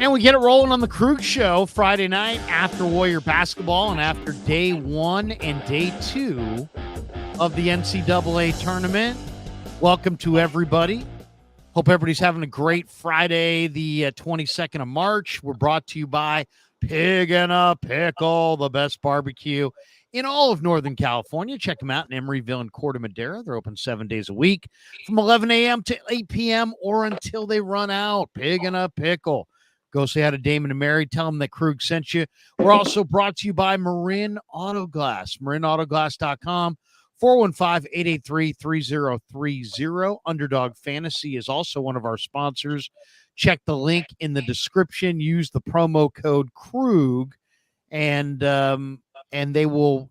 And we get it rolling on the Krug Show Friday night after Warrior basketball and after day 1 and day 2 of the NCAA tournament. Welcome to everybody. Hope everybody's having a great Friday, the 22nd of March. We're brought to you by Pig and a Pickle, the best barbecue in all of Northern California. Check them out in Emeryville and Corte Madera. They're open 7 days a week from 11 a.m. to 8 p.m. or until they run out. Pig and a Pickle. Go say hi to Damon and Mary. Tell them that Krug sent you. We're also brought to you by Marin Auto Glass. MarinAutoGlass.com. 415-883-3030. Underdog Fantasy is also one of our sponsors. Check the link in the description. Use the promo code Krug, and they will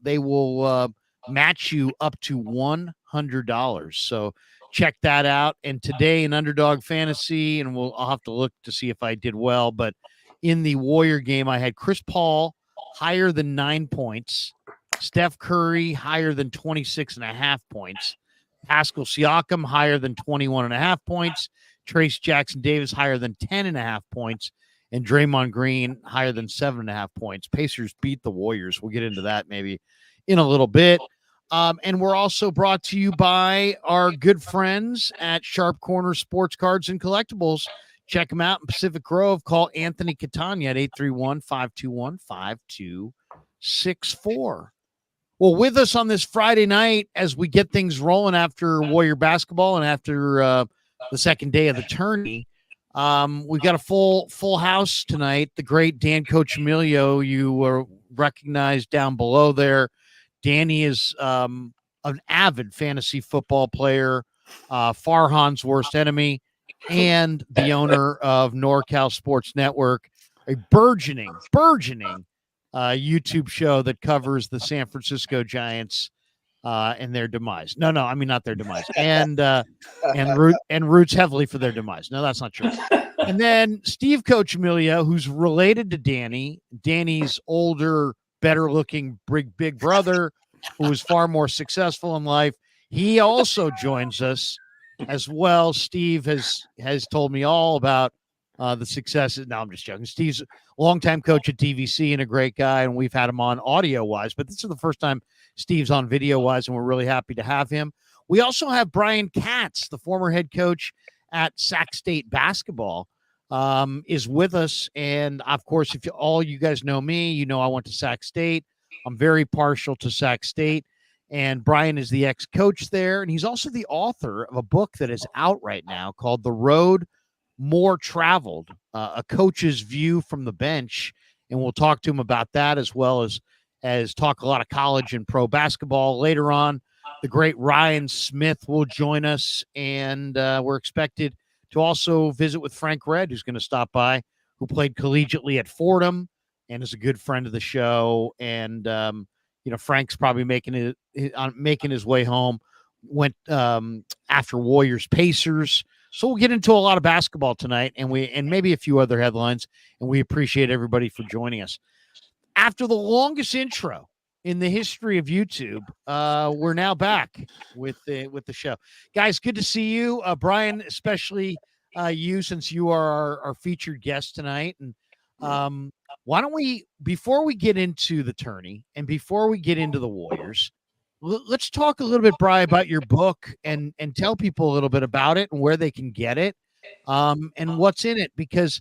match you up to $100. So check that out. And today in Underdog Fantasy, and I'll have to look to see if I did well, but in the Warrior game, I had Chris Paul higher than 9 points, Steph Curry higher than 26.5 points, Pascal Siakam higher than 21.5 points, Trace Jackson Davis higher than 10.5 points, and Draymond Green higher than 7.5 points. Pacers beat the Warriors. We'll get into that maybe in a little bit. And we're also brought to you by our good friends at Sharp Corner Sports Cards and Collectibles. Check them out in Pacific Grove. Call Anthony Catania at 831-521-5264. Well, with us on this Friday night as we get things rolling after Warrior basketball and after the second day of the tourney, we've got a full house tonight. The great Dan Coach Emilio, you recognize down below there. Danny is an avid fantasy football player, Farhan's worst enemy, and the owner of NorCal Sports Network, a burgeoning YouTube show that covers the San Francisco Giants and their demise. No, I mean not their demise, and roots heavily for their demise. No, that's not true. And then Steve Coach Emilio, who's related to Danny's older, better-looking big brother, who is far more successful in life. He also joins us as well. Steve has told me all about the successes. No, I'm just joking. Steve's a longtime coach at DVC and a great guy, and we've had him on audio-wise, but this is the first time Steve's on video-wise, and we're really happy to have him. We also have Brian Katz, the former head coach at Sac State basketball, is with us. And, of course, if all you guys know me, you know I went to Sac State. I'm very partial to Sac State. And Brian is the ex-coach there, and he's also the author of a book that is out right now called The Road More Traveled, a coach's view from the bench. And we'll talk to him about that as well as talk a lot of college and pro basketball later on. The great Ryan Smith will join us, and we're expected to also visit with Frank Red, who's going to stop by, who played collegiately at Fordham and is a good friend of the show. And, Frank's probably making his way home, went after Warriors Pacers. So we'll get into a lot of basketball tonight and maybe a few other headlines, and we appreciate everybody for joining us. After the longest intro in the history of YouTube, we're now back with the show. Guys, good to see you. Brian, especially you, since you are our featured guest tonight. And why don't we, before we get into the tourney and before we get into the Warriors, let's talk a little bit, Brian, about your book and tell people a little bit about it and where they can get it and what's in it, because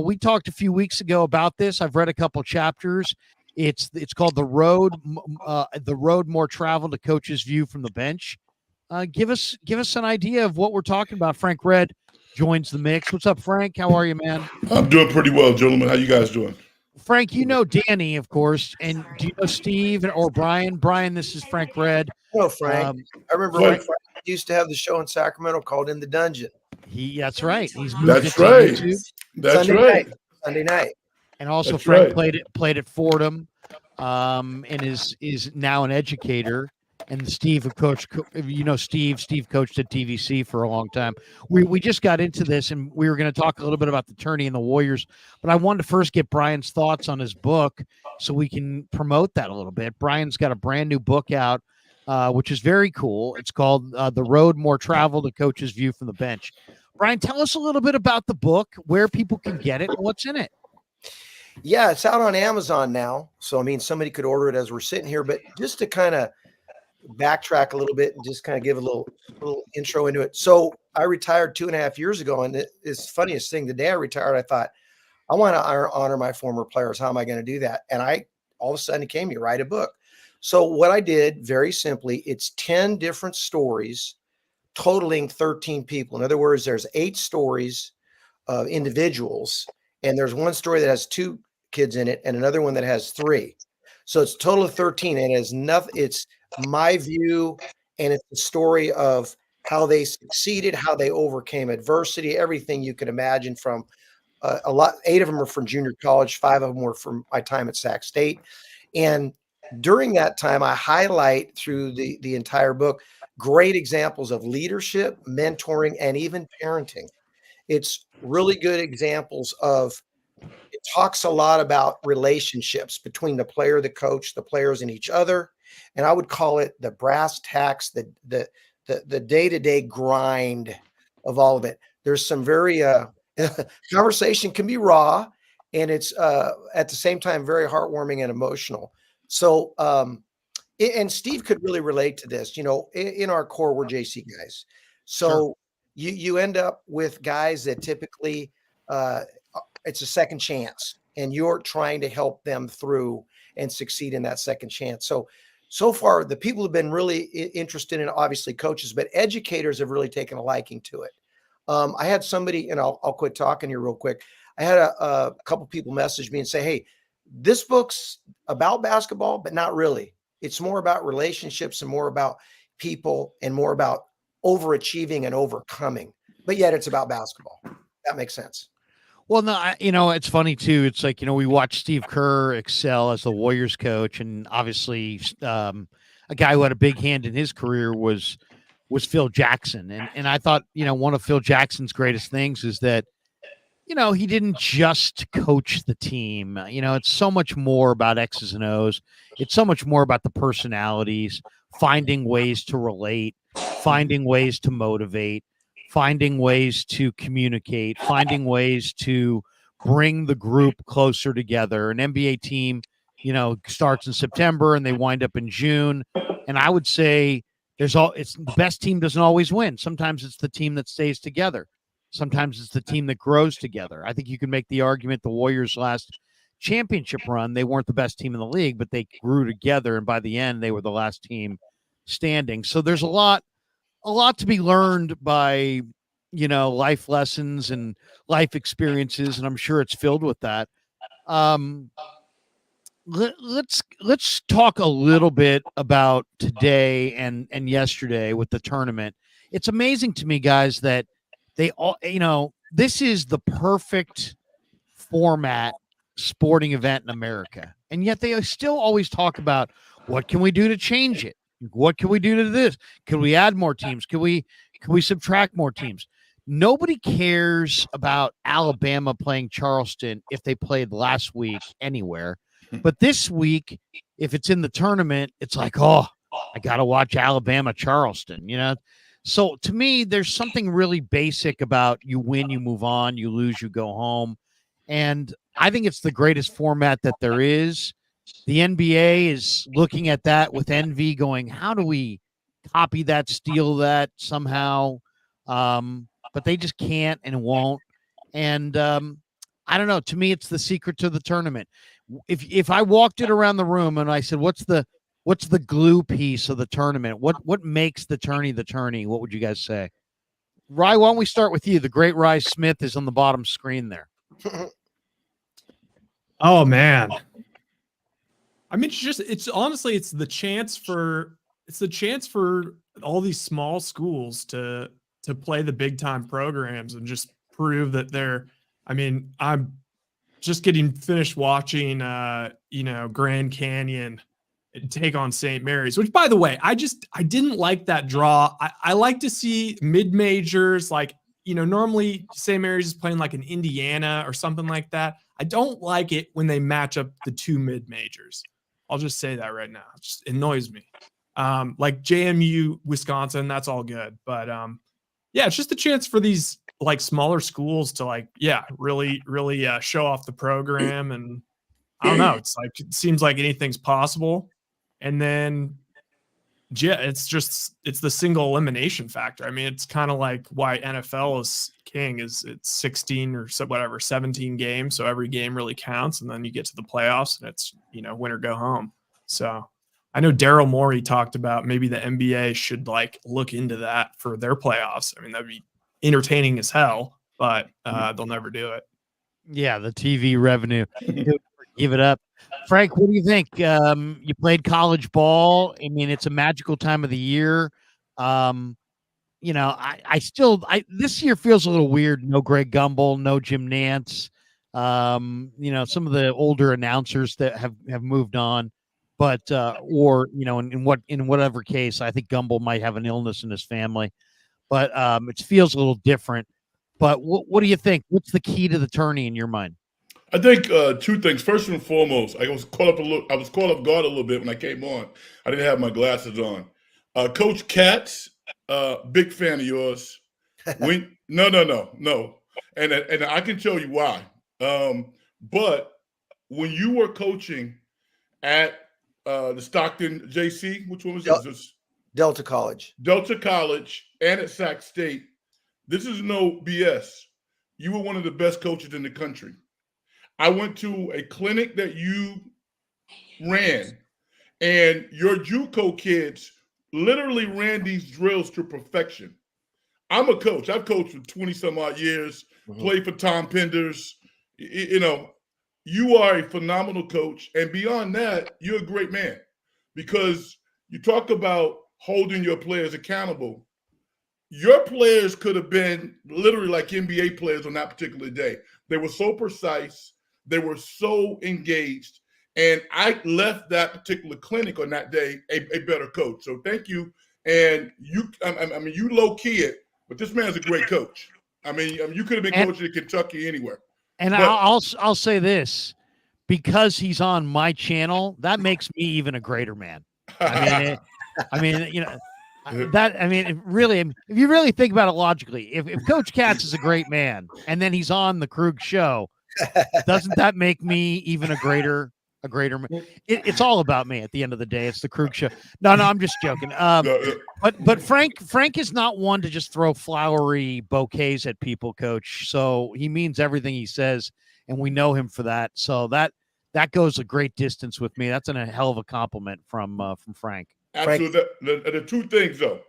we talked a few weeks ago about this. I've read a couple chapters. It's called The Road More Traveled, a Coach's View from the Bench. Give us an idea of what we're talking about. Frank Red joins the mix. What's up, Frank? How are you, man? I'm doing pretty well, gentlemen. How you guys doing? Frank, you know Danny, of course, and do you know Steve or Brian? Brian, this is Frank Red. No, Frank. I remember when Frank used to have the show in Sacramento called In the Dungeon. That's right. He's moved That's right. Sunday night. And also Frank played at Fordham, and is now an educator. And Steve, Steve coached at TVC for a long time. We just got into this, and we were going to talk a little bit about the tourney and the Warriors, but I wanted to first get Brian's thoughts on his book so we can promote that a little bit. Brian's got a brand new book out, which is very cool. It's called The Road More Traveled, a Coach's View from the Bench. Brian, tell us a little bit about the book, where people can get it, and what's in it. Yeah, it's out on Amazon now. So, I mean, somebody could order it as we're sitting here, but just to kind of backtrack a little bit and just kind of give a little intro into it. So I retired 2.5 years ago. And it's the funniest thing. The day I retired, I thought, I want to honor my former players. How am I going to do that? And all of a sudden it came to me, write a book. So what I did, very simply, it's 10 different stories totaling 13 people. In other words, there's 8 stories of individuals, and there's one story that has 2 kids in it and another one that has 3. So it's a total of 13, and it's my view, and it's the story of how they succeeded, how they overcame adversity, everything you can imagine from 8 of them are from junior college, 5 of them were from my time at Sac State. And during that time, I highlight through the entire book great examples of leadership, mentoring, and even parenting. It's really good examples of, it talks a lot about relationships between the player, the coach, the players, and each other. And I would call it the brass tacks, the day-to-day grind of all of it. There's some very conversation can be raw, and it's at the same time very heartwarming and emotional. So and Steve could really relate to this. In our core, we're JC guys. So sure. You end up with guys that typically it's a second chance, and you're trying to help them through and succeed in that second chance. So far, the people have been really interested in, obviously, coaches, but educators have really taken a liking to it. I had somebody, and I'll quit talking here real quick. I had a couple people message me and say, hey, this book's about basketball, but not really. It's more about relationships and more about people and more about overachieving and overcoming. But yet it's about basketball. That makes sense. Well, no, it's funny too. It's like, we watched Steve Kerr excel as the Warriors coach, and obviously a guy who had a big hand in his career was Phil Jackson. And I thought, one of Phil Jackson's greatest things is that, he didn't just coach the team. It's so much more about X's and O's. It's so much more about the personalities, finding ways to relate, finding ways to motivate, finding ways to communicate, finding ways to bring the group closer together. An NBA team, starts in September and they wind up in June. And I would say it's the best team doesn't always win. Sometimes it's the team that stays together. Sometimes it's the team that grows together. I think you can make the argument the Warriors' last championship run, they weren't the best team in the league, but they grew together. And by the end, they were the last team standing. So there's a lot to be learned by, life lessons and life experiences. And I'm sure it's filled with that. Let's talk a little bit about today and yesterday with the tournament. It's amazing to me, guys, that they all, this is the perfect format sporting event in America. And yet they still always talk about, what can we do to change it? What can we do to this? Can we add more teams? Can we subtract more teams? Nobody cares about Alabama playing Charleston if they played last week anywhere. But this week, if it's in the tournament, it's like, oh, I got to watch Alabama Charleston, So to me, there's something really basic about you win, you move on, you lose, you go home. And I think it's the greatest format that there is. The NBA is looking at that with envy, going, how do we copy that, steal that somehow? But they just can't and won't. And I don't know. To me, it's the secret to the tournament. If I walked it around the room and I said, what's the glue piece of the tournament? What makes the tourney? What would you guys say? Rye, why don't we start with you? The great Rye Smith is on the bottom screen there. Oh man. I mean, it's honestly, it's the chance for all these small schools to play the big time programs and just prove that I'm just getting finished watching, Grand Canyon take on St. Mary's, which, by the way, I didn't like that draw. I like to see mid-majors, like, normally St. Mary's is playing like an Indiana or something like that. I don't like it when they match up the 2 mid-majors. I'll just say that right now. It just annoys me. Like JMU, Wisconsin, that's all good. But yeah, it's just a chance for these like smaller schools to like, really show off the program. And I don't know, it's like, it seems like anything's possible. And then, yeah, it's the single elimination factor. I mean, it's kind of like why NFL is king, is it's 16 or so, whatever, 17 games. So every game really counts. And then you get to the playoffs and it's, win or go home. So I know Daryl Morey talked about maybe the NBA should like look into that for their playoffs. I mean, that'd be entertaining as hell, but they'll never do it. Yeah, the TV revenue. Give it up. Frank, what do you think? You played college ball. I mean, it's a magical time of the year. This year feels a little weird. No Greg Gumbel, no Jim Nantz. Some of the older announcers that have moved on. But in whatever case, I think Gumbel might have an illness in his family. But it feels a little different. But what do you think? What's the key to the tourney in your mind? I think two things. First and foremost, I was caught off guard a little bit when I came on. I didn't have my glasses on. Coach Katz, big fan of yours. No. And I can tell you why. But when you were coaching at the Stockton JC, which one was this? Delta College. Delta College and at Sac State, this is no BS. You were one of the best coaches in the country. I went to a clinic that you ran, and your JUCO kids literally ran these drills to perfection. I'm a coach. I've coached for 20-some-odd years, played for Tom Penders. You are a phenomenal coach. And beyond that, you're a great man because you talk about holding your players accountable. Your players could have been literally like NBA players on that particular day. They were so precise. They were so engaged. And I left that particular clinic on that day a better coach. So thank you. And you low key it, but this man's a great coach. I mean, you could have been coaching in Kentucky anywhere. And I'll say this, because he's on my channel, that makes me even a greater man. Really, if you really think about it logically, if Coach Katz is a great man and then he's on the Krug show, doesn't that make me even a greater man? It's all about me at the end of the day. It's the Krug show. No, I'm just joking. But Frank is not one to just throw flowery bouquets at people, Coach. So he means everything he says, and we know him for that. So that goes a great distance with me. That's a hell of a compliment from Frank. Absolutely. The two things though,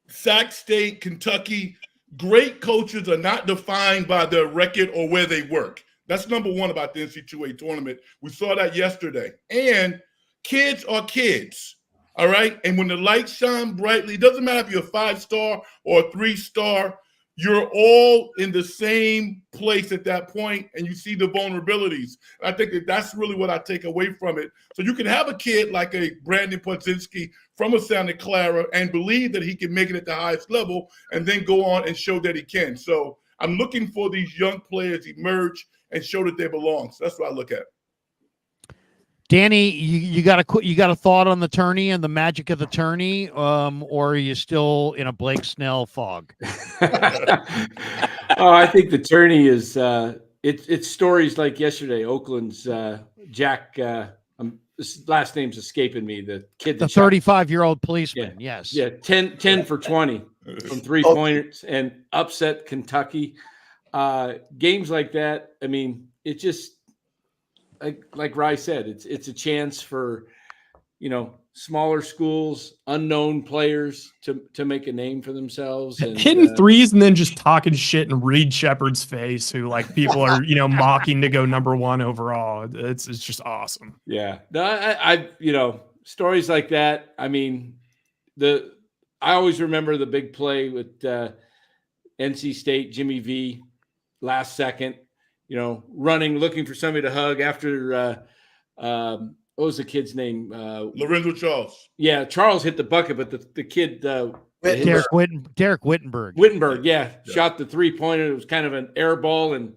Sac State, Kentucky. Great coaches are not defined by their record or where they work. That's number one about the NCAA tournament. We saw that yesterday. And kids are kids, all right? And when the lights shine brightly, it doesn't matter if you're a 5-star or a 3-star, you're all in the same place at that point, and you see the vulnerabilities. I think that's really what I take away from it. So you can have a kid like a Brandon Podzinski from a Santa Clara and believe that he can make it at the highest level and then go on and show that he can. So I'm looking for these young players emerge and show that they belong. So that's what I look at. Danny, you got a thought on the tourney and the magic of the tourney, or are you still in a Blake Snell fog? I think the tourney is it's stories like yesterday. Oakland's Jack, his last name's escaping me. The kid, the 35-year-old policeman. Yeah, Yes. yeah, 10 for 20 from 3-pointers and upset Kentucky. Games like that. I mean, it just. Like Rye said, it's a chance for, smaller schools, unknown players to make a name for themselves. And, hitting threes and then just talking shit in Reed Shepherd's face, who like people are, mocking to go number 1 overall. It's just awesome. Yeah. No, I stories like that. I mean, I always remember the big play with NC State, Jimmy V, last second. Running, looking for somebody to hug after, what was the kid's name? Lorenzo Charles. Yeah, Charles hit the bucket, but the kid, Derek Wittenberg. Wittenberg, yeah, shot the 3-pointer. It was kind of an air ball, and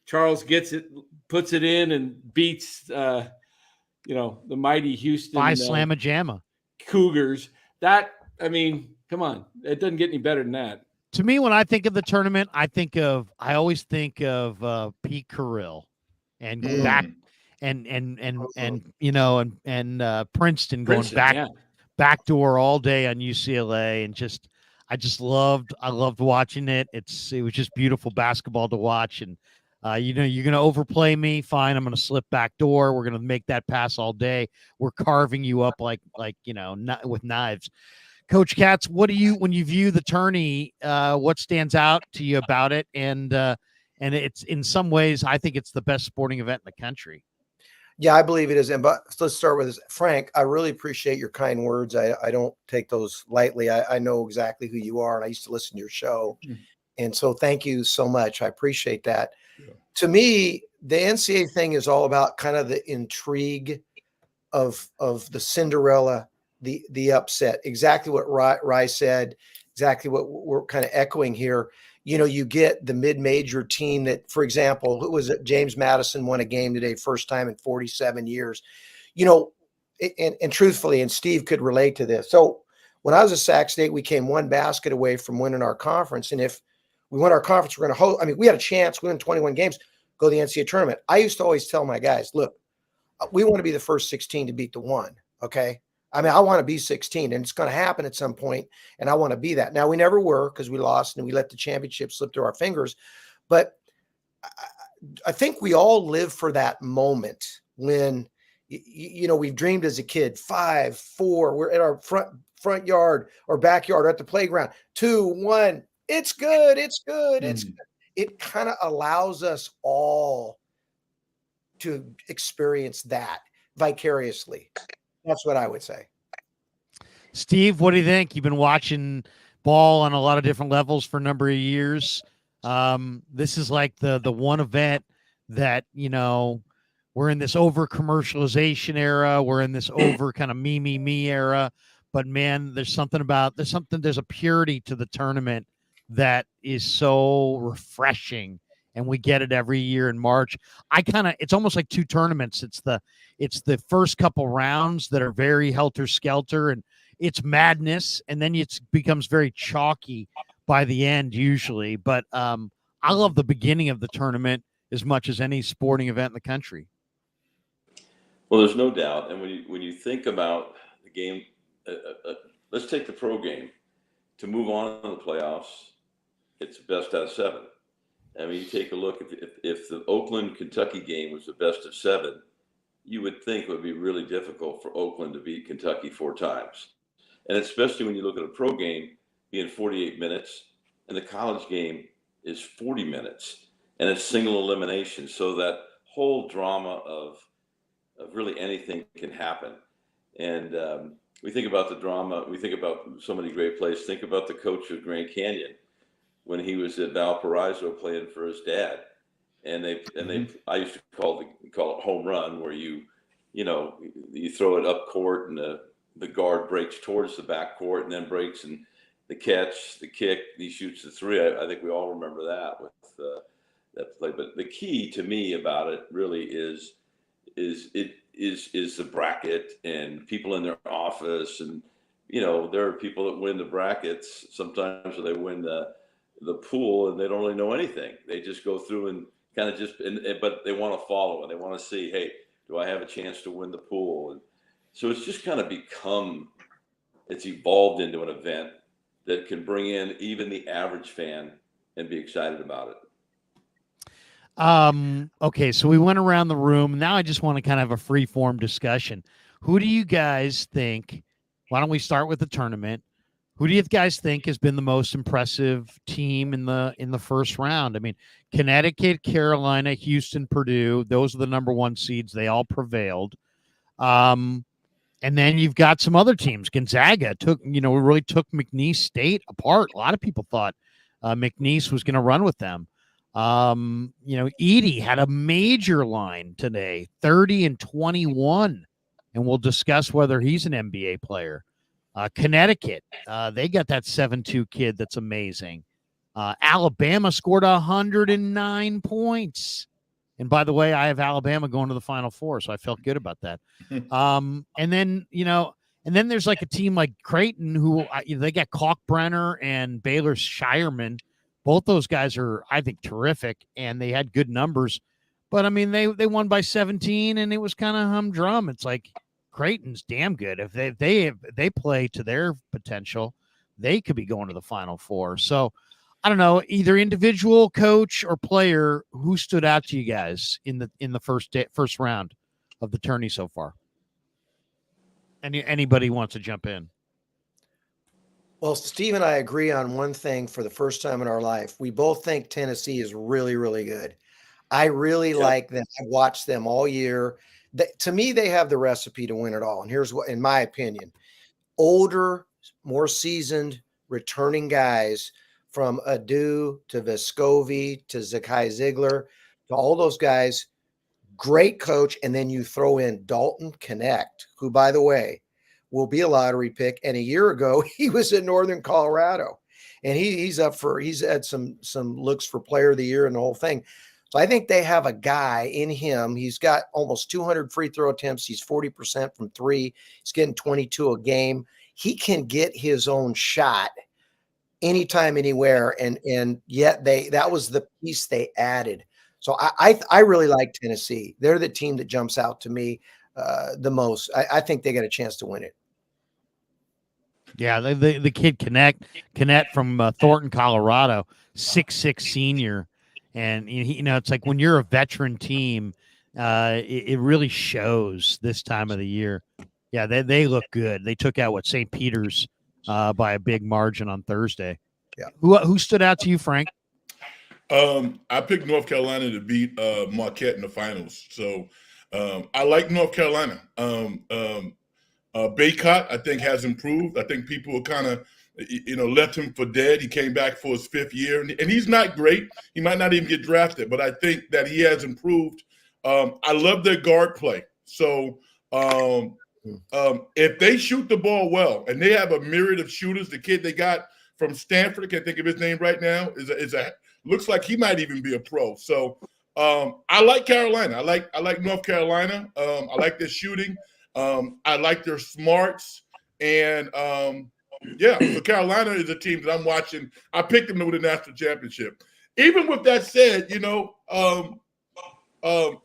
Charles gets it, puts it in, and beats, the mighty Houston by Slamma-Jamma Cougars. That, I mean, come on, it doesn't get any better than that. To me, when I think of the tournament, I always think of Pete Carrill and back and Princeton going backdoor all day on UCLA, and I loved watching it. It was just beautiful basketball to watch. And you're going to overplay me. Fine. I'm going to slip backdoor. We're going to make that pass all day. We're carving you up like with knives. Coach Katz, when you view the tourney, what stands out to you about it? And it's, in some ways, I think it's the best sporting event in the country. Yeah, I believe it is. But let's start with this. Frank, I really appreciate your kind words. I don't take those lightly. I know exactly who you are, and I used to listen to your show. And so thank you so much. I appreciate that. Yeah. To me, the NCAA thing is all about kind of the intrigue of the Cinderella, the upset, exactly what Rye said, exactly what we're kind of echoing here. You get the mid-major team that, for example, who was it? James Madison won a game today, first time in 47 years. And truthfully, and Steve could relate to this. So when I was at Sac State, we came one basket away from winning our conference. And if we won our conference, we're going to host. I mean, we had a chance, we win 21 games, go to the NCAA tournament. I used to always tell my guys, look, we want to be the first 16 to beat the one, okay? I mean, I want to be 16, and it's going to happen at some point, and I want to be that. Now, we never were because we lost, and we let the championship slip through our fingers. But I think we all live for that moment when, we've dreamed as a kid, 5, 4, we're at our front yard or backyard or at the playground, 2, 1, it's good, it's good, it's good. It kind of allows us all to experience that vicariously. That's what I would say. Steve, what do you think? You've been watching ball on a lot of different levels for a number of years. This is like the one event that, we're in this over commercialization era. We're in this over kind of me era. But man, there's a purity to the tournament that is so refreshing. And we get it every year in March. It's almost like two tournaments. It's the first couple rounds that are very helter-skelter, and it's madness, and then it becomes very chalky by the end usually. But I love the beginning of the tournament as much as any sporting event in the country. Well, there's no doubt. And when you think about the game, let's take the pro game. To move on in the playoffs, it's best out of 7. I mean, you take a look, if the Oakland-Kentucky game was the best of 7, you would think it would be really difficult for Oakland to beat Kentucky 4 times. And especially when you look at a pro game being 48 minutes, and the college game is 40 minutes, and it's single elimination. So that whole drama of really anything can happen. And we think about the drama. We think about so many great plays. Think about the coach of Grand Canyon when he was at Valparaiso playing for his dad, and I used to call it home run, where you throw it up court and the guard breaks towards the back court and then breaks, and the catch, the kick, he shoots the 3. I think we all remember that with that play. But the key to me about it really is the bracket and people in their office, and there are people that win the brackets sometimes, or they win the pool, and they don't really know anything. They just go through and kind of but they want to follow, and they want to see, hey, do I have a chance to win the pool? And so it's just kind of it's evolved into an event that can bring in even the average fan and be excited about it. Okay, so we went around the room. Now I just want to kind of have a free form discussion. Who do you guys think? Why don't we start with the tournament? Who do you guys think has been the most impressive team in the first round? I mean, Connecticut, Carolina, Houston, Purdue, those are the number 1 seeds. They all prevailed. And then you've got some other teams. Gonzaga really took McNeese State apart. A lot of people thought McNeese was going to run with them. Edey had a major line today, 30 and 21. And we'll discuss whether he's an NBA player. Connecticut, they got that 7-2 kid that's amazing. Alabama scored 109 points. And by the way, I have Alabama going to the Final Four, so I felt good about that. And then, And then there's like a team like Creighton who they got Kalkbrenner and Baylor's Shireman. Both those guys are, I think, terrific, and they had good numbers. But I mean, they won by 17, and it was kind of humdrum. It's like Creighton's damn good. If they play to their potential, they could be going to the Final Four. So I don't know, either individual, coach, or player, who stood out to you guys in the first round of the tourney so far? Anybody wants to jump in? Well, Steve and I agree on one thing for the first time in our life. We both think Tennessee is really, really good. I really like them. I've watched them all year. To me, they have the recipe to win it all. And here's what, in my opinion, older, more seasoned, returning guys from Adu to Vescovi to Zakai Ziegler to all those guys, great coach. And then you throw in Dalton Connect, who, by the way, will be a lottery pick. And a year ago, he was in Northern Colorado, and he's had some looks for player of the year and the whole thing. So I think they have a guy in him. He's got almost 200 free throw attempts. He's 40% from three. He's getting 22 a game. He can get his own shot anytime, anywhere. And yet that was the piece they added. So I really like Tennessee. They're the team that jumps out to me the most. I think they got a chance to win it. Yeah, the kid Connect from Thornton, Colorado, 6'6" senior. And, it's like when you're a veteran team, it really shows this time of the year. Yeah, they look good. They took out St. Peter's by a big margin on Thursday. Yeah. Who stood out to you, Frank? I picked North Carolina to beat Marquette in the finals. So I like North Carolina. Baycott, I think, has improved. I think people kind of, left him for dead. He came back for his fifth year, and he's not great. He might not even get drafted, but I think that he has improved. I love their guard play. So if they shoot the ball well, and they have a myriad of shooters, the kid they got from Stanford, I can't think of his name right now, looks like he might even be a pro. So I like Carolina. I like North Carolina. I like their shooting. I like their smarts. And so Carolina is a team that I'm watching. I picked them to win the national championship. Even with that said,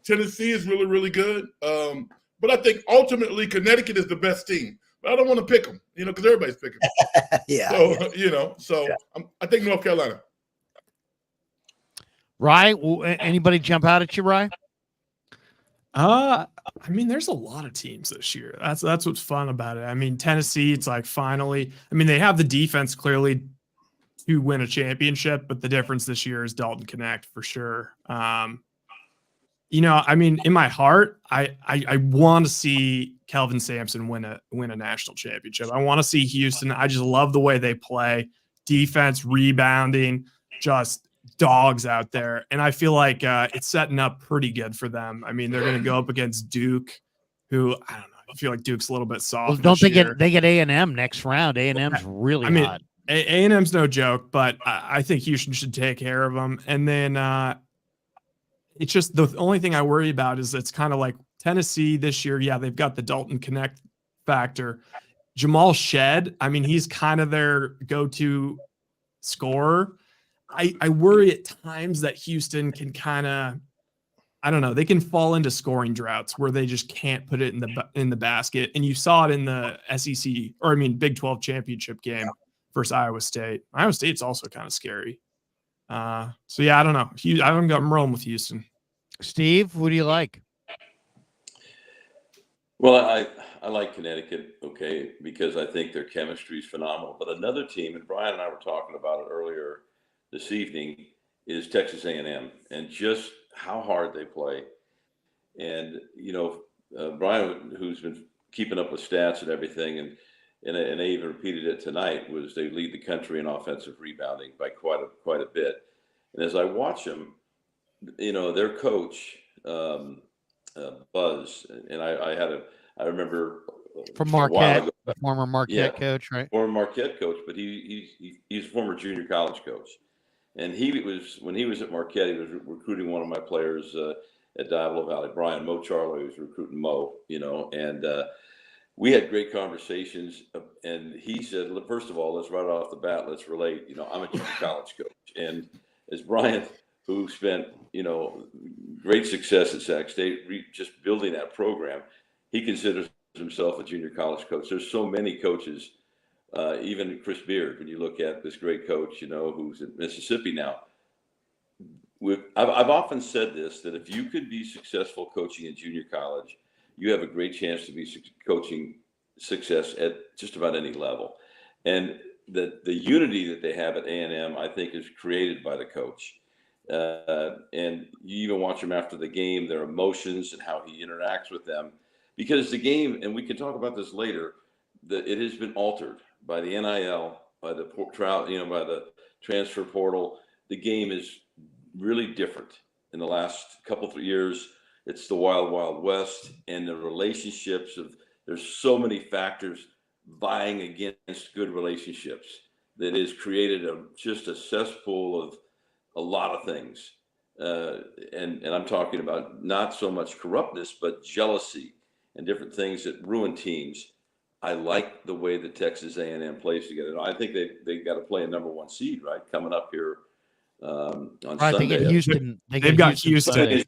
Tennessee is really, really good. But I think ultimately Connecticut is the best team. But I don't want to pick them, because everybody's picking them. Yeah. So, I think North Carolina. Rye, anybody jump out at you, Rye? I mean, there's a lot of teams this year. That's what's fun about it. I mean, Tennessee, it's like finally, they have the defense clearly to win a championship, but the difference this year is Dalton Connect for sure. In my heart, I want to see Kelvin Sampson win a national championship. I want to see Houston. I just love the way they play, defense, rebounding, just dogs out there. And I feel like it's setting up pretty good for them. They're going to go up against Duke, who, I don't know, I feel like Duke's a little bit soft. Well, don't they get A&M next round? A&M's really hot. A&M's no joke, but I think Houston should take care of them. And then it's just the only thing I worry about is it's kind of like Tennessee this year. Yeah, they've got the Dalton Connect factor. Jamal Shed, he's kind of their go-to scorer. I worry at times that Houston can kind of, I don't know, they can fall into scoring droughts where they just can't put it in the basket. And you saw it in the SEC, or Big 12 championship game versus Iowa State. Iowa State's also kind of scary. I don't know. I'm rolling with Houston. Steve, who do you like? Well, I like Connecticut, okay, because I think their chemistry is phenomenal. But another team, and Brian and I were talking about it earlier this evening, is Texas A&M, and just how hard they play. And Brian, who's been keeping up with stats and everything, and they even repeated it tonight, was they lead the country in offensive rebounding by quite a bit. And as I watch them, their coach Buzz, and I remember from Marquette, former Marquette coach, right? Former Marquette coach, but he's a former junior college coach. And when he was at Marquette, he was recruiting one of my players at Diablo Valley, Brian Mo Charlo, who was recruiting Mo, and we had great conversations, and he said, first of all, let's right off the bat, let's relate. I'm a junior college coach, and as Brian, who spent great success at Sac State, just building that program, he considers himself a junior college coach. There's so many coaches, even Chris Beard. When you look at this great coach, who's at Mississippi now. I've often said this, that if you could be successful coaching in junior college, you have a great chance to be coaching success at just about any level. And the unity that they have at A&M, I think, is created by the coach. And you even watch him after the game, their emotions and how he interacts with them. Because the game, and we can talk about this later, that it has been altered by the NIL, by the by the transfer portal. The game is really different in the last couple of years. It's the wild, wild west, and the relationships there's so many factors vying against good relationships that has created just a cesspool of a lot of things. And I'm talking about not so much corruptness, but jealousy and different things that ruin teams. I like the way that Texas A&M plays together. I think they got to play a number 1 seed, right, coming up here on Right, Sunday. they get Houston. They've got Houston. Sunday.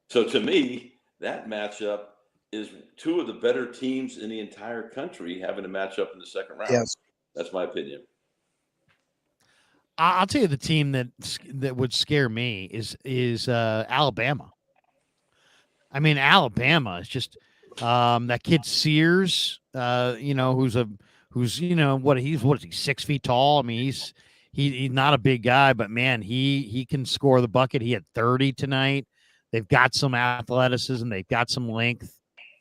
So to me, that matchup is 2 of the better teams in the entire country having a matchup in the second round. Yes. That's my opinion. I'll tell you the team that would scare me is Alabama. I mean, Alabama is just that kid Sears, who's what is he, 6 feet tall? I mean, he's not a big guy, but man, he can score the bucket. He had 30 tonight. They've got some athleticism. They've got some length.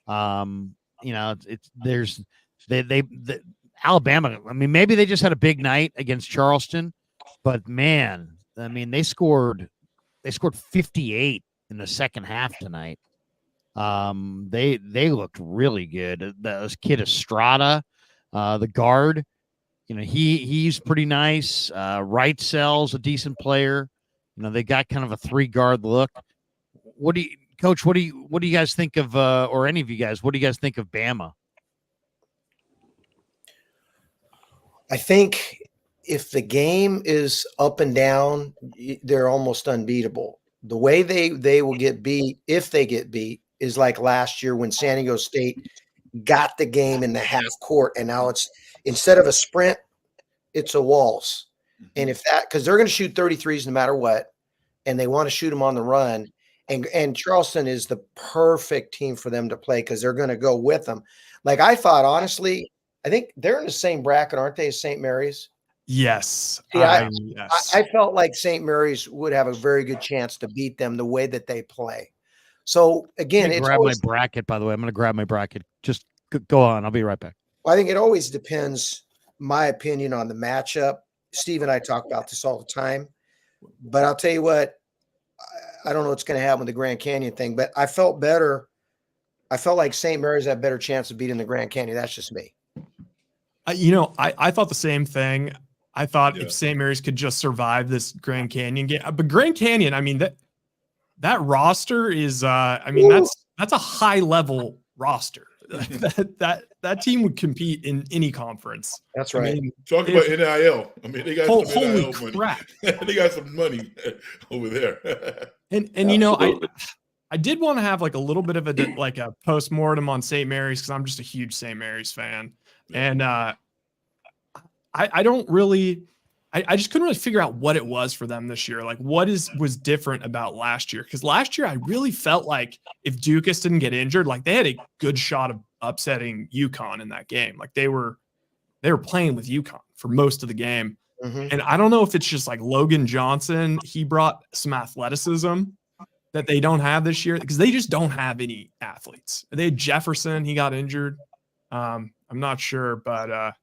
Alabama. I mean, maybe they just had a big night against Charleston, but man, I mean, they scored 58 in the second half tonight. They looked really good. This kid Estrada, the guard, he's pretty nice. Wright-Sell's a decent player. They got kind of a 3-guard look. Coach, what do you guys think of, or any of you guys, what do you guys think of Bama? I think if the game is up and down, they're almost unbeatable. The way they will get beat, if they get beat, is like last year when San Diego State got the game in the half court, and now it's, instead of a sprint, it's a waltz. And because they're going to shoot 33s no matter what, and they want to shoot them on the run. And Charleston is the perfect team for them to play because they're going to go with them. Like I thought, honestly, I think they're in the same bracket, aren't they, as St. Mary's? Yes. See, I felt like St. Mary's would have a very good chance to beat them the way that they play. So again, it's grab my bracket. By the way, I'm going to grab my bracket. Just go on. I'll be right back. I think it always depends, my opinion, on the matchup. Steve and I talk about this all the time, but I'll tell you what, I don't know what's going to happen with the Grand Canyon thing, but I felt better. I felt like St. Mary's had a better chance of beating the Grand Canyon. That's just me. I thought the same thing. I thought if St. Mary's could just survive this Grand Canyon game, but Grand Canyon, I mean, that roster is, that's a high level roster. that team would compete in any conference. That's right. I mean, talk about NIL. I mean, they got some NIL holy money. crap. They got some money over there. And I did want to have like a little bit of a postmortem on St. Mary's because I'm just a huge St. Mary's fan. And I just couldn't really figure out what it was for them this year. Like what was different about last year? Because last year I really felt like if Dukas didn't get injured, like they had a good shot of upsetting UConn in that game. Like they were playing with UConn for most of the game. Mm-hmm. And I don't know if it's just like Logan Johnson, he brought some athleticism that they don't have this year because they just don't have any athletes. They had Jefferson, he got injured. I'm not sure, but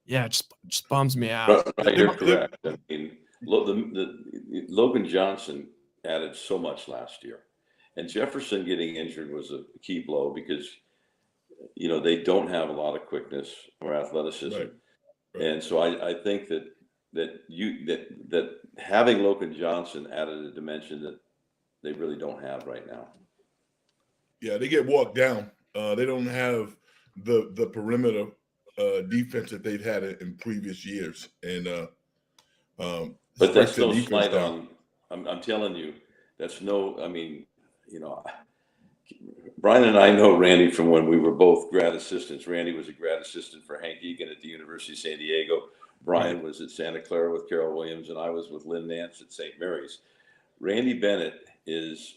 yeah, it just bums me out. Right, you're correct. I mean, Logan Johnson added so much last year, and Jefferson getting injured was a key blow because they don't have a lot of quickness or athleticism, Right. And so I think that having Logan Johnson added a dimension that they really don't have right now. Yeah, they get walked down. They don't have the perimeter defense that they've had in previous years. And but that's no defense slight style. on. I'm telling you, that's no. I mean, Brian and I know Randy from when we were both grad assistants. Randy was a grad assistant for Hank Egan at the University of San Diego. Brian was at Santa Clara with Carol Williams, and I was with Lynn Nance at St. Mary's. Randy Bennett is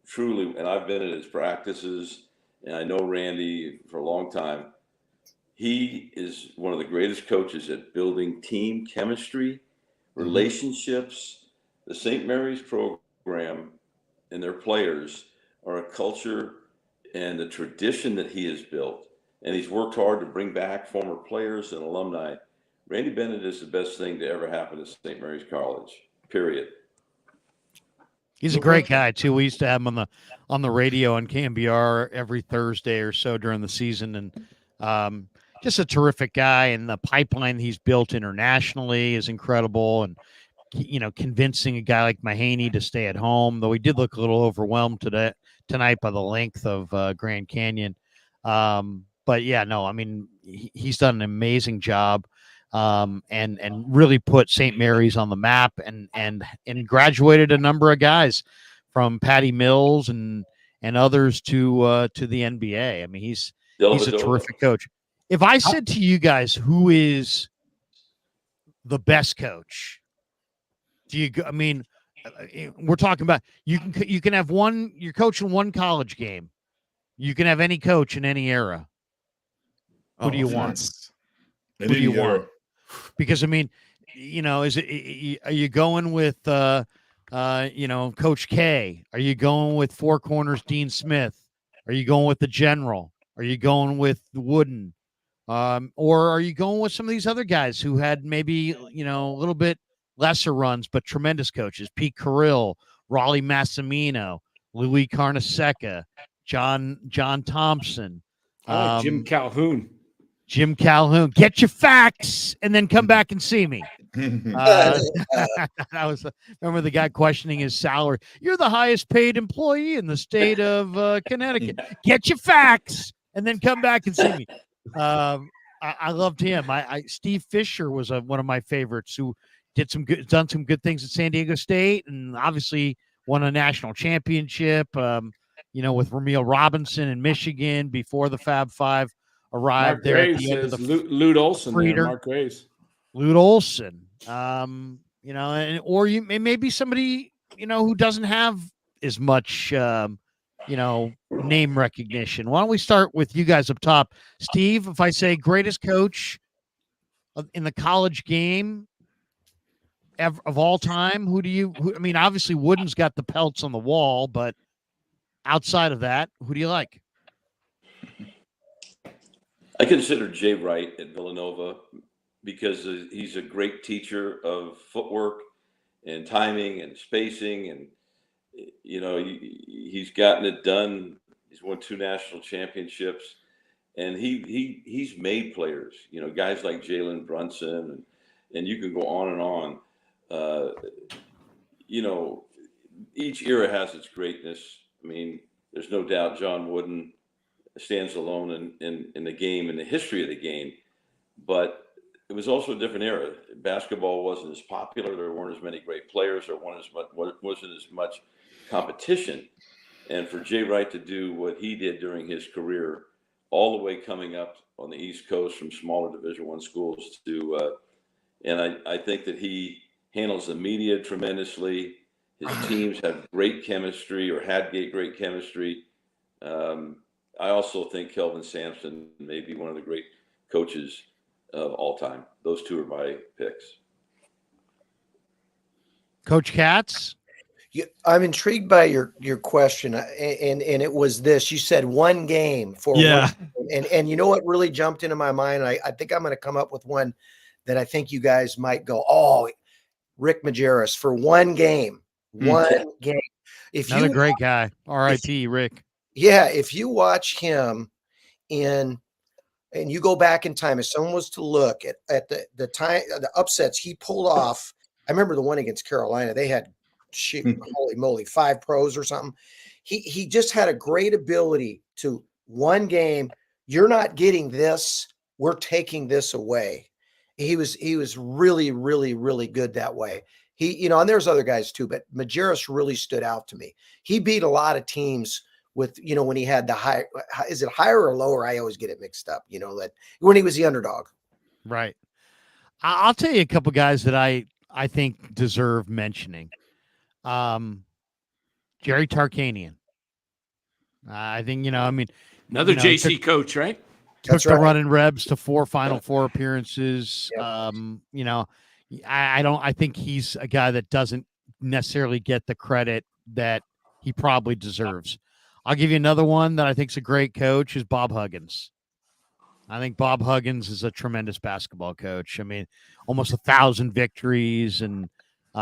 truly, and I've been at his practices, and I know Randy for a long time. He is one of the greatest coaches at building team chemistry, relationships. The St. Mary's program and their players are a culture and a tradition that he has built. And he's worked hard to bring back former players and alumni. Randy Bennett is the best thing to ever happen to St. Mary's College, period. He's a great guy too. We used to have him on the radio on KMBR every Thursday or so during the season, and just a terrific guy. And the pipeline he's built internationally is incredible. And convincing a guy like Mahaney to stay at home, though he did look a little overwhelmed tonight by the length of Grand Canyon. But yeah, no, I mean he's done an amazing job. And really put St. Mary's on the map and graduated a number of guys from Patty Mills and others to the NBA. I mean, he's a terrific coach. If I said to you guys, who is the best coach? We're talking about you can have one. You're coaching one college game. You can have any coach in any era. Who do you want? Who do you want? Because are you going with Coach K? Are you going with Four Corners Dean Smith? Are you going with the General? Are you going with Wooden? Or are you going with some of these other guys who had maybe a little bit lesser runs but tremendous coaches? Pete Carrill, Raleigh Massimino, Louis Carnesecca, John Thompson, Jim Calhoun. Jim Calhoun. Get your facts and then come back and see me. Remember the guy questioning his salary. You're the highest paid employee in the state of Connecticut. Get your facts and then come back and see me. I loved him. Steve Fisher was one of my favorites who done some good things at San Diego State and obviously won a national championship. With Ramil Robinson in Michigan before the Fab Five arrived Mark there Graves at the end of the Lute Olson. Mark Graves. Lute Olson. Or you maybe somebody who doesn't have as much name recognition. Why don't we start with you guys up top? Steve, if I say greatest coach in the college game of all time, obviously Wooden's got the pelts on the wall, but outside of that, who do you like? I consider Jay Wright at Villanova because he's a great teacher of footwork and timing and spacing, and he's gotten it done. He's won 2 national championships, and he's made players. Guys like Jalen Brunson, and you can go on and on. Each era has its greatness. I mean, there's no doubt John Wooden stands alone in the game, in the history of the game, but it was also a different era. Basketball wasn't as popular. There weren't as many great players. There wasn't as much competition. And for Jay Wright to do what he did during his career, all the way coming up on the East Coast from smaller Division I schools to, and I think that he handles the media tremendously. His teams have great chemistry or had great chemistry. I also think Kelvin Sampson may be one of the great coaches of all time. Those 2 are my picks. Coach Katz? I'm intrigued by your question, and it was this. You said one game for one, and you know what really jumped into my mind? I think I'm going to come up with one that I think you guys might go, oh, Rick Majerus for one game. One game. Another great guy. R.I.P. Rick. Yeah, if you watch him and you go back in time, if someone was to look at the time, the upsets he pulled off, I remember the one against Carolina. They had, holy moly, 5 pros or something. He just had a great ability to one game you're not getting this. We're taking this away. He was really, really, really good that way. He, and there's other guys too, but Majerus really stood out to me. He beat a lot of teams with, when he had the high, is it higher or lower? I always get it mixed up, that when he was the underdog. Right. I'll tell you a couple guys that I think deserve mentioning. Jerry Tarkanian. I think, another JC coach, right? Took the running Rebs to 4 Final Four appearances. Yep. I think he's a guy that doesn't necessarily get the credit that he probably deserves. I'll give you another one that I think is a great coach is Bob Huggins. I think Bob Huggins is a tremendous basketball coach. I mean, almost 1,000 victories, and he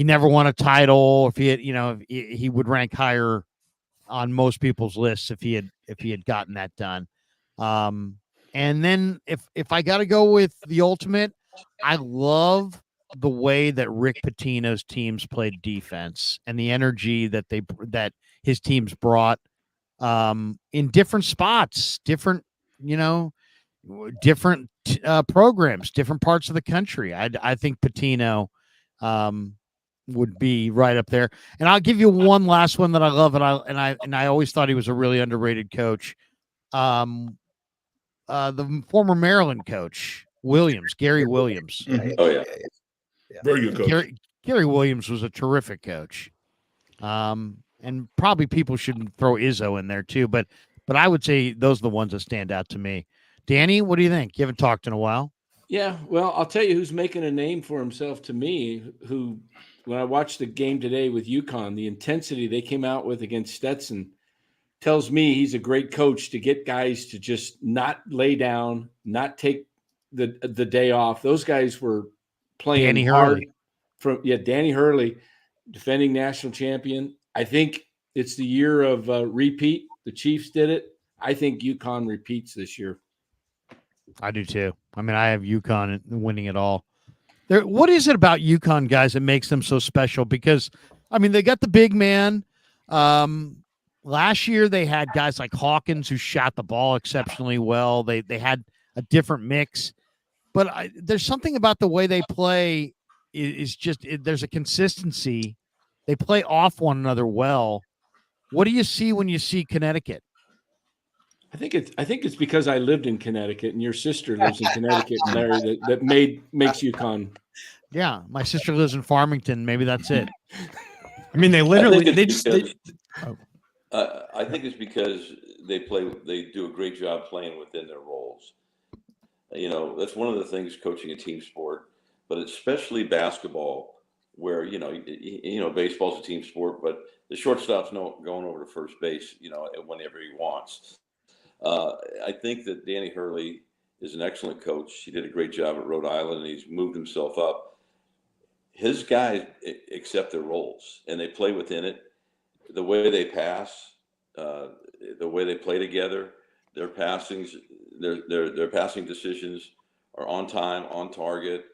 never won a title. If he had, he would rank higher on most people's lists if he had gotten that done. And then if I got to go with the ultimate, I love the way that Rick Pitino's teams played defense and the energy that his teams brought in different spots, different programs, different parts of the country. I think Pitino would be right up there. And I'll give you one last one that I love, and I always thought he was a really underrated coach. The former Maryland coach, Gary Williams. Mm-hmm. Oh yeah. Very good coach. Gary Williams was a terrific coach. And probably people shouldn't throw Izzo in there too, but I would say those are the ones that stand out to me. Danny, what do you think? You haven't talked in a while. Yeah, well, I'll tell you who's making a name for himself to me, who, when I watched the game today with UConn, the intensity they came out with against Stetson tells me he's a great coach to get guys to just not lay down, not take the day off. Those guys were playing Danny hard. Hurley. Danny Hurley, defending national champion. I think it's the year of repeat. The Chiefs did it. I think UConn repeats this year. I do too. I mean, I have UConn winning it all. What is it about UConn guys that makes them so special? Because, I mean, they got the big man. Last year they had guys like Hawkins who shot the ball exceptionally well. They had a different mix. But there's something about the way they play is just there's a consistency. They play off one another well. What do you see when you see Connecticut? I think it's because I lived in Connecticut and your sister lives in Connecticut, Larry, that makes UConn. Yeah, my sister lives in Farmington. Maybe that's it. I mean, they literally I think it's because they do a great job playing within their roles. That's one of the things coaching a team sport, but especially basketball, where baseball's a team sport, but the shortstop's going over to first base, whenever he wants. I think that Danny Hurley is an excellent coach. He did a great job at Rhode Island, and he's moved himself up. His guys accept their roles, and they play within it. The way they pass, the way they play together, their passings, their passing decisions are on time, on target.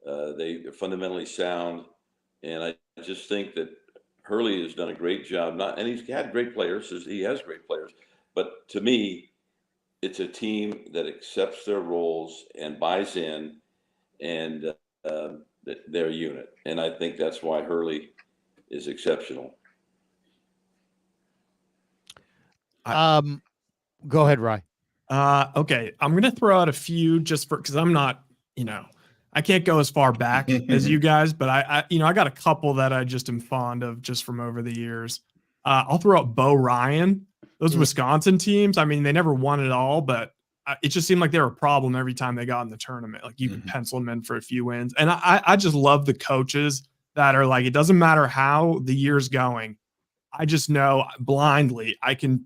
They're fundamentally sound, and I just think that Hurley has done a great job. And he's had great players. He has great players. But to me, it's a team that accepts their roles and buys in, and their unit. And I think that's why Hurley is exceptional. Go ahead, Rye. Okay, I'm gonna throw out a few just because I'm not, I can't go as far back as you guys, but I got a couple that I just am fond of just from over the years. I'll throw out Bo Ryan. Those Wisconsin teams, I mean, they never won it all, but it just seemed like they were a problem every time they got in the tournament. Like you could pencil them in for a few wins. And I just love the coaches that are like, it doesn't matter how the year's going. I just know blindly I can,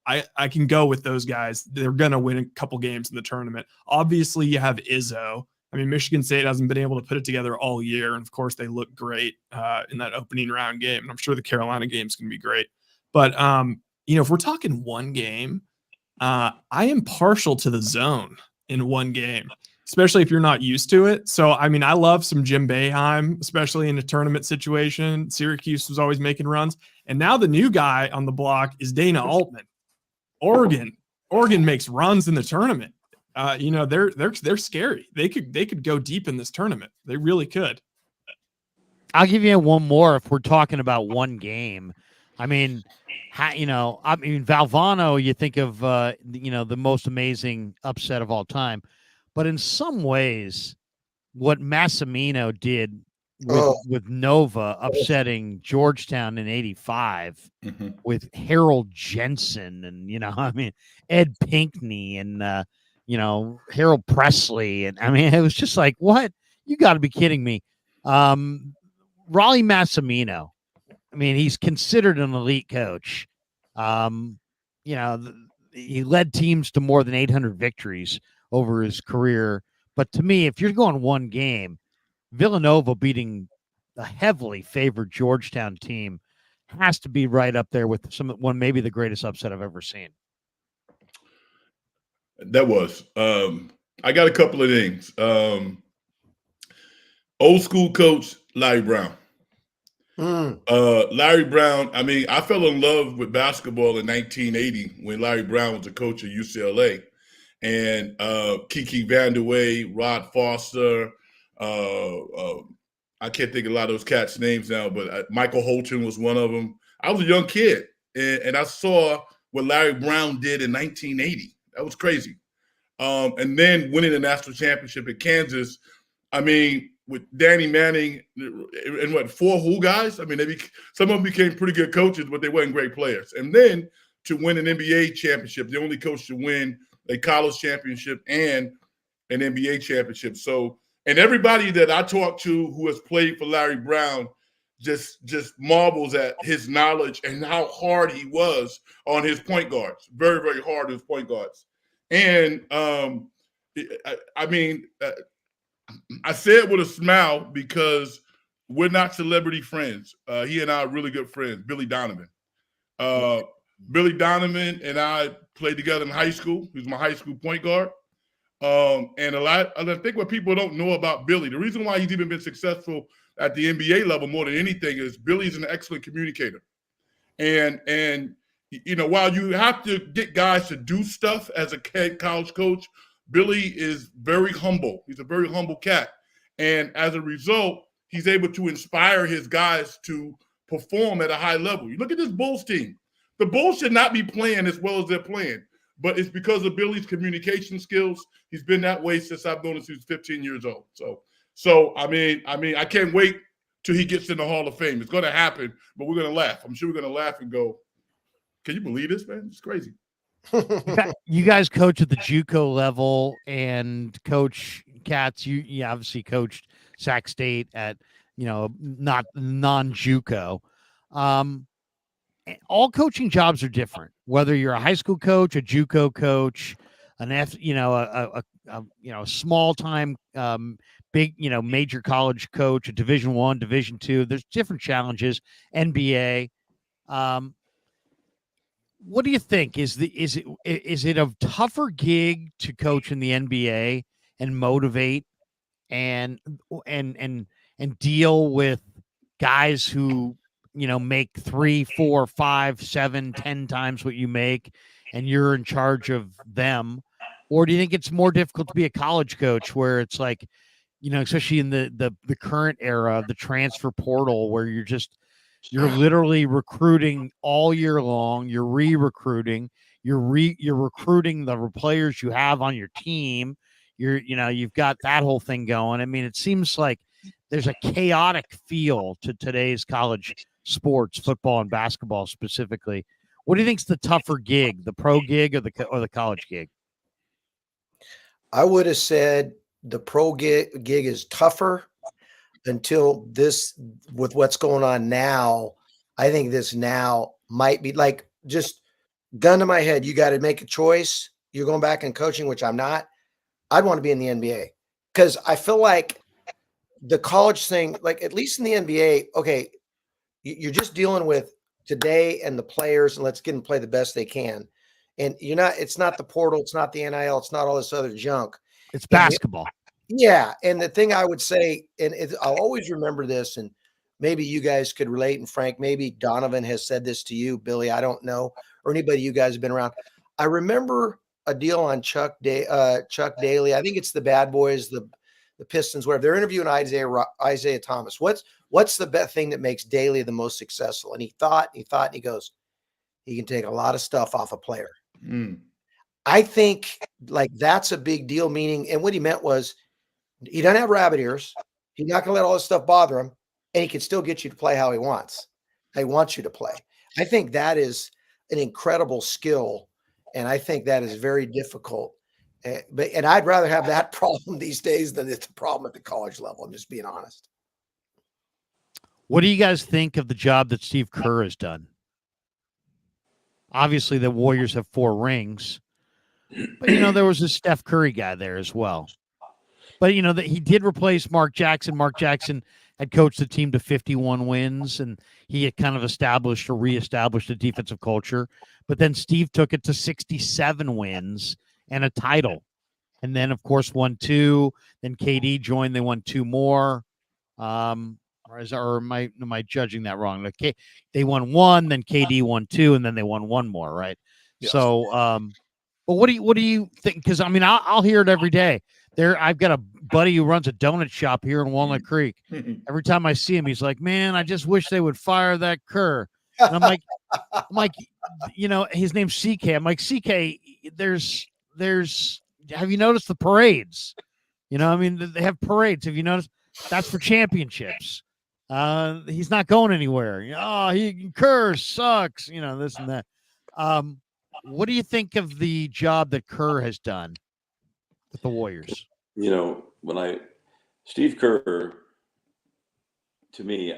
I can go with those guys. They're going to win a couple games in the tournament. Obviously, you have Izzo. I mean, Michigan State hasn't been able to put it together all year. And, of course, they look great in that opening round game. And I'm sure the Carolina game is going to be great. But, if we're talking one game, I am partial to the zone in one game, especially if you're not used to it. So, I mean, I love some Jim Boeheim, especially in a tournament situation. Syracuse was always making runs. And now the new guy on the block is Dana Altman. Oregon makes runs in the tournament. They're scary. They could go deep in this tournament. They really could. I'll give you one more if we're talking about one game. I mean, Valvano, you think of, the most amazing upset of all time. But in some ways, what Massimino did with Nova upsetting Georgetown in '85 with Harold Jensen and, Ed Pinkney and, Harold Presley. And it was just like, what? You got to be kidding me. Raleigh Massimino, he's considered an elite coach. He led teams to more than 800 victories over his career. But to me, if you're going one game, Villanova beating a heavily favored Georgetown team has to be right up there with maybe the greatest upset I've ever seen. That was. I got a couple of things. Old school coach Larry Brown. Larry Brown, I fell in love with basketball in 1980 when Larry Brown was the coach of UCLA. And Kiki Vandeweghe, Rod Foster, I can't think of a lot of those cats' names now, but Michael Holton was one of them. I was a young kid, and I saw what Larry Brown did in 1980. That was crazy. And then winning the national championship at Kansas, with Danny Manning and 4 who guys? Some of them became pretty good coaches, but they weren't great players. And then to win an NBA championship, the only coach to win a college championship and an NBA championship. So, and everybody that I talk to who has played for Larry Brown just marvels at his knowledge and how hard he was on his point guards. Very, very hard on his point guards. And I say it with a smile because we're not celebrity friends. He and I are really good friends. Billy Donovan. Billy Donovan and I played together in high school. He was my high school point guard. And I think what people don't know about Billy, the reason why he's even been successful at the NBA level more than anything is Billy's an excellent communicator. And while you have to get guys to do stuff as a college coach, Billy is very humble. He's a very humble cat. And as a result, he's able to inspire his guys to perform at a high level. You look at this Bulls team. The Bulls should not be playing as well as they're playing, but it's because of Billy's communication skills. He's been that way since I've known him since he was 15 years old. So I can't wait till he gets in the Hall of Fame. It's going to happen, but we're going to laugh. I'm sure we're going to laugh and go, can you believe this, man? It's crazy. You guys coach at the JUCO level, and Coach Katz, you obviously coached Sac State at, not non-JUCO. All coaching jobs are different, whether you're a high school coach, a JUCO coach, a small time, big, major college coach, a Division I, Division II. There's different challenges. NBA. What do you think? Is it a tougher gig to coach in the NBA and motivate and deal with guys who make 3, 4, 5, 7, 10 times what you make, and you're in charge of them? Or do you think it's more difficult to be a college coach where it's like, especially in the current era, the transfer portal, where you're literally recruiting all year long, you're re-recruiting, you're recruiting the players you have on your team, you've got that whole thing going. It seems like there's a chaotic feel to today's college sports, football and basketball specifically. What do you think's the tougher gig, the pro gig or the college gig? I would have said the pro gig is tougher until this, with what's going on now. I think this now might be like, just gun to my head, you got to make a choice. You're going back and coaching, which I'm not. I'd want to be in the NBA because I feel like the college thing, like at least in the NBA, okay, you're just dealing with today and the players, and let's get them play the best they can. And it's not the portal, it's not the NIL, it's not all this other junk. It's basketball. Yeah. And the thing I would say, and I'll always remember this, and maybe you guys could relate, and Frank, maybe Donovan has said this to you, Billy, I don't know, or anybody you guys have been around. I remember a deal on Chuck Daly. I think it's the Bad Boys, the Pistons, where they're interviewing Isaiah Thomas. What's the best thing that makes Daly the most successful? And he thought, and he goes, he can take a lot of stuff off a player. I think like that's a big deal, meaning, and what he meant was he doesn't have rabbit ears. He's not going to let all this stuff bother him, and he can still get you to play how he wants. He wants you to play. I think that is an incredible skill, and I think that is very difficult. And I'd rather have that problem these days than it's a problem at the college level. I'm just being honest. What do you guys think of the job that Steve Kerr has done? Obviously, the Warriors have 4 rings, but there was a Steph Curry guy there as well. But that he did replace Mark Jackson. Mark Jackson had coached the team to 51 wins, and he had kind of established or reestablished a defensive culture. But then Steve took it to 67 wins and a title, and then of course won 2. Then KD joined; they won 2 more. Or am I judging that wrong? Okay, they won 1, then KD won 2, and then they won 1 more, right? Yes. So, but what do you think? Because I mean, I'll hear it every day. I've got a buddy who runs a donut shop here in Walnut Creek. Every time I see him, he's like, "Man, I just wish they would fire that Kerr." And I'm like, his name's CK. I'm like, CK, there's. Have you noticed the parades? I mean, they have parades. Have you noticed? That's for championships. He's not going anywhere. Kerr sucks. This and that. What do you think of the job that Kerr has done with the Warriors? Steve Kerr, to me,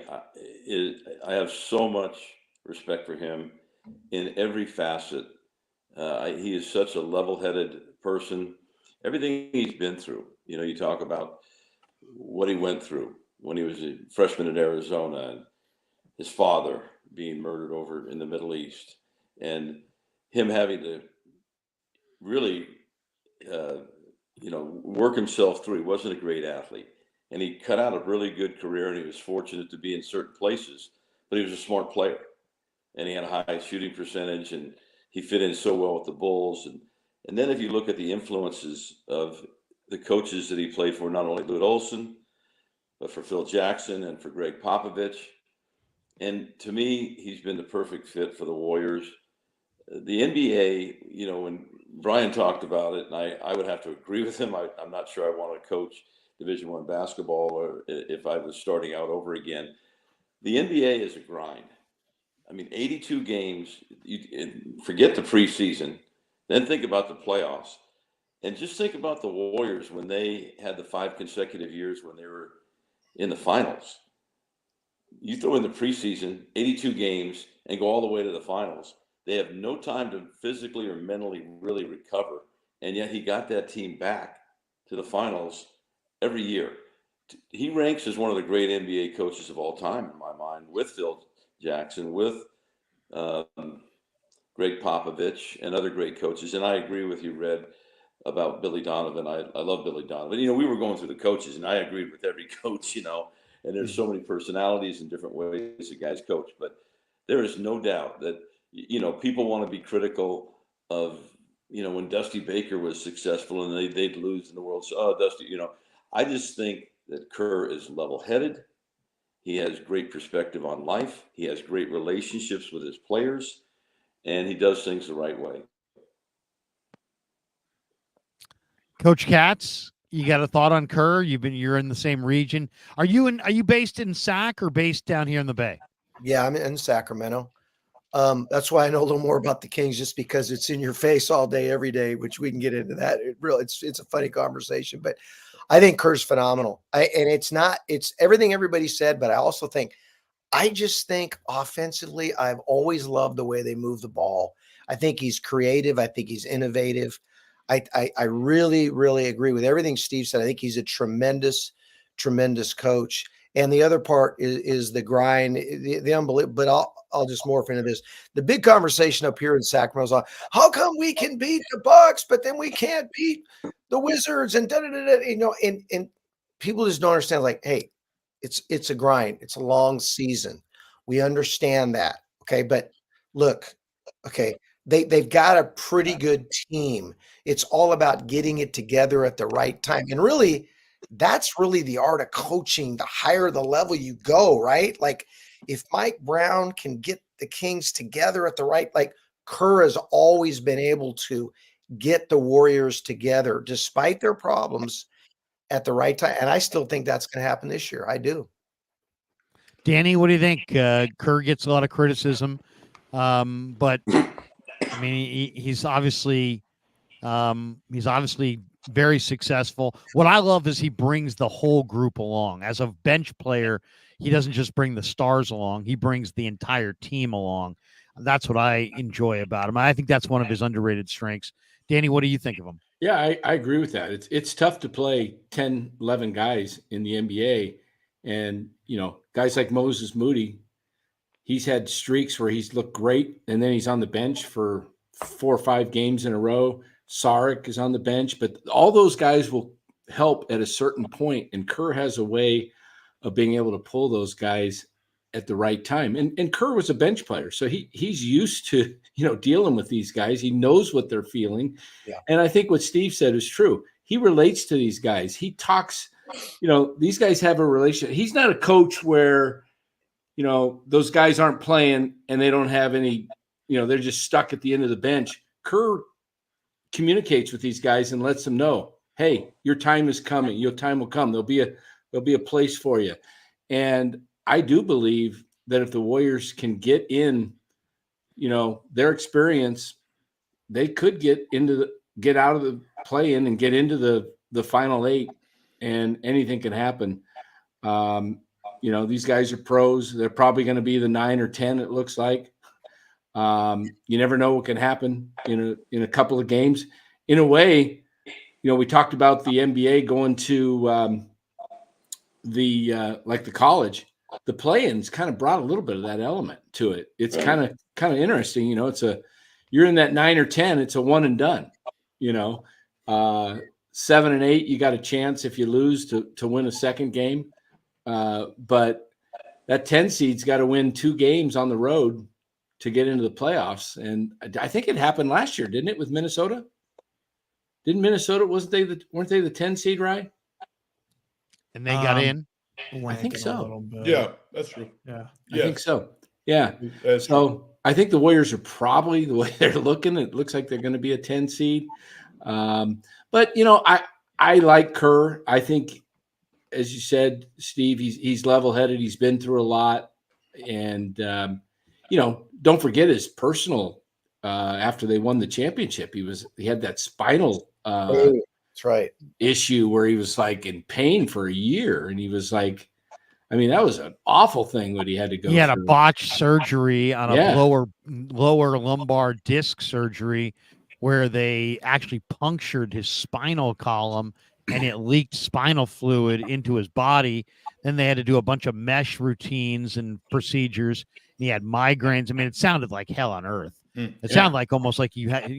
I have so much respect for him in every facet. He is such a level-headed person. Everything he's been through, you talk about what he went through when he was a freshman at Arizona, and his father being murdered over in the Middle East, and him having to really, work himself through. He wasn't a great athlete, and he cut out a really good career, and he was fortunate to be in certain places, but he was a smart player, and he had a high shooting percentage, and he fit in so well with the Bulls. And then if you look at the influences of the coaches that he played for, not only Lute Olson, but for Phil Jackson and for Greg Popovich. And to me, he's been the perfect fit for the Warriors. The NBA, when Brian talked about it, and I would have to agree with him. I'm not sure I want to coach Division I basketball, or if I was starting out over again. The NBA is a grind. I mean, 82 games, forget the preseason, then think about the playoffs. And just think about the Warriors when they had the 5 consecutive years when they were in the finals. You throw in the preseason, 82 games, and go all the way to the finals. They have no time to physically or mentally really recover. And yet he got that team back to the finals every year. He ranks as one of the great NBA coaches of all time, in my mind, with Phil Jackson, with Greg Popovich, and other great coaches. And I agree with you, Red, about Billy Donovan. I love Billy Donovan. We were going through the coaches, and I agreed with every coach, and there's so many personalities and different ways that guys coach. But there is no doubt that, people want to be critical of, when Dusty Baker was successful and they'd lose in the World. So, Dusty, I just think that Kerr is level-headed. He has great perspective on life. He has great relationships with his players, and he does things the right way. Coach Katz, you got a thought on Kerr? You're in the same region. Are you based in Sac or based down here in the Bay? Yeah, I'm in Sacramento. That's why I know a little more about the Kings, just because it's in your face all day, every day, which we can get into that. It's a funny conversation, but I think Kerr's phenomenal. It's everything everybody said, but I just think offensively, I've always loved the way they move the ball. I think he's creative. I think he's innovative. I really, really agree with everything Steve said. I think he's a tremendous, tremendous coach. And the other part is the grind, the unbelievable. But I'll just morph into this. The big conversation up here in Sacramento is on how come we can beat the Bucks, but then we can't beat the Wizards, and and people just don't understand. Like, hey, it's a grind. It's a long season. We understand that. Okay, but look, okay, they've got a pretty good team. It's all about getting it together at the right time. And really, that's really the art of coaching. The higher the level you go, right? Like if Mike Brown can get the Kings together at the right, like Kerr has always been able to get the Warriors together despite their problems at the right time. And I still think that's going to happen this year. I do. Danny, what do you think? Kerr gets a lot of criticism, but I mean, he's obviously very successful. What I love is he brings the whole group along. As a bench player, he doesn't just bring the stars along; he brings the entire team along. That's what I enjoy about him. I think that's one of his underrated strengths. Danny, what do you think of him? Yeah, I agree with that. It's tough to play 10, 11 guys in the NBA. And, guys like Moses Moody, he's had streaks where he's looked great, and then he's on the bench for 4 or 5 games in a row. Saric is on the bench, but all those guys will help at a certain point, and Kerr has a way of being able to pull those guys at the right time. And Kerr was a bench player, so he's used to dealing with these guys. He knows what they're feeling. Yeah. And I think what Steve said is true. He relates to these guys. He talks, these guys have a relationship. He's not a coach where those guys aren't playing and they don't have any, they're just stuck at the end of the bench. Kerr communicates with these guys and lets them know, hey, your time is coming. Your time will come. There'll be a place for you. And I do believe that if the Warriors can get in, their experience, they could get out of the play-in and get into the final 8, and anything can happen. These guys are pros. They're probably going to be the 9 or 10. It looks like. You never know what can happen in a couple of games. In a way, we talked about the NBA going to the college. The play-ins kind of brought a little bit of that element to it. It's kind of interesting. You're in that 9 or 10. It's a one and done. 7 and 8, you got a chance if you lose to win a second game. But that 10 seed's got to win 2 games on the road to get into the playoffs. And I think it happened last year, didn't it, with Minnesota? Didn't Minnesota, weren't they the 10 seed, right? And they got in? I think so. A little bit. Yeah, that's true. Yeah. I think so. Yeah. That's true. So I think the Warriors are probably, the way they're looking, it looks like they're going to be a 10 seed. But I like Kerr. I think, as you said, Steve, he's level-headed. He's been through a lot. And, don't forget his personal, after they won the championship, he had that spinal That's right. issue where he was like in pain for a year. And he was like, that was an awful thing what he had to go through. He had a botched surgery on a lower lumbar disc surgery where they actually punctured his spinal column and it leaked spinal fluid into his body. Then they had to do a bunch of mesh routines and procedures. He had migraines. It sounded like hell on earth. It sounded like almost like you had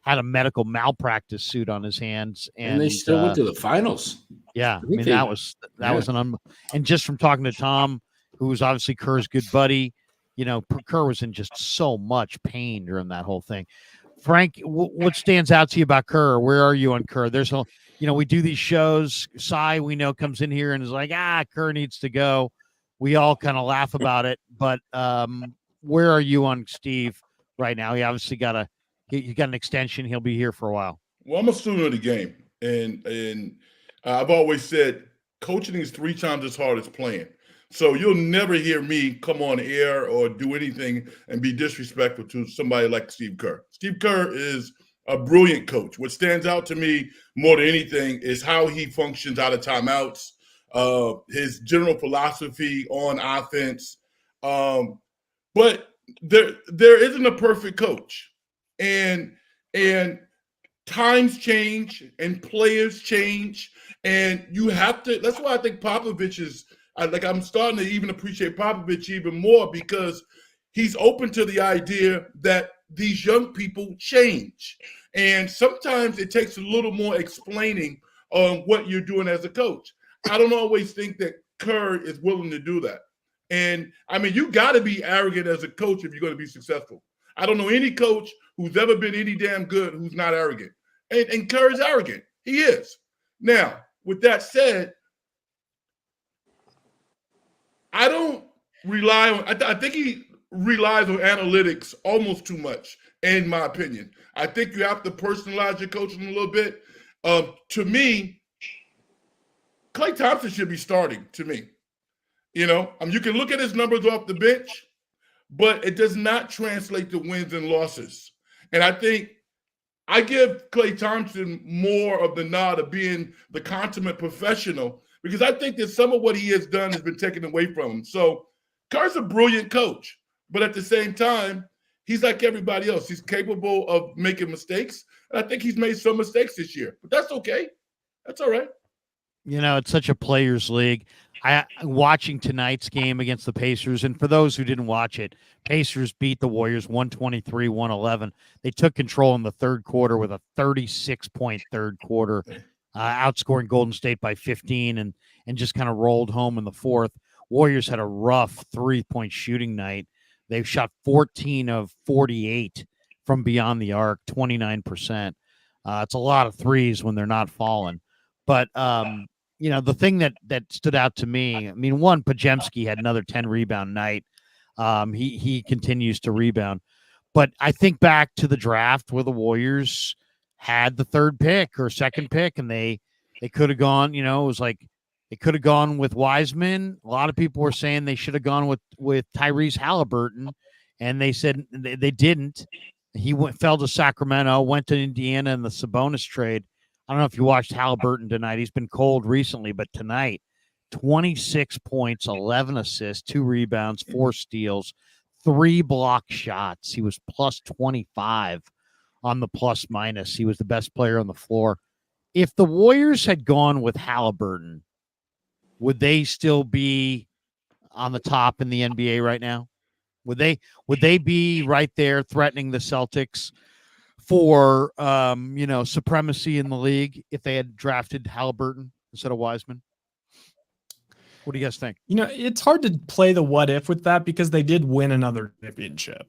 a medical malpractice suit on his hands, and they still went to the finals. Yeah, that was and just from talking to Tom, who was obviously Kerr's good buddy, Kerr was in just so much pain during that whole thing. Frank, what stands out to you about Kerr? Where are you on Kerr? There's we do these shows. Cy, we know, comes in here and is like, Kerr needs to go. We all kind of laugh about it, but where are you on Steve right now? He obviously got an extension. He'll be here for a while. Well, I'm a student of the game, and I've always said coaching is 3 times as hard as playing. So you'll never hear me come on air or do anything and be disrespectful to somebody like Steve Kerr. Steve Kerr is a brilliant coach. What stands out to me more than anything is how he functions out of timeouts, his general philosophy on offense. But there isn't a perfect coach. And times change and players change. And you have to – that's why I think Popovich is – I'm starting to even appreciate Popovich even more because he's open to the idea that these young people change. And sometimes it takes a little more explaining on what you're doing as a coach. I don't always think that Kerr is willing to do that. And, you got to be arrogant as a coach if you're going to be successful. I don't know any coach who's ever been any damn good who's not arrogant. And Kerr is arrogant. He is. Now, with that said, I don't rely on, I think he relies on analytics almost too much, in my opinion. I think you have to personalize your coaching a little bit. To me, Klay Thompson should be starting, to me. You know, you can look at his numbers off the bench, but it does not translate to wins and losses. And I think I give Klay Thompson more of the nod of being the consummate professional, because I think that some of what he has done has been taken away from him. So Kerr's a brilliant coach, but at the same time, he's like everybody else. He's capable of making mistakes. And I think he's made some mistakes this year, but that's okay. That's all right. You know, it's such a players' league. Watching tonight's game against the Pacers, and for those who didn't watch it, Pacers beat the Warriors 123-111. They took control in the third quarter with a 36-point third quarter, outscoring Golden State by 15, and just kind of rolled home in the fourth. Warriors had a rough three-point shooting night. They've shot 14 of 48 from beyond the arc, 29%. It's a lot of threes when they're not falling. But, you know, the thing that stood out to me, I mean, one, Podziemski had another 10-rebound night. He continues to rebound. But I think back to the draft where the Warriors had the third pick or second pick, and they could have gone, you know, it was like they could have gone with Wiseman. A lot of people were saying they should have gone with Tyrese Halliburton, and they said they didn't. He fell to Sacramento, went to Indiana in the Sabonis trade. I don't know if you watched Halliburton tonight. He's been cold recently, but tonight, 26 points, 11 assists, 2 rebounds, 4 steals, 3 block shots. He was plus 25 on the plus minus. He was the best player on the floor. If the Warriors had gone with Halliburton, would they still be on the top in the NBA right now? Would they be right there threatening the Celtics for you know, supremacy in the league if they had drafted Halliburton instead of Wiseman? What do you guys think? You know, it's hard to play the what if with that because they did win another championship.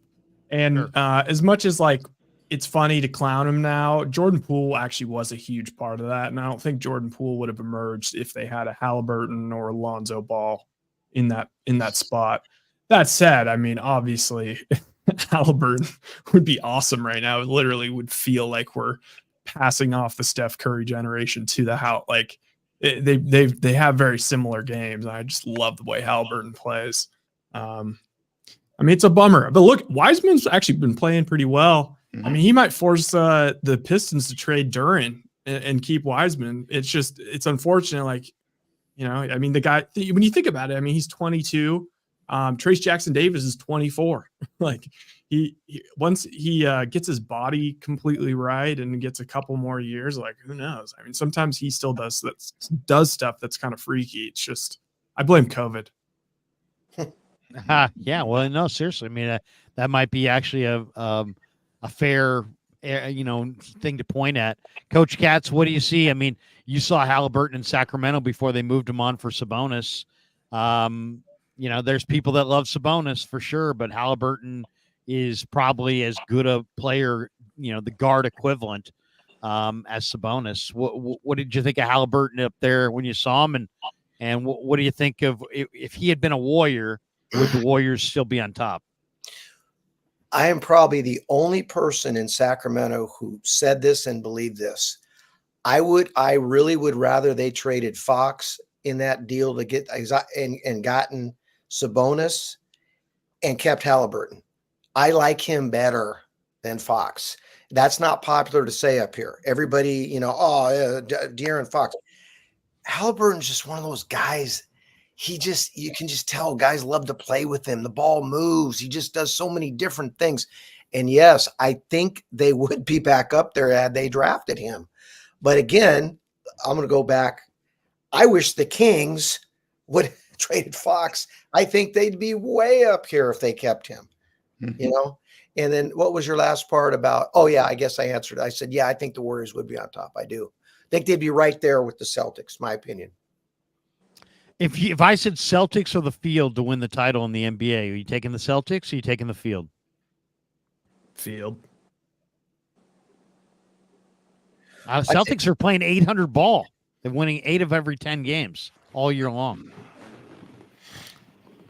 And Sure. As much as like it's funny to clown him now, Jordan Poole actually was a huge part of that. And I don't think Jordan Poole would have emerged if they had a Halliburton or Alonzo Ball in that spot. That said, I mean, obviously Halliburton would be awesome right now. It literally would feel like we're passing off the Steph Curry generation to the house. Like they have very similar games. I just love the way Halliburton plays. I mean, it's a bummer, but look, Wiseman's actually been playing pretty well. Mm-hmm. I mean, he might force the Pistons to trade Duren and keep Wiseman. It's unfortunate. Like, you know, I mean, the guy, when you think about it, I mean, he's 22. Trace Jackson Davis is 24. Like he once he gets his body completely right and gets a couple more years, like who knows? I mean, sometimes he still does stuff that's kind of freaky. It's just, I blame COVID. Yeah, well, no, seriously. I mean, that might be actually a fair, you know, thing to point at. Coach Katz, what do you see? I mean, you saw Halliburton in Sacramento before they moved him on for Sabonis. You know, there's people that love Sabonis for sure, but Halliburton is probably as good a player, you know, the guard equivalent as Sabonis. What did you think of Halliburton up there when you saw him? And what do you think of if he had been a Warrior, would the Warriors still be on top? I am probably the only person in Sacramento who said this and believed this. I really would rather they traded Fox in that deal to get and gotten Sabonis and kept Halliburton. I like him better than Fox. That's not popular to say up here. Everybody, you know, De'Aaron Fox. Halliburton's just one of those guys. You can just tell guys love to play with him. The ball moves. He just does so many different things. And yes, I think they would be back up there had they drafted him. But again, I'm going to go back. I wish the Kings would have traded Fox. I think they'd be way up here if they kept him, you know? And then what was your last part about? Oh yeah, I guess I answered. I said, yeah, I think the Warriors would be on top. I do. I think they'd be right there with the Celtics, my opinion. If I said Celtics or the field to win the title in the NBA, are you taking the Celtics or are you taking the field? Field. Celtics are playing 800 ball. They're winning 8 of every 10 games all year long.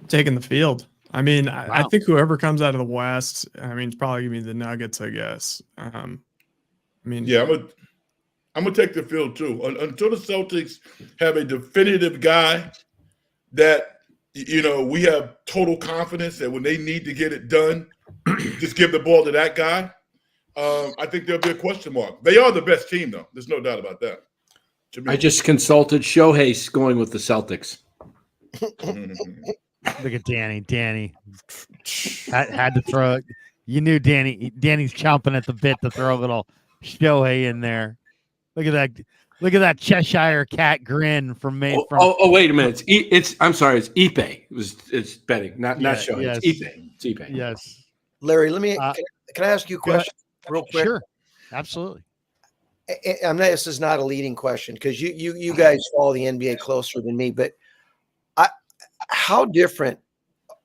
Taking the field. I mean, I Wow. think whoever comes out of the West, I mean, it's probably gonna be the Nuggets, I guess. I mean, Yeah, I'm gonna take the field too. Until the Celtics have a definitive guy that we have total confidence that when they need to get it done, just give the ball to that guy. I think there'll be a question mark. They are the best team, though. There's no doubt about that. I just consulted Shohei's going with the Celtics. Look at Danny. Danny had to throw it. You knew Danny's chomping at the bit to throw a little Shohei in there. Look at that. Look at that Cheshire cat grin from me. Wait a minute. I'm sorry. It's Ipe. It's betting, not Shohei. Yes. It's Ipe. It's Ipe. Yes. Larry, can I ask you a question real quick? Sure. Absolutely. This is not a leading question because you guys follow the NBA closer than me, but how different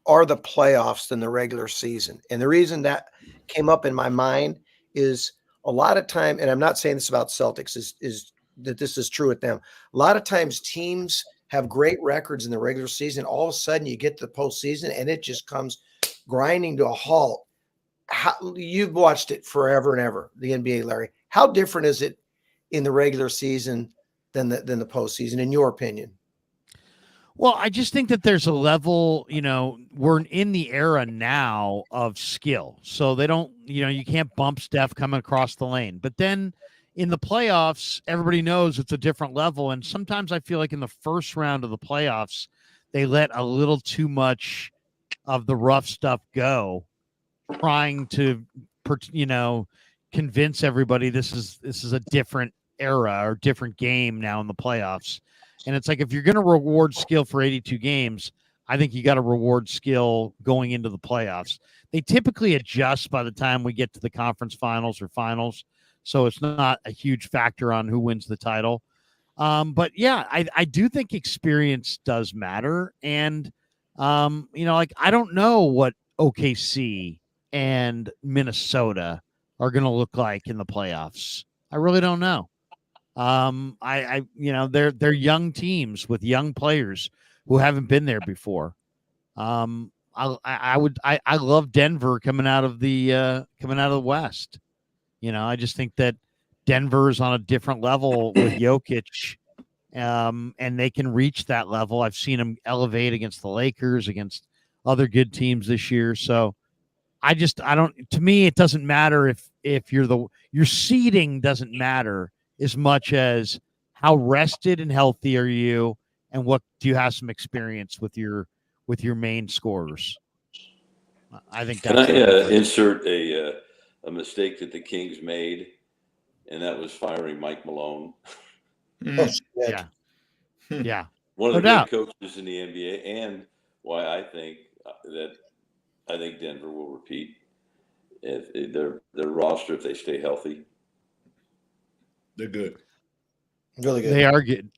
are the playoffs than the regular season? And the reason that came up in my mind is a lot of time, and I'm not saying this about Celtics, is that this is true with them. A lot of times teams have great records in the regular season. All of a sudden you get to the postseason and it just comes grinding to a halt. You've watched it forever and ever, the NBA, Larry. How different is it in the regular season than the postseason, in your opinion? Well, I just think that there's a level, we're in the era now of skill. So they don't, you can't bump Steph coming across the lane. But then in the playoffs, everybody knows it's a different level. And sometimes I feel like in the first round of the playoffs, they let a little too much of the rough stuff go, trying to, convince everybody this is a different era or different game now in the playoffs. And it's like, if you're going to reward skill for 82 games, I think you got to reward skill going into the playoffs. They typically adjust by the time we get to the conference finals or finals. So it's not a huge factor on who wins the title. But yeah, I do think experience does matter. And, I don't know what OKC and Minnesota are going to look like in the playoffs. I really don't know. They're young teams with young players who haven't been there before. I love Denver coming out of the West. I just think that Denver is on a different level with Jokic, and they can reach that level. I've seen them elevate against the Lakers, against other good teams this year. So to me, it doesn't matter if your seeding doesn't matter as much as how rested and healthy are you, and what do you have some experience with your main scorers. I think that's. Can I insert a mistake that the Kings made, and that was firing Mike Malone. Yeah. One of No the doubt. great coaches in the NBA, and why I think Denver will repeat if their roster, if they stay healthy. They're good. Really good. They are good.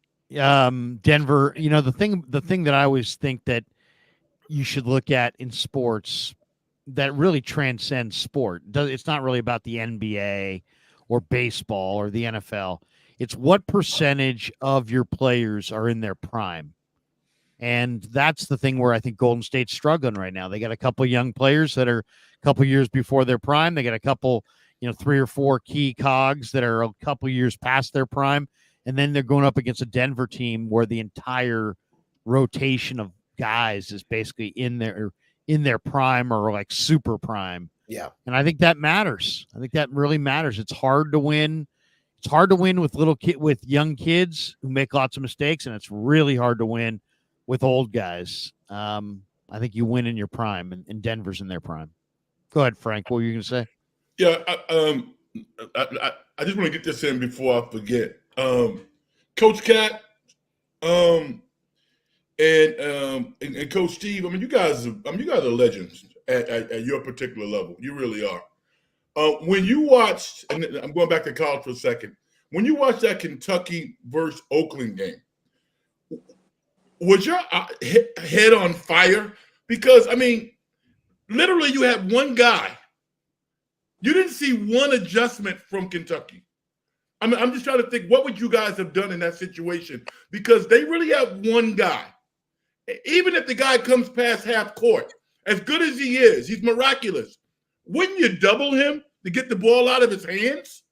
Denver, the thing that I always think that you should look at in sports that really transcends sport. It's not really about the NBA or baseball or the NFL. It's what percentage of your players are in their prime. And that's the thing where I think Golden State's struggling right now. They got a couple young players that are a couple years before their prime. They got a couple, 3 or 4 key cogs that are a couple years past their prime. And then they're going up against a Denver team where the entire rotation of guys is basically in their prime or like super prime. Yeah. And I think that matters. I think that really matters. It's hard to win. It's hard to win with young kids who make lots of mistakes, and it's really hard to win with old guys. I think you win in your prime, and Denver's in their prime. Go ahead, Frank. What were you going to say? Yeah, I just want to get this in before I forget. Coach Cat, and Coach Steve. I mean, you guys are legends at your particular level. You really are. When you watched, and I'm going back to college for a second. When you watched that Kentucky versus Oakland game, was your head on fire? Because I mean, literally, you had one guy. You didn't see one adjustment from Kentucky. I'm just trying to think, what would you guys have done in that situation? Because they really have one guy. Even if the guy comes past half court, as good as he is, he's miraculous. Wouldn't you double him to get the ball out of his hands?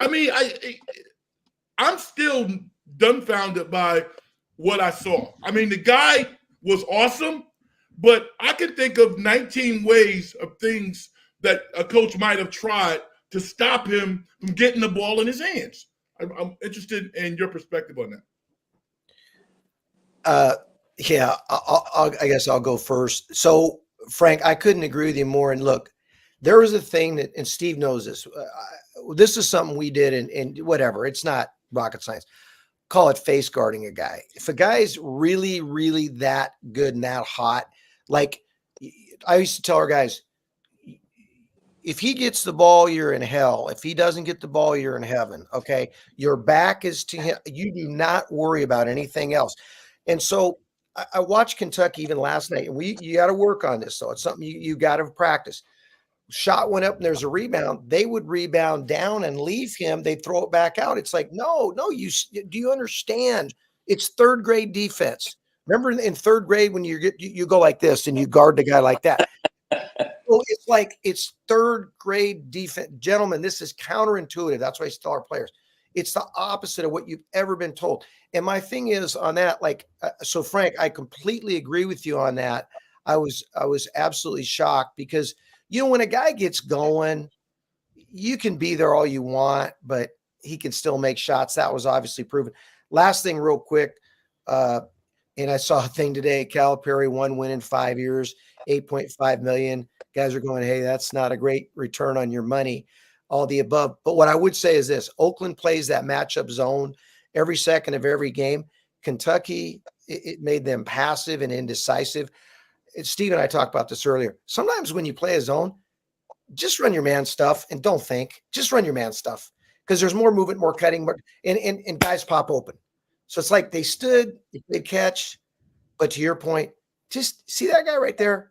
I mean, I'm still dumbfounded by what I saw. I mean, the guy was awesome, but I can think of 19 ways of things that a coach might have tried to stop him from getting the ball in his hands. I'm interested in your perspective on that. Yeah, I guess I'll go first. So, Frank, I couldn't agree with you more. And look, there was a thing that, and Steve knows this. This is something we did, and whatever. It's not rocket science. Call it face guarding a guy. If a guy's really, really that good and that hot, like I used to tell our guys, if he gets the ball, you're in hell. If he doesn't get the ball, you're in heaven. Okay. Your back is to him. You do not worry about anything else. And so I watched Kentucky even last night, and you got to work on this. So it's something you got to practice. Shot went up and there's a rebound. They would rebound down and leave him. They'd throw it back out. It's like, no, do you understand? It's third grade defense. Remember in third grade when you go like this and you guard the guy like that. So it's third grade defense. Gentlemen, this is counterintuitive. That's why I tell our players. It's the opposite of what you've ever been told. And my thing is on that, so Frank, I completely agree with you on that. I was absolutely shocked because, when a guy gets going, you can be there all you want, but he can still make shots. That was obviously proven. Last thing real quick. And I saw a thing today, Calipari 1 win in 5 years, 8.5 million. Guys are going, hey, that's not a great return on your money, all the above. But what I would say is this: Oakland plays that matchup zone every second of every game. Kentucky, it made them passive and indecisive. Steve and I talked about this earlier. Sometimes when you play a zone, just run your man stuff and don't think. Just run your man stuff because there's more movement, more cutting, and guys pop open. So it's like they stood, they catch, but to your point, just see that guy right there.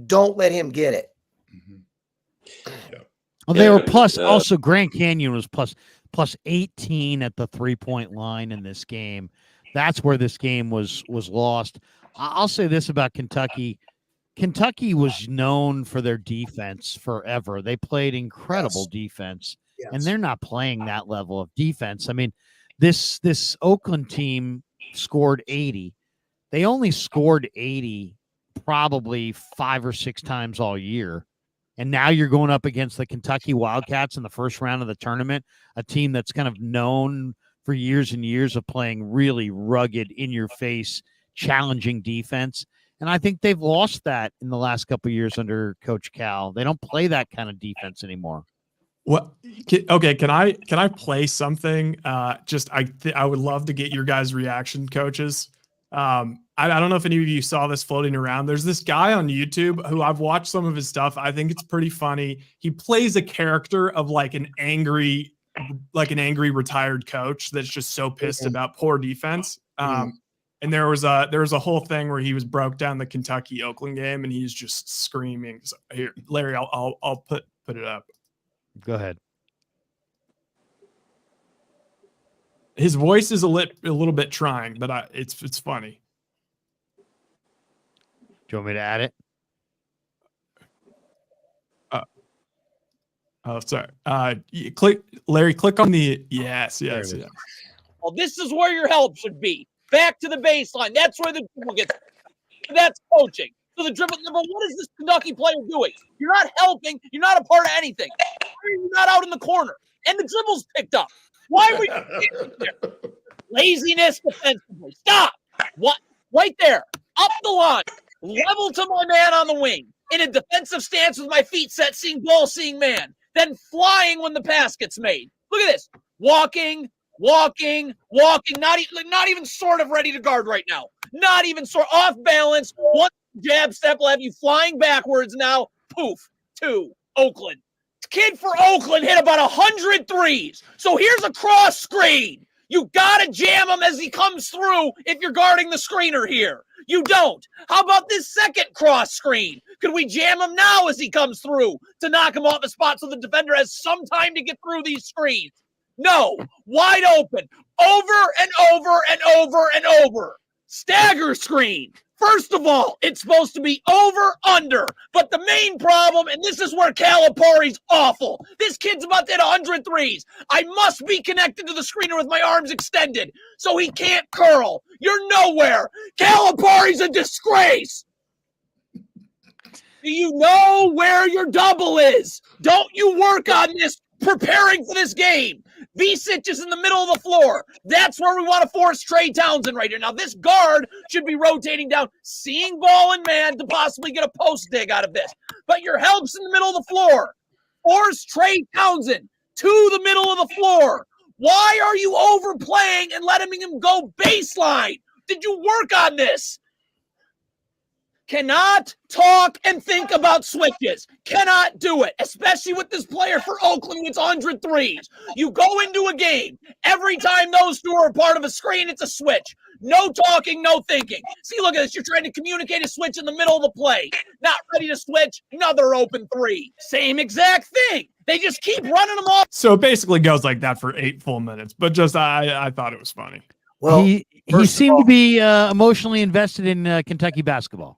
Don't let him get it. Mm-hmm. Yeah. Well, they were plus. Also, Grand Canyon was plus 18 at the 3-point line in this game. That's where this game was lost. I'll say this about Kentucky. Kentucky was known for their defense forever. They played incredible defense, and they're not playing that level of defense. I mean, this Oakland team scored 80. They only scored 80 probably 5 or 6 times all year. And now you're going up against the Kentucky Wildcats in the first round of the tournament, a team that's kind of known for years and years of playing really rugged, in-your-face, challenging defense. And I think they've lost that in the last couple of years under Coach Cal. They don't play that kind of defense anymore. What? Okay, can I play something? I would love to get your guys' reaction, coaches. I don't know if any of you saw this floating around. There's this guy on YouTube who I've watched some of his stuff. I think it's pretty funny. He plays a character of like an angry retired coach that's just so pissed about poor defense. And there was a whole thing where he was broke down the Kentucky Oakland game and he's just screaming. So here, Larry, I'll put it up. Go ahead. His voice is a little bit trying, but it's funny. Do you want me to add it? Oh, sorry. Click on the yes. Well, this is where your help should be. Back to the baseline. That's where the dribble gets. That's coaching. So the dribble number, what is this Kentucky player doing? You're not helping. You're not a part of anything. Why are you not out in the corner? And the dribble's picked up. Why were you there? Laziness defensively. Stop. What? Right there. Up the line. Level to my man on the wing. In a defensive stance with my feet set, seeing ball, seeing man. Then flying when the pass gets made. Look at this. Walking. Not even sort of ready to guard right now. Not even sort off balance. One jab step will have you flying backwards now. Poof. 2. Oakland. Kid for Oakland hit about 100 threes. So here's a cross screen. You got to jam him as he comes through if you're guarding the screener here. You don't. How about this second cross screen? Could we jam him now as he comes through to knock him off the spot so the defender has some time to get through these screens? No, wide open, over and over and over and over. Stagger screen. First of all, it's supposed to be over, under. But the main problem, and this is where Calipari's awful. This kid's about to hit 100 threes. I must be connected to the screener with my arms extended, so he can't curl. You're nowhere. Calipari's a disgrace. Do you know where your double is? Don't you work on this preparing for this game? V-Sitch is in the middle of the floor. That's where we want to force Klay Thompson right here. Now, this guard should be rotating down, seeing ball and man to possibly get a post dig out of this. But your help's in the middle of the floor. Force Klay Thompson to the middle of the floor. Why are you overplaying and letting him go baseline? Did you work on this? Cannot talk and think about switches. Cannot do it, especially with this player for Oakland who hits 100 threes. You go into a game, every time those two are part of a screen, it's a switch. No talking, no thinking. See, look at this. You're trying to communicate a switch in the middle of the play. Not ready to switch, another open three. Same exact thing. They just keep running them off. So it basically goes like that for 8 full minutes. But just I thought it was funny. Well, he seemed to be emotionally invested in Kentucky basketball.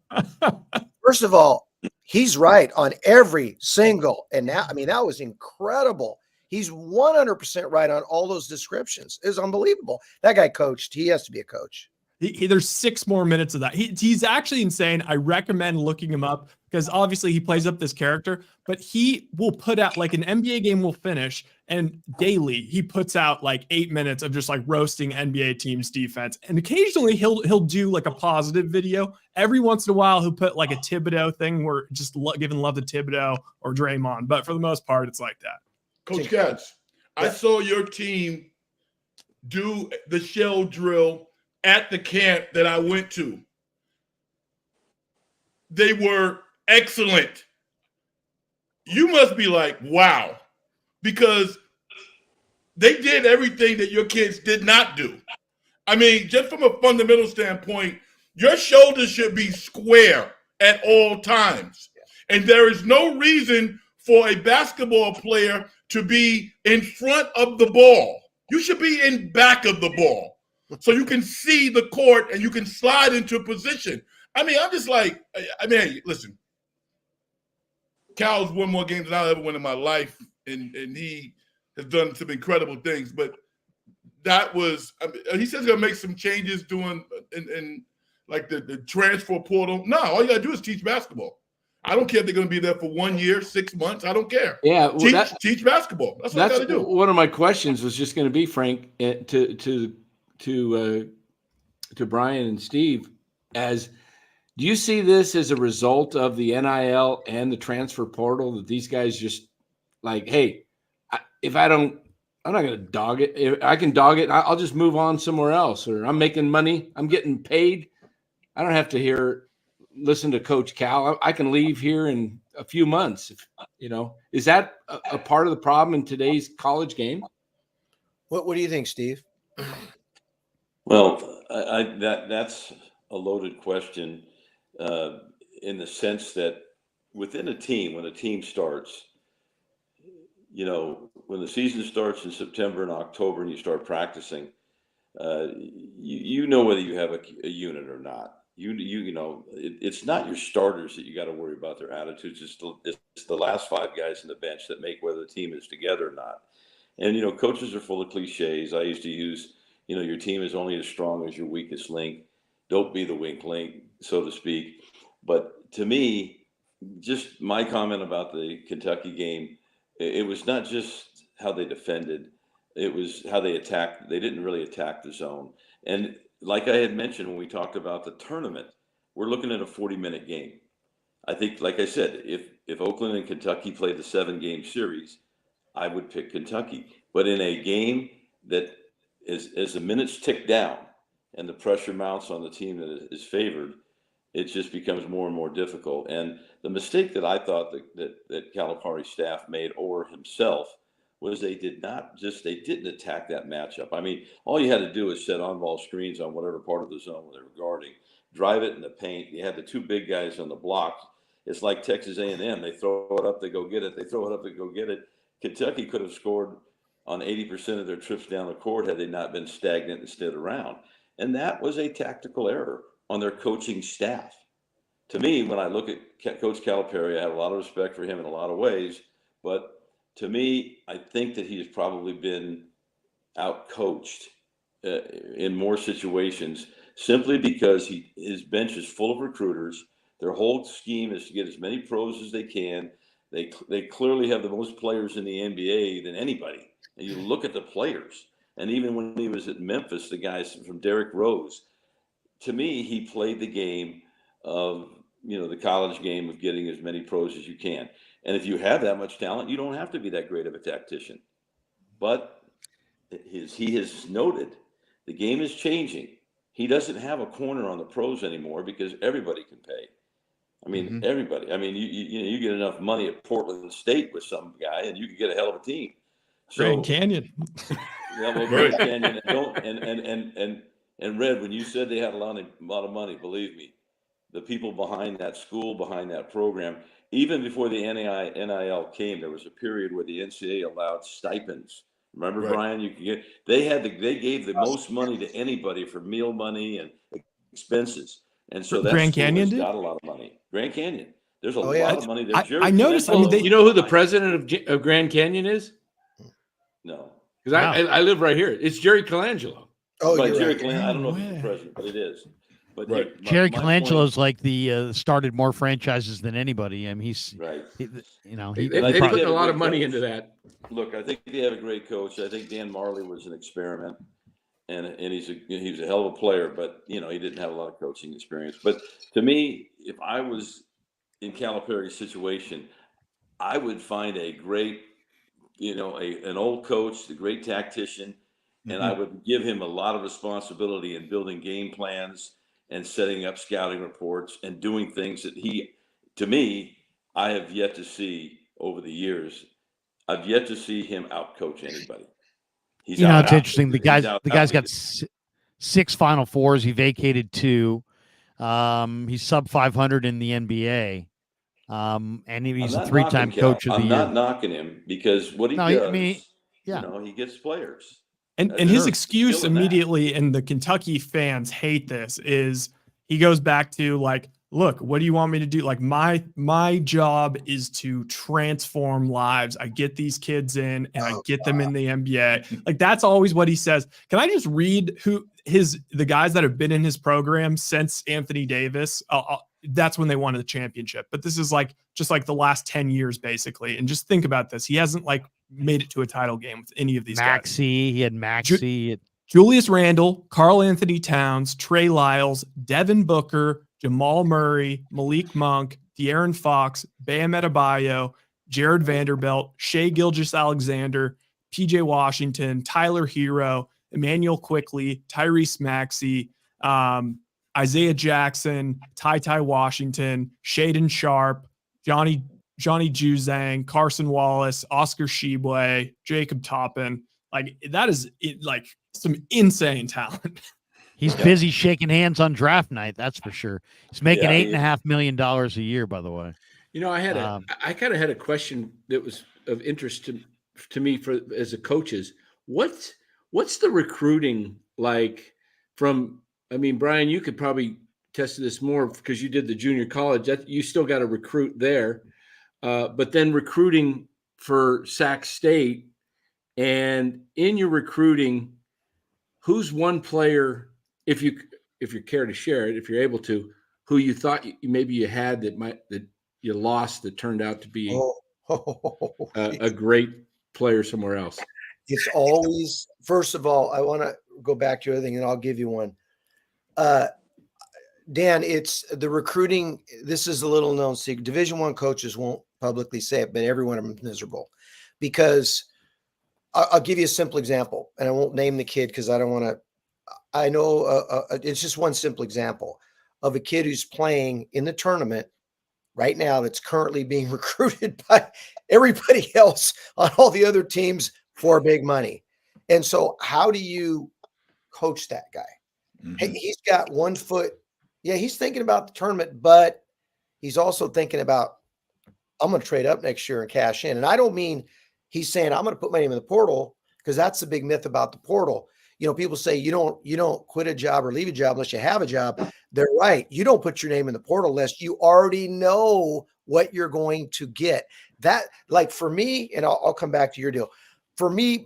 first of all, he's right on every single. And now, I mean, that was incredible. He's 100% right on all those descriptions. It's unbelievable. That guy coached. He has to be a coach. There's 6 more minutes of that. He's actually insane. I recommend looking him up because obviously he plays up this character, but he will put out like an NBA game will finish, and daily he puts out like 8 minutes of just like roasting NBA teams' defense. And occasionally he'll do like a positive video. Every once in a while he'll put like a Thibodeau thing where just giving love to Thibodeau or Draymond. But for the most part, it's like that. Coach Katz, I saw your team do the shell drill at the camp that I went to. They were excellent. You must be like, wow, because they did everything that your kids did not do. I mean, just from a fundamental standpoint, your shoulders should be square at all times. And there is no reason for a basketball player to be in front of the ball. You should be in back of the ball so you can see the court and you can slide into position. I mean, I'm just like, listen, Cal's won more games than I'll ever win in my life, and he has done some incredible things. But that was, he says he's going to make some changes doing in like the transfer portal. No, all you got to do is teach basketball. I don't care if they're going to be there for 1 year, 6 months. I don't care. Yeah, well, teach basketball. That's what I got to do. One of my questions was just going to be, Frank, to Brian and Steve, as do you see this as a result of the NIL and the transfer portal that these guys just like, hey, I'm not going to dog it. If I can dog it, I'll just move on somewhere else, or I'm making money, I'm getting paid. I don't have to listen to Coach Cal. I can leave here in a few months. Is that a part of the problem in today's college game? What do you think, Steve? Well, that's a loaded question in the sense that within a team, when a team starts, when the season starts in September and October and you start practicing, you know whether you have a unit or not. It's not your starters that you got to worry about their attitudes. It's the last 5 guys in the bench that make whether the team is together or not. And, coaches are full of cliches. I used to use, your team is only as strong as your weakest link. Don't be the weak link, so to speak. But to me, just my comment about the Kentucky game, it was not just how they defended. It was how they attacked. They didn't really attack the zone. And like I had mentioned when we talked about the tournament, we're looking at a 40-minute game. I think, like I said, if Oakland and Kentucky played the 7-game series, I would pick Kentucky. But in a game that as the minutes tick down and the pressure mounts on the team that is favored, it just becomes more and more difficult. And the mistake that I thought that Calipari's staff made, or himself, was they didn't attack that matchup. I mean, all you had to do is set on-ball screens on whatever part of the zone they were guarding, drive it in the paint. You had the 2 big guys on the block. It's like Texas A&M. They throw it up, they go get it. They throw it up, they go get it. Kentucky could have scored on 80% of their trips down the court had they not been stagnant and stood around. And that was a tactical error on their coaching staff. To me, when I look at Coach Calipari, I have a lot of respect for him in a lot of ways. But to me, I think that he has probably been out-coached in more situations simply because his bench is full of recruiters. Their whole scheme is to get as many pros as they can. They clearly have the most players in the NBA than anybody. And you look at the players. And even when he was at Memphis, the guys from Derrick Rose, to me, he played the game of, the college game of getting as many pros as you can. And if you have that much talent, you don't have to be that great of a tactician. But he has noted the game is changing. He doesn't have a corner on the pros anymore because everybody can pay. I mean, everybody. I mean, you get enough money at Portland State with some guy, and you can get a hell of a team. So, Grand Canyon. Yeah, well, Grand Canyon, and Red. When you said they had a lot of money, believe me, the people behind that school, behind that program, even before the NIL came, there was a period where the NCAA allowed stipends. Remember, Right. Brian? You could get. They gave the most money to anybody for meal money and expenses. And so that Grand school Canyon has did? got a lot of money. Grand Canyon. There's a yeah. lot of money there. I noticed. I mean, Well, you know who the president of Grand Canyon is? No. Because I live right here. It's Jerry Colangelo. Oh, But you're Jerry right. Colangelo, I don't know if he's way. the president, but it is. But Right. Jerry my Colangelo's like the started more franchises than anybody. I mean, he's point- right. he They I think put they a have lot of great money coach. into that. Look, I think they have a great coach. I think Dan Marley was an experiment, and he's a hell of a player. But he didn't have a lot of coaching experience. But to me, if I was in Calipari's situation, I would find a great, an old coach, a great tactician, and I would give him a lot of responsibility in building game plans and setting up scouting reports and doing things that to me, I have yet to see over the years. I've yet to see him outcoach anybody. He's it's interesting. The He's guy's got outcoached. 6 Final Fours. He vacated 2. He's sub 500 in the NBA. And he's I'm a not 3-time knocking Cal. coach of the I'm year. not knocking him because what he No, does, I mean, yeah. he gets players. And That's his sure. excuse Still in that. immediately, and the Kentucky fans hate this, is he goes back to like, look, what do you want me to do? Like my job is to transform lives. I get these kids in and I get them in the NBA. Like that's always what he says. Can I just read the guys that have been in his program since Anthony Davis? That's when they won the championship. But this is just like the last 10 years basically. And just think about this. He hasn't made it to a title game with any of these guys. He had Maxey. Julius Randle, Karl Anthony Towns, Trey Lyles, Devin Booker, Jamal Murray, Malik Monk, De'Aaron Fox, Bam Adebayo, Jared Vanderbilt, Shai Gilgeous-Alexander, PJ Washington, Tyler Hero, Emmanuel Quickley, Tyrese Maxey, Isaiah Jackson, Ty Washington, Shaden Sharp, Johnny Juzang, Carson Wallace, Oscar Shibwe, Jacob Toppin. That is some insane talent. He's busy shaking hands on draft night. That's for sure. He's making $8.5 million a year, by the way. I kind of had a question that was of interest to me as a coaches. What's the recruiting like from? I mean, Brian, you could probably test this more because you did the junior college. That you still got to recruit there, but then recruiting for Sac State, and in your recruiting, who's one player, if you care to share it, if you're able to, who you thought maybe you had that you lost that turned out to be a great player somewhere else? It's always, first of all, I want to go back to everything and I'll give you one. Dan, it's the recruiting. This is a little known secret. Division I coaches won't publicly say it, but everyone of them is miserable because I'll give you a simple example, and I won't name the kid because I don't want to. I know it's just one simple example of a kid who's playing in the tournament right now that's currently being recruited by everybody else on all the other teams for big money. And so how do you coach that guy? Mm-hmm. He's got 1 foot. Yeah, he's thinking about the tournament, but he's also thinking about, I'm going to trade up next year and cash in. And I don't mean he's saying, I'm going to put my name in the portal because that's the big myth about the portal. People say you don't quit a job or leave a job unless you have a job. They're right. You don't put your name in the portal list. You already know what you're going to get. That, like for me, and I'll come back to your deal. For me,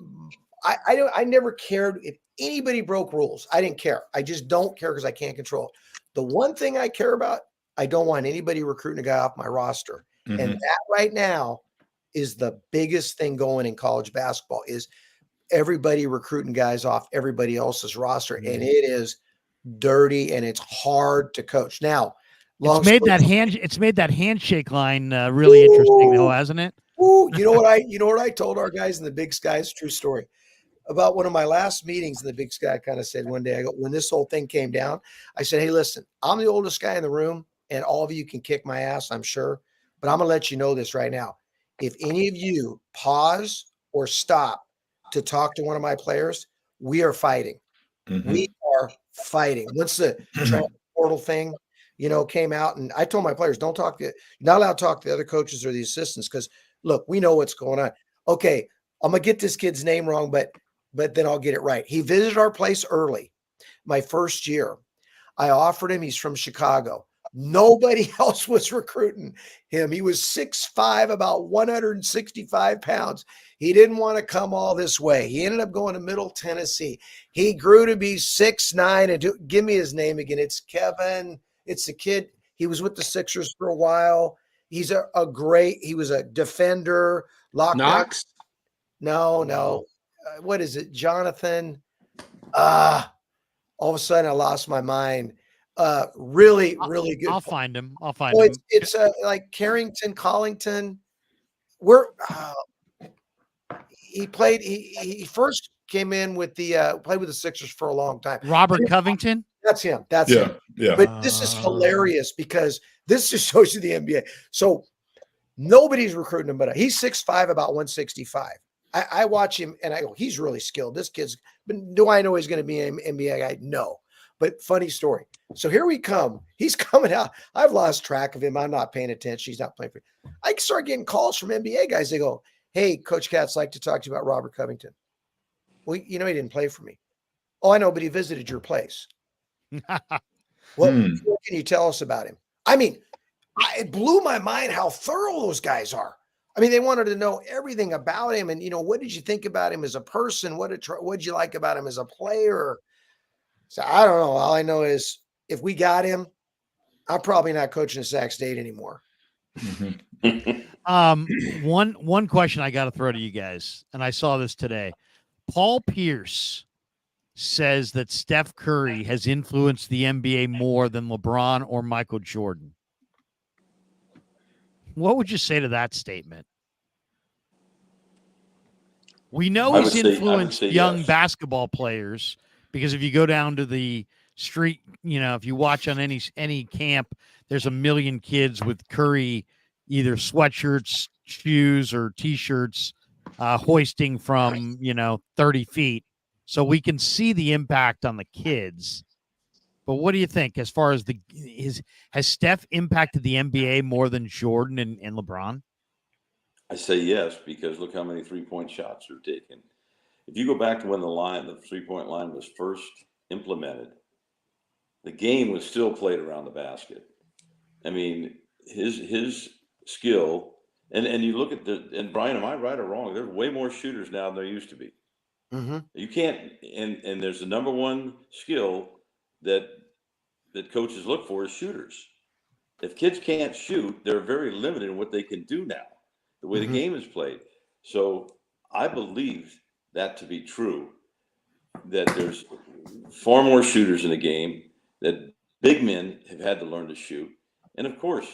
I never cared if anybody broke rules. I didn't care. I just don't care because I can't control it. The one thing I care about, I don't want anybody recruiting a guy off my roster. Mhm. And that right now is the biggest thing going in college basketball is everybody recruiting guys off everybody else's roster. And it is dirty and it's hard to coach. Now, It's made that handshake line really interesting, though, hasn't it? You know what I told our guys in the Big Sky? It's a true story. About one of my last meetings in the Big Sky, I kind of said one day, when this whole thing came down, I said, hey, listen, I'm the oldest guy in the room and all of you can kick my ass, I'm sure. But I'm going to let you know this right now. If any of you pause or stop to talk to one of my players, we are fighting. Mhm. We are fighting. Once the portal thing, came out, and I told my players, you're not allowed to talk to the other coaches or the assistants because, look, we know what's going on. Okay, I'm going to get this kid's name wrong, but then I'll get it right. He visited our place early, my first year. I offered him, he's from Chicago. Nobody else was recruiting him. He was 6'5", about 165 pounds. He didn't want to come all this way. He ended up going to Middle Tennessee. He grew to be 6'9", and give me his name again. It's Kevin. It's the kid. He was with the Sixers for a while. He's he was a defender. Knox? No. What is it? Jonathan. All of a sudden I lost my mind. Really good. I'll find him. Him. It's like Carrington, Collington. He first came in with played with the Sixers for a long time. Robert Covington. That's him. Yeah. But this is hilarious because this just shows you the NBA. So nobody's recruiting him, but he's 6'5", about 165. I watch him and I go, he's really skilled. This kid's, but do I know he's going to be an NBA guy? No. But funny story. So here we come. He's coming out. I've lost track of him. I'm not paying attention. He's not playing for me. I start getting calls from NBA guys. They go, hey, Coach Katz, like to talk to you about Robert Covington. Well, he didn't play for me. Oh, I know, but he visited your place. What can you tell us about him? I mean, it blew my mind how thorough those guys are. I mean, they wanted to know everything about him. And, what did you think about him as a person? What did you like about him as a player? So I don't know. All I know is if we got him, I'm probably not coaching at Sac State anymore. One question I got to throw to you guys, and I saw this today. Paul Pierce says that Steph Curry has influenced the NBA more than LeBron or Michael Jordan. What would you say to that statement? We know he's influenced young basketball players because if you go down to the street, if you watch on any camp, there's a million kids with Curry, either sweatshirts, shoes, or T-shirts, hoisting from 30 feet. So we can see the impact on the kids. But what do you think as far as has Steph impacted the NBA more than Jordan and LeBron? I say yes, because look how many 3-point shots are taken. If you go back to when the 3-point line was first implemented, the game was still played around the basket. I mean, his skill, and you look at and Brian, am I right or wrong? There's way more shooters now than there used to be. Mm-hmm. You can't, and there's the number one skill that coaches look for is shooters. If kids can't shoot, they're very limited in what they can do now, the way the game is played. So I believe that to be true, that there's far more shooters in the game, that big men have had to learn to shoot. And of course,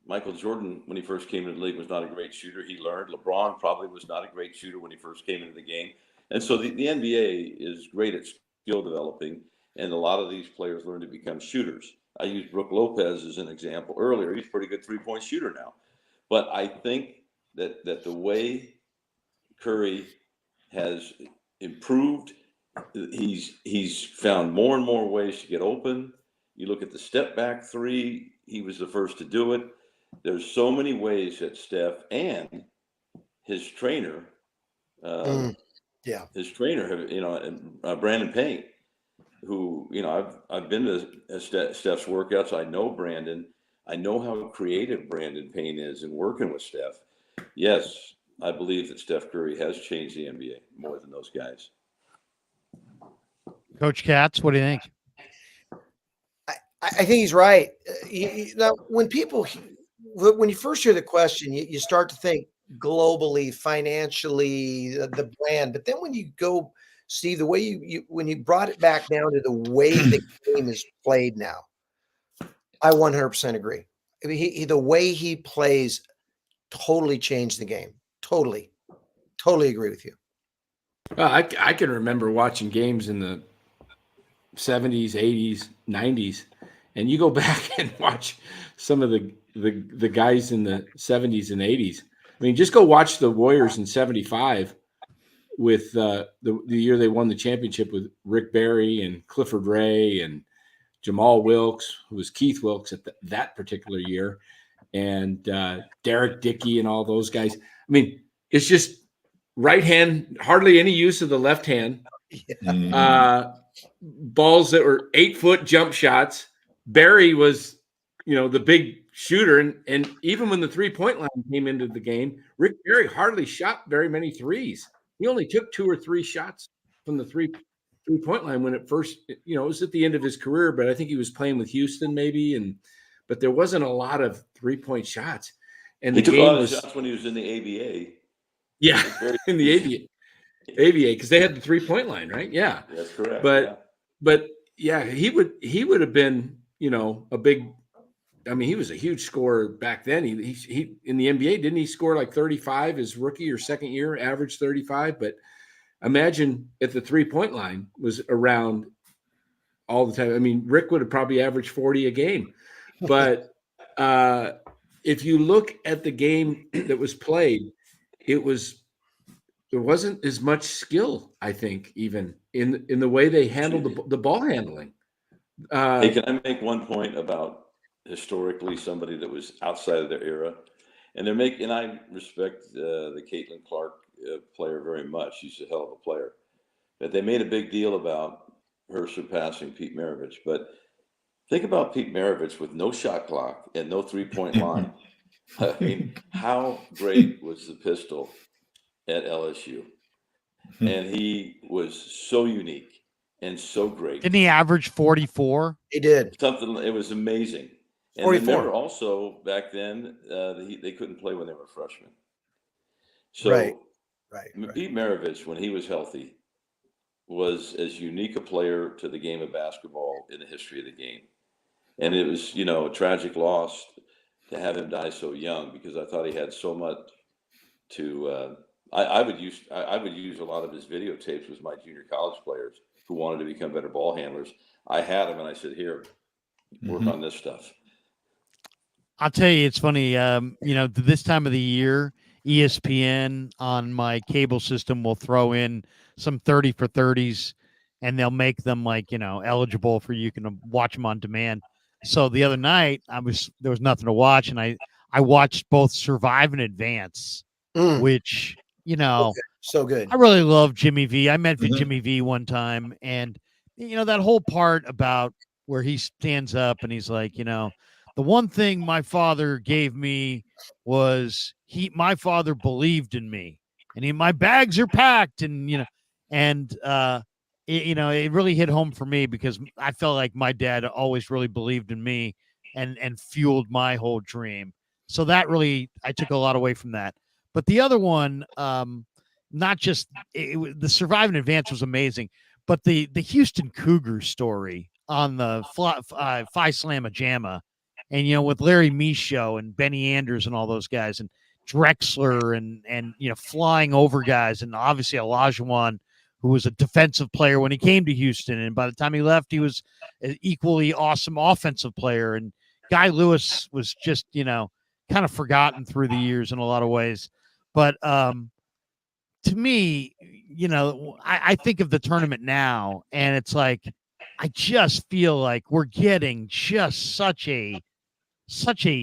Michael Jordan, when he first came into the league, was not a great shooter. He learned. LeBron probably was not a great shooter when he first came into the game. And so the NBA is great at skill developing, and a lot of these players learn to become shooters. I used Brook Lopez as an example earlier. He's a pretty good 3-point shooter now. But I think that the way Curry has improved, he's found more and more ways to get open. You look at the step back three, he was the first to do it. There's so many ways that Steph and his trainer, Yeah. his trainer, and Brandon Payne, who, I've been to Steph's workouts. I know Brandon. I know how creative Brandon Payne is in working with Steph. Yes, I believe that Steph Curry has changed the NBA more than those guys. Coach Katz, what do you think? I think he's right. Now, when you first hear the question, you start to think globally, financially, the brand. But then when you go, Steve, the way when you brought it back down to the way the game is played now, I 100% agree. I mean, the way he plays totally changed the game. Totally agree with you. I can remember watching games in the 70s, 80s, 90s, and you go back and watch some of the guys in the 70s and 80s. I mean, just go watch the Warriors in 75 with the year they won the championship with Rick Barry and Clifford Ray and Jamal Wilkes, who was Keith Wilkes at that particular year, and Derek Dickey and all those guys. I mean, it's just right hand, hardly any use of the left hand. Balls that were 8-foot jump shots. Barry was, the big shooter, and even when the 3-point line came into the game, Rick Barry hardly shot very many threes. He only took 2 or 3 shots from the three-point line when it first, it was at the end of his career, but I think he was playing with Houston maybe, but there wasn't a lot of 3-point shots. And he the took game a lot of was shots when he was in the ABA. Yeah, in the ABA, because they had the 3-point line, right? Yeah, that's correct. But he would have been, a big. I mean, he was a huge scorer back then. He in the NBA, didn't he score like 35 his rookie or second year, average 35? But imagine if the 3-point line was around all the time. I mean, Rick would have probably averaged 40 a game. But if you look at the game that was played, there wasn't as much skill, I think, even in the way they handled the ball handling. Hey, can I make one point about historically somebody that was outside of their era? And I respect the Caitlin Clark player very much. She's a hell of a player. But they made a big deal about her surpassing Pete Maravich. But think about Pete Maravich with no shot clock and no 3-point line. I mean, how great was the pistol at LSU? And he was so unique and so great. Didn't he average 44? He did. It was amazing. And 44. remember also back then, they couldn't play when they were freshmen. So right. Pete Maravich, when he was healthy, was as unique a player to the game of basketball in the history of the game. And it was, a tragic loss to have him die so young, because I thought he had so much to I would use a lot of his videotapes with my junior college players who wanted to become better ball handlers. I had them and I said, here, work on this stuff. I'll tell you, it's funny. This time of the year, ESPN on my cable system will throw in some 30 for 30s, and they'll make them eligible for you can watch them on demand. So the other night, there was nothing to watch, and I watched both Survive and Advance, which so good. I really love Jimmy V. I met with Jimmy V one time, and that whole part about where he stands up and he's like, the one thing my father gave me was my father believed in me, and my bags are packed, and it really hit home for me, because I felt like my dad always really believed in me and fueled my whole dream. So that really, I took a lot away from that. But the other one, not just the Survive and Advance was amazing, but the Houston Cougars story on the Phi Slamma Jamma, and with Larry Michaud and Benny Anders and all those guys, and Drexler and flying over guys, and obviously Olajuwon, who was a defensive player when he came to Houston, and by the time he left, he was an equally awesome offensive player. And Guy Lewis was just kind of forgotten through the years in a lot of ways. But to me, I think of the tournament now, and it's like, I just feel like we're getting just such a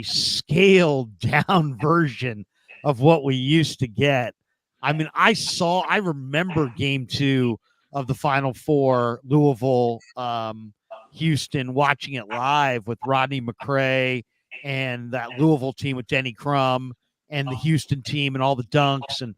scaled down version of what we used to get. I mean, I remember game 2 of the Final Four, Louisville, Houston, watching it live with Rodney McCray and that Louisville team with Denny Crum and the Houston team and all the dunks. And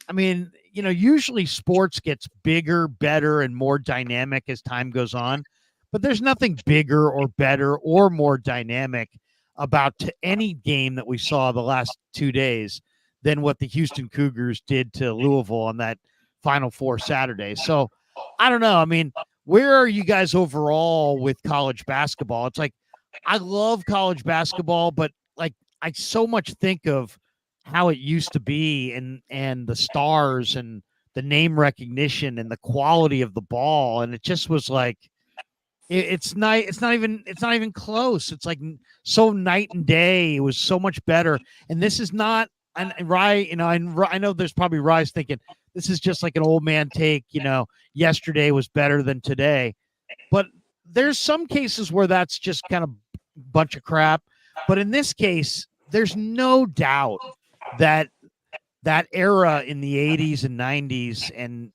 I mean, usually sports gets bigger, better, and more dynamic as time goes on, but there's nothing bigger or better or more dynamic about any game that we saw the last 2 days than what the Houston Cougars did to Louisville on that Final Four Saturday. So I don't know. I mean, where are you guys overall with college basketball? It's like, I love college basketball, but like I so much think of how it used to be and the stars and the name recognition and the quality of the ball. And it just was like, it's not even close. It's like so night and day. It was so much better. And this is not, and Rye, I know there's probably Rye's thinking this is just like an old man take, yesterday was better than today. But there's some cases where that's just kind of bunch of crap. But in this case, there's no doubt that era in the 80s and 90s and,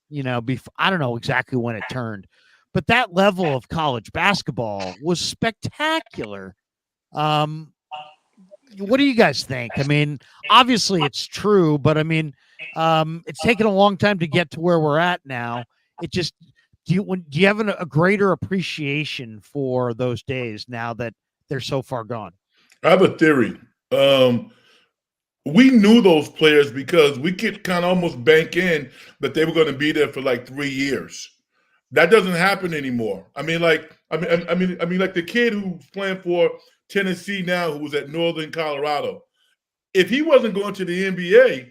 I don't know exactly when it turned, but that level of college basketball was spectacular. What do you guys think? I mean, obviously it's true, but I mean, it's taken a long time to get to where we're at now. It just, do you have a greater appreciation for those days now that they're so far gone? I have a theory. We knew those players because we could kind of almost bank in that they were going to be there for like 3 years. That doesn't happen anymore. I mean, like the kid who's playing for Tennessee now, who was at Northern Colorado. If he wasn't going to the NBA,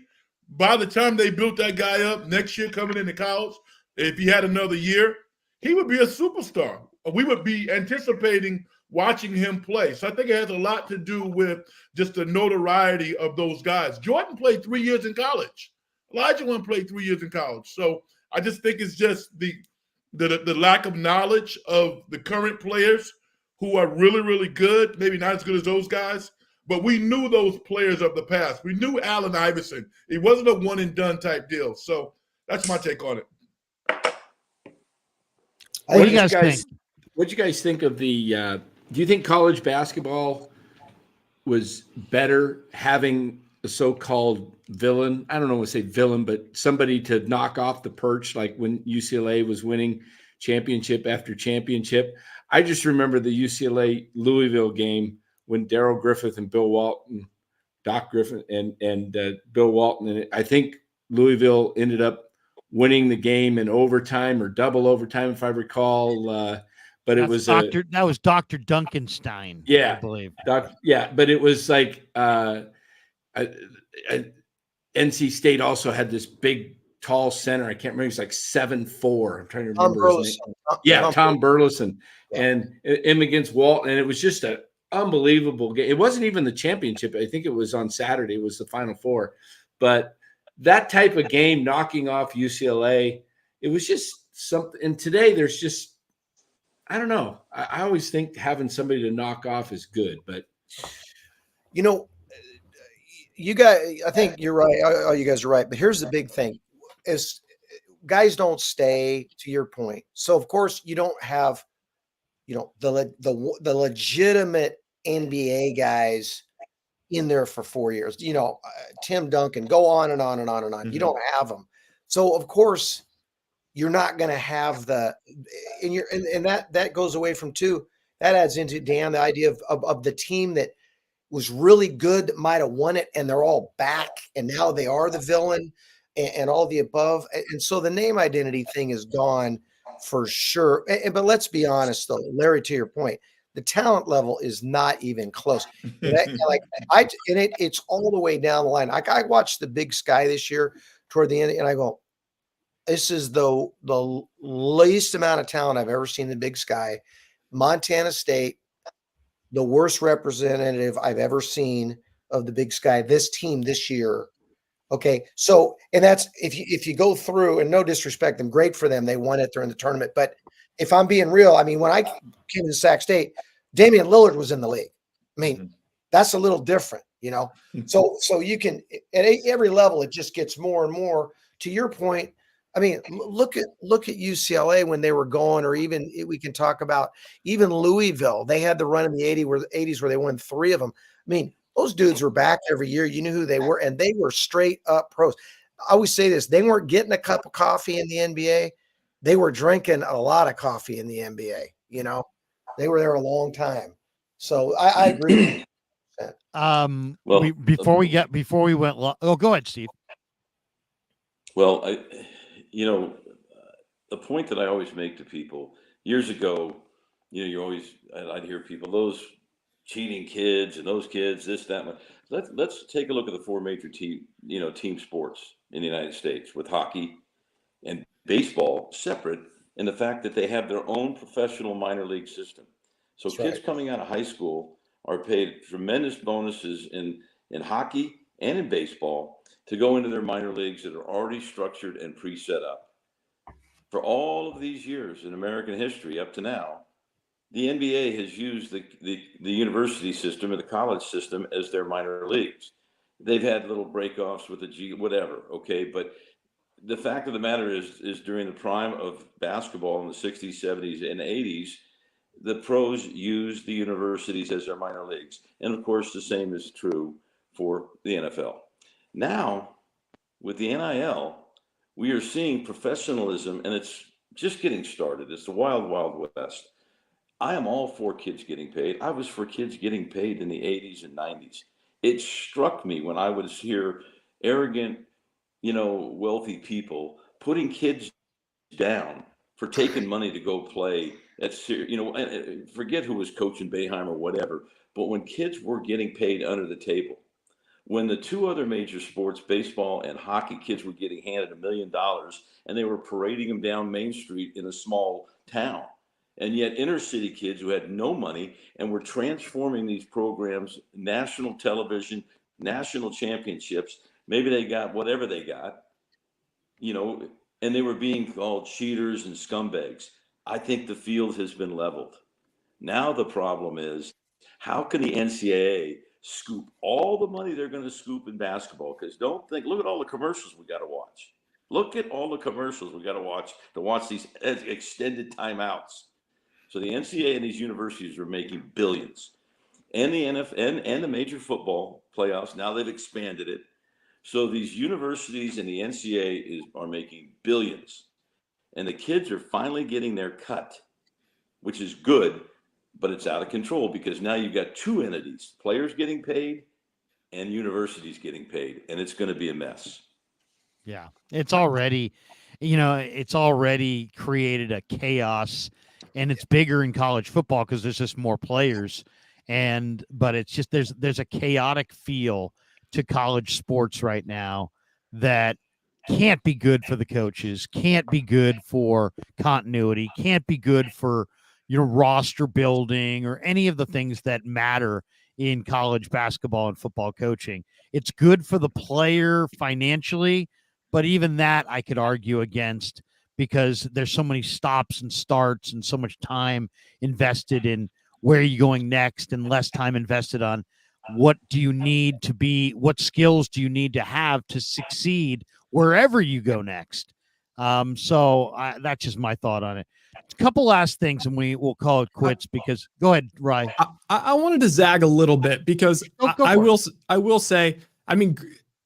by the time they built that guy up next year coming into college, if he had another year, he would be a superstar. We would be anticipating watching him play. So I think it has a lot to do with just the notoriety of those guys. Jordan played 3 years in college. Olajuwon played 3 years in college. So I just think it's just the lack of knowledge of the current players who are really, really good, maybe not as good as those guys, but we knew those players of the past. We knew Allen Iverson. It wasn't a one-and-done type deal. So that's my take on it. What do you guys think? What do you guys think of the do you think college basketball was better having a so-called villain? I don't know what to say villain, but somebody to knock off the perch, like when UCLA was winning championship after championship. I just remember the UCLA Louisville game when Darrell Griffith and Bill Walton, Doc Griffith and Bill Walton, and I think Louisville ended up winning the game in overtime or double overtime, if I recall. But it was that was Dr. Duncanstein. Yeah, I believe. But it was like NC State also had this big, tall center. I can't remember. He was like 7'4". I'm trying to remember his name. Yeah, Tom Burleson. Yeah. And him against Walton. And it was just an unbelievable game. It wasn't even the championship. I think it was on Saturday. It was the Final Four. But that type of game, knocking off UCLA, it was just something. And today there's just, I don't know. I always think having somebody to knock off is good, but you guys, I think you're right. Oh, you guys are right. But here's the big thing: is guys don't stay. To your point, so of course you don't have, the legitimate NBA guys in there for 4 years. Tim Duncan, go on and on and on and on. Mm-hmm. You don't have them, so of course. You're not going to have and that goes away from too. That adds into, Dan, the idea of the team that was really good that might have won it, and they're all back, and now they are the villain and all the above. And so the name identity thing is gone for sure. But let's be honest, though, Larry, to your point, the talent level is not even close. It's all the way down the line. Like I watched the Big Sky this year toward the end, and I go, this is the least amount of talent I've ever seen in the Big Sky. Montana State, the worst representative I've ever seen of the Big Sky. This team this year. Okay, so and that's if you go through, and no disrespect, them, great for them. They won it during the tournament. But if I'm being real, I mean, when I came to Sac State, Damian Lillard was in the league. I mean, That's a little different, you know. So you can at every level, it just gets more and more. To your point, I mean, look at UCLA when they were going, or even we can talk about even Louisville. They had the run in the 80s where they won 3 of them. I mean, those dudes were back every year. You knew who they were, and they were straight up pros. I always say this: they weren't getting a cup of coffee in the NBA; they were drinking a lot of coffee in the NBA. You know, they were there a long time. So I agree. Well, before we went. Oh, go ahead, Steve. Well, the point that I always make to people years ago, I'd hear people, those cheating kids and those kids, this, that. Let's take a look at the 4 major team sports in the United States, with hockey and baseball separate, and the fact that they have their own professional minor league system. So That's kids right. coming out of high school are paid tremendous bonuses in hockey and in baseball to go into their minor leagues that are already structured and pre-set up. For all of these years in American history up to now, the NBA has used the university system or the college system as their minor leagues. They've had little breakoffs with the G, whatever, okay? But the fact of the matter is during the prime of basketball in the 60s, 70s, and 80s, the pros used the universities as their minor leagues. And of course, the same is true for the NFL. Now, with the NIL, we are seeing professionalism, and it's just getting started. It's the wild, wild west. I am all for kids getting paid. I was for kids getting paid in the 80s and 90s. It struck me when I would hear arrogant, wealthy people putting kids down for taking money to go play. Forget who was coaching Boeheim or whatever, but when kids were getting paid under the table, when the 2 other major sports, baseball and hockey, kids were getting handed $1 million and they were parading them down Main Street in a small town. And yet inner city kids who had no money and were transforming these programs, national television, national championships, maybe they got whatever they got, and they were being called cheaters and scumbags. I think the field has been leveled. Now the problem is, how can the NCAA scoop all the money they're going to scoop in basketball? Because look at all the commercials we got to watch. Look at all the commercials we got to watch these extended timeouts. So the NCAA and these universities are making billions, and the NFL and the major football playoffs. Now they've expanded it. So these universities and the NCAA are making billions, and the kids are finally getting their cut, which is good, but it's out of control because now you've got 2 entities, players getting paid and universities getting paid, and it's going to be a mess. Yeah, it's already created a chaos, and it's bigger in college football because there's just more players, but it's just there's a chaotic feel to college sports right now that can't be good for the coaches, can't be good for continuity, can't be good for roster building or any of the things that matter in college basketball and football coaching. It's good for the player financially, but even that I could argue against because there's so many stops and starts and so much time invested in where are you going next and less time invested on what skills do you need to have to succeed wherever you go next. So that's just my thought on it. A couple last things and we will call it quits because go ahead, Rye. I wanted to zag a little bit because I will say, I mean,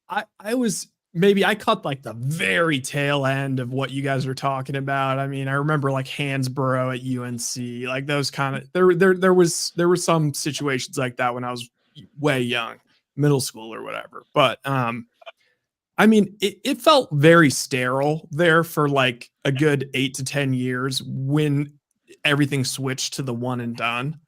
I cut like the very tail end of what you guys are talking about. I mean, I remember like Hansborough at UNC, like those kind of, there were some situations like that when I was way young, middle school or whatever. But, I mean, it felt very sterile there for like a good 8 to 10 years when everything switched to the one and done.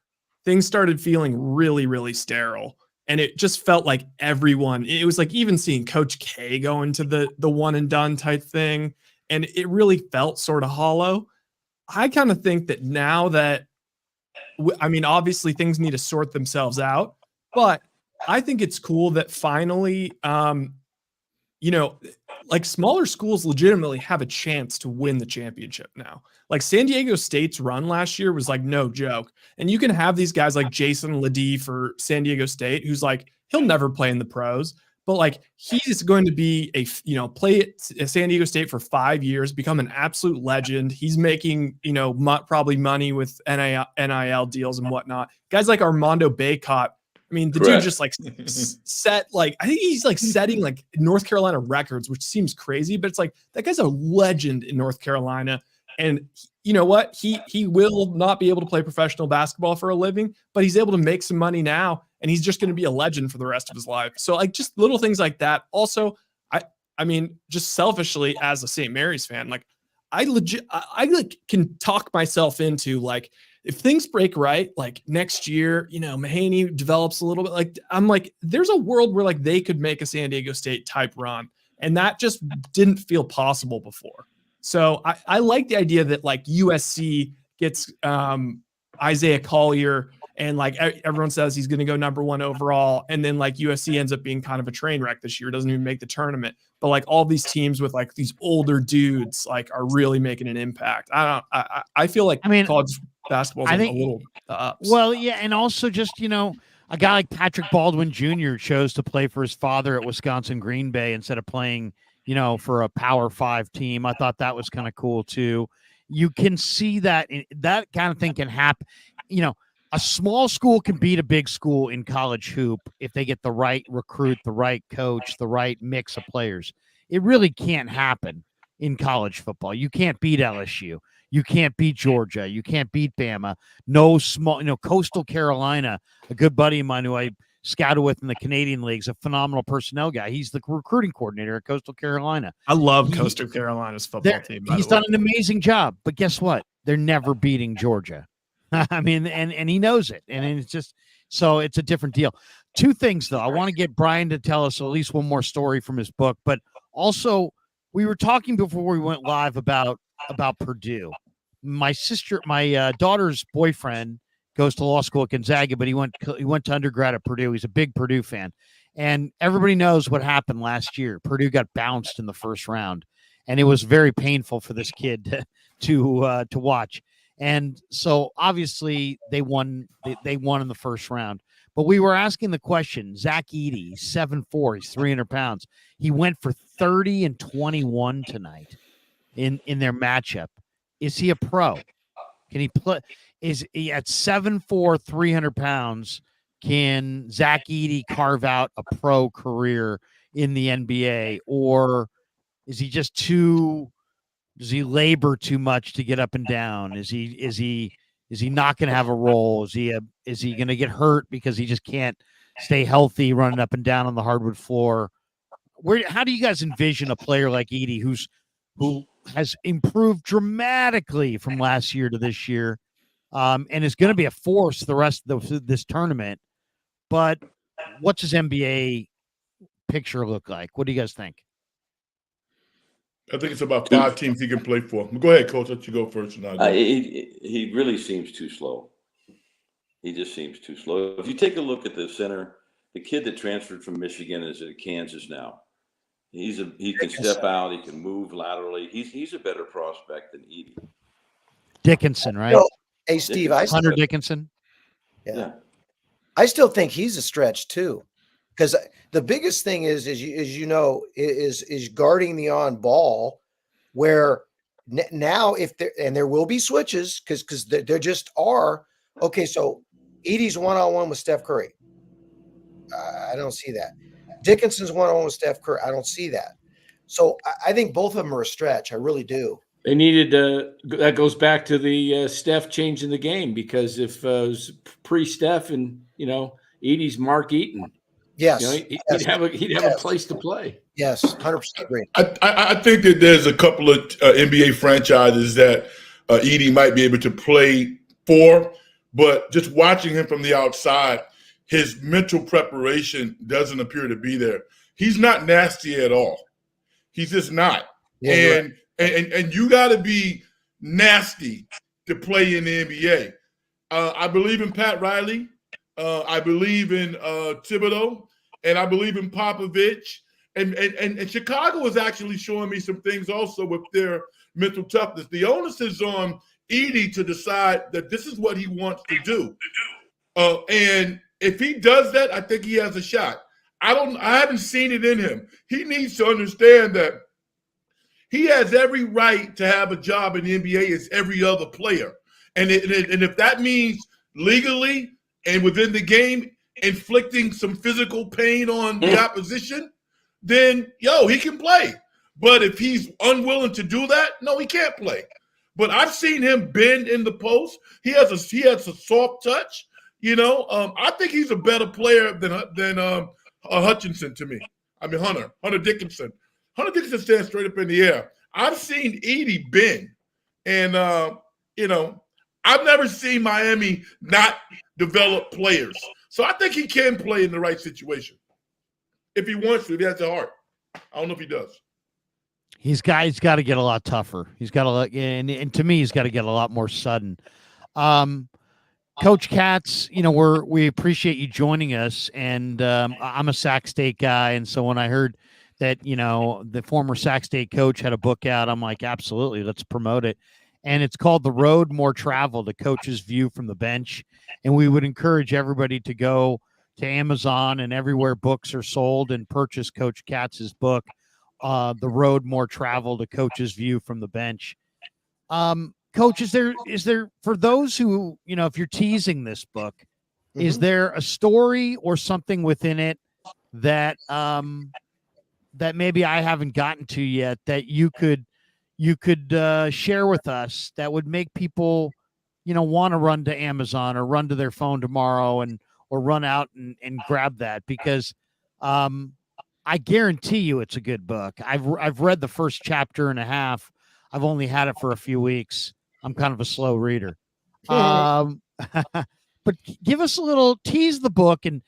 Things started feeling really, really sterile. And it just felt like it was like even seeing Coach K go into the one and done type thing. And it really felt sort of hollow. I kind of think that now that, I mean, obviously things need to sort themselves out, but I think it's cool that finally, like smaller schools legitimately have a chance to win the championship now. Like San Diego State's run last year was like no joke. And you can have these guys like Jason Ledee for San Diego State, who's like, he'll never play in the pros, but like he's going to be play at San Diego State for 5 years, become an absolute legend. He's making, probably money with NIL deals and whatnot. Guys like Armando Bacot. I mean, the dude just like set, like, I think he's like setting like North Carolina records, which seems crazy, but it's like that guy's a legend in North Carolina. And you know what? He will not be able to play professional basketball for a living, but he's able to make some money now, and he's just going to be a legend for the rest of his life. So like just little things like that. Also, I mean, just selfishly as a St. Mary's fan, like I like can talk myself into like, if things break right, like next year, Mahaney develops a little bit, like I'm like, there's a world where like they could make a San Diego State type run. And that just didn't feel possible before. So I like the idea that like USC gets Isaiah Collier and like everyone says he's going to go number 1 overall. And then like USC ends up being kind of a train wreck this year, doesn't even make the tournament. But like all these teams with like these older dudes like are really making an impact. I feel like college basketball is a little ups. Well, yeah, and also just a guy like Patrick Baldwin Jr. chose to play for his father at Wisconsin Green Bay instead of playing for a Power 5 team. I thought that was kind of cool too. You can see that kind of thing can happen. A small school can beat a big school in college hoop if they get the right recruit, the right coach, the right mix of players. It really can't happen in college football. You can't beat LSU. You can't beat Georgia. You can't beat Bama. No small, Coastal Carolina, a good buddy of mine who I scouted with in the Canadian leagues, a phenomenal personnel guy. He's the recruiting coordinator at Coastal Carolina. I love Coastal Carolina's football team. He's done an amazing job, but guess what? They're never beating Georgia. I mean, and he knows it. And it's just, so it's a different deal. 2 things though. I want to get Brian to tell us at least one more story from his book, but also we were talking before we went live about Purdue. My daughter's boyfriend goes to law school at Gonzaga, but he went to undergrad at Purdue. He's a big Purdue fan, and everybody knows what happened last year. Purdue got bounced in the first round, and it was very painful for this kid to watch. And so obviously they won. They won in the first round. But we were asking the question: Zach Edey, 7'4", he's 300 pounds. He went for 30 and 21 tonight in their matchup. Is he a pro? Can he play? Is he at 7'4", 300 pounds? Can Zach Edey carve out a pro career in the NBA, or is he just too? Does he labor too much to get up and down? Is he not going to have a role? Is he going to get hurt because he just can't stay healthy running up and down on the hardwood floor? How do you guys envision a player like Edey who has improved dramatically from last year to this year, and is going to be a force the rest of this tournament? But what's his NBA picture look like? What do you guys think? I think it's about 5 teams he can play for. Go ahead, Coach. Let you go first. He really seems too slow. He just seems too slow. If you take a look at the center, the kid that transferred from Michigan is at Kansas now. He can step out. He can move laterally. He's a better prospect than Edey. Dickinson, right? Hey, Steve. Hunter Dickinson. Yeah. I still think he's a stretch too. Because the biggest thing is guarding the on ball, where now there will be switches because there just are. Okay, so Edey's one-on-one with Steph Curry. I don't see that. Dickinson's one-on-one with Steph Curry. I don't see that. So I think both of them are a stretch. I really do. They needed that goes back to the Steph changing the game, because if it was pre-Steph and Edey's Mark Eaton. Yes, he'd have a place to play. Yes, 100% agree. I think that there's a couple of NBA franchises that Edey might be able to play for, but just watching him from the outside, his mental preparation doesn't appear to be there. He's not nasty at all. He's just not. Yeah, and you got to be nasty to play in the NBA. I believe in Pat Riley. I believe in Thibodeau, and I believe in Popovich, And Chicago is actually showing me some things also with their mental toughness. The onus is on Edey to decide that this is what he wants to do. And if he does that, I think he has a shot. I haven't seen it in him. He needs to understand that he has every right to have a job in the NBA as every other player. And if that means legally and within the game inflicting some physical pain on the opposition, then he can play. But if he's unwilling to do that, no, he can't play. But I've seen him bend in the post. He has a soft touch. I think he's a better player than Hutchinson to me. I mean Hunter Dickinson. Hunter Dickinson stands straight up in the air. I've seen Edey bend, and I've never seen Miami not develop players. So I think he can play in the right situation if he wants to. If he has the heart. I don't know if he does. He's got to get a lot tougher. He's got to, and to me, he's got to get a lot more sudden. Coach Katz, we appreciate you joining us, and I'm a Sac State guy, and so when I heard that the former Sac State coach had a book out, I'm like, absolutely, let's promote it. And it's called The Road More Traveled, a coach's view from the bench. And we would encourage everybody to go to Amazon and everywhere books are sold and purchase Coach Katz's book, The Road More Traveled, a coach's view from the bench. Coach, is there for those who, if you're teasing this book, is there a story or something within it that that maybe I haven't gotten to yet that you could share with us that would make people, want to run to Amazon or run to their phone tomorrow or run out and grab that? Because I guarantee you it's a good book. I've read the first chapter and a half. I've only had it for a few weeks. I'm kind of a slow reader. But give us a little, tease the book and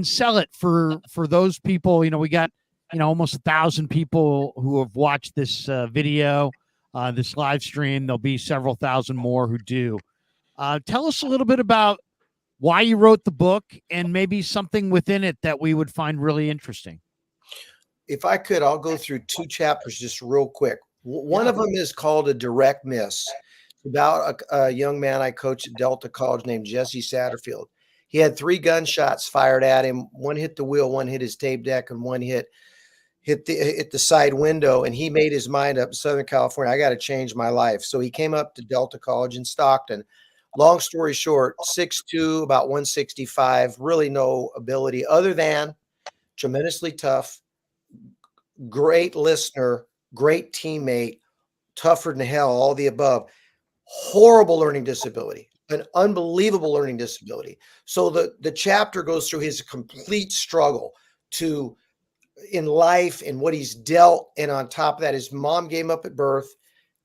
sell it for those people. We got, almost 1,000 people who have watched this video, this live stream. There'll be several thousand more who do. Tell us a little bit about why you wrote the book and maybe something within it that we would find really interesting. If I could, I'll go through 2 chapters just real quick. One of them is called A Direct Miss. It's about a young man I coached at Delta College named Jesse Satterfield. He had 3 gunshots fired at him. One hit the wheel, one hit his tape deck, and one hit the side window. And he made his mind up in Southern California. I got to change my life. So he came up to Delta College in Stockton. Long story short, 6'2", about 165, really no ability other than tremendously tough, great listener, great teammate, tougher than hell, all the above. Horrible learning disability, an unbelievable learning disability. So the chapter goes through his complete struggle in life and what he's dealt. And on top of that, his mom gave him up at birth.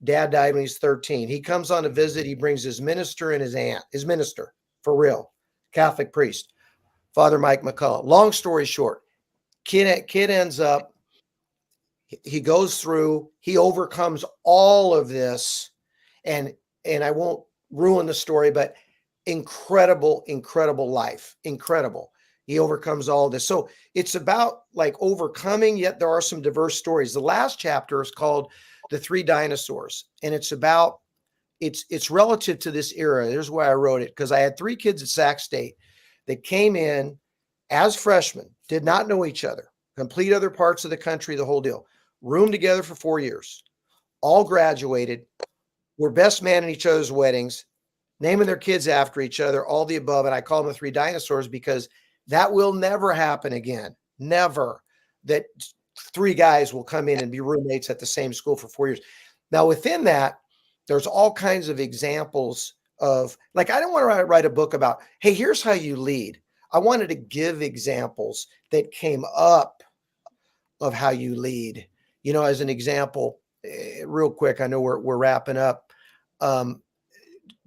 Dad died when he's 13. He comes on a visit. He brings his minister and his aunt, his minister, for real, Catholic priest, Father Mike McCullough. Long story short, kid ends up, he goes through, he overcomes all of this, and I won't ruin the story, but incredible life, incredible. He overcomes all this. So it's about like overcoming, yet there are some diverse stories. The last chapter is called The 3 Dinosaurs, and it's about, it's relative to this era. Here's why I wrote it, because I had 3 kids at Sac State that came in as freshmen, did not know each other, complete other parts of the country, the whole deal. Roomed together for 4 years, all graduated, were best man in each other's weddings, naming their kids after each other, all the above. And I call them the 3 dinosaurs because that will never happen again. Never. That 3 guys will come in and be roommates at the same school for 4 years. Now, within that, there's all kinds of examples of, like, I don't want to write a book about, hey, here's how you lead. I wanted to give examples that came up of how you lead. As an example, real quick, I know we're wrapping up.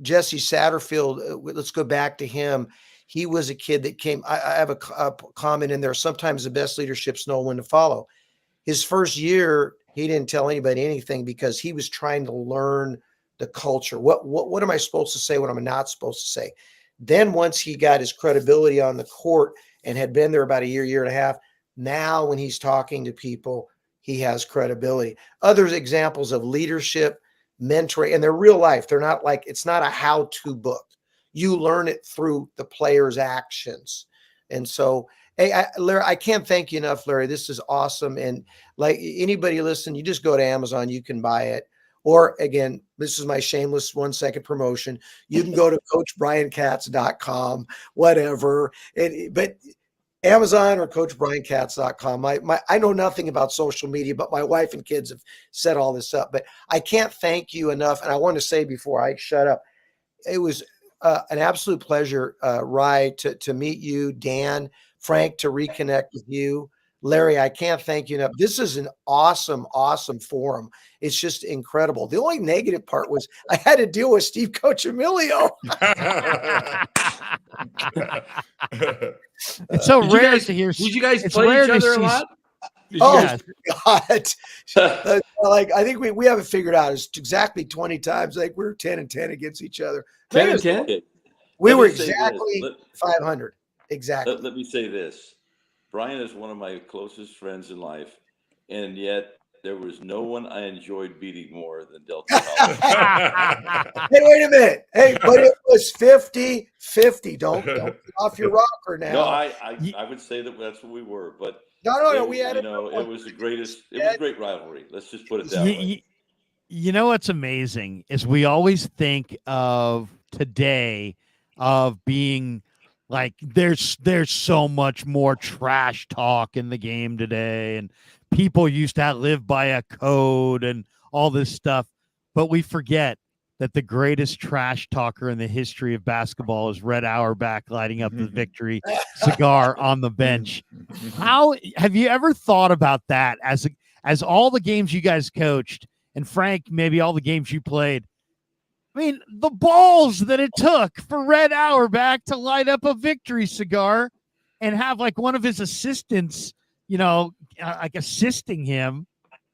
Jesse Satterfield, let's go back to him. He was a kid that came, I have a comment in there. Sometimes the best leaderships know when to follow. His first year, he didn't tell anybody anything because he was trying to learn the culture. What am I supposed to say? What am I not supposed to say? Then once he got his credibility on the court and had been there about a year and a half, Now, when he's talking to people, he has credibility. Other examples of leadership, mentoring, and they're real life. They're not like, it's not a how-to book. You learn it through the player's actions. And so, hey, Larry, I can't thank you enough, Larry. This is awesome. And like anybody listen, you just go to Amazon, you can buy it. Or again, this is my shameless 1-second promotion. You can go to coachbrienkatz.com, whatever. But Amazon or coachbrienkatz.com. I know nothing about social media, but my wife and kids have set all this up. But I can't thank you enough. And I want to say before I shut up, it was an absolute pleasure, Rye, to meet you, Dan, Frank, to reconnect with you. Larry, I can't thank you enough. This is an awesome, awesome forum. It's just incredible. The only negative part was I had to deal with Steve Coach Emilio. It's so rare to hear. Did you guys it's play rare each to other a see- lot? Oh, God. Like, I think we have it figured out. It's exactly 20 times. Like, we're 10-10 against each other. 10-10? Okay. We Let were me say this. exactly 500. Exactly. Let me say this. Brian is one of my closest friends in life, and yet there was no one I enjoyed beating more than Delta College. Hey, wait a minute. Hey, but it was 50-50. Don't get off your rocker now. No, I would say that that's what we were, but No. We had it was the greatest. It was a great rivalry. Let's just put it that way. You know what's amazing is we always think of today of being like there's so much more trash talk in the game today, and people used to live by a code and all this stuff, but we forget that the greatest trash talker in the history of basketball is Red Auerbach lighting up the victory cigar on the bench. How have you ever thought about that as all the games you guys coached, and Frank, maybe all the games you played? I mean, the balls that it took for Red Auerbach to light up a victory cigar and have like one of his assistants, like assisting him.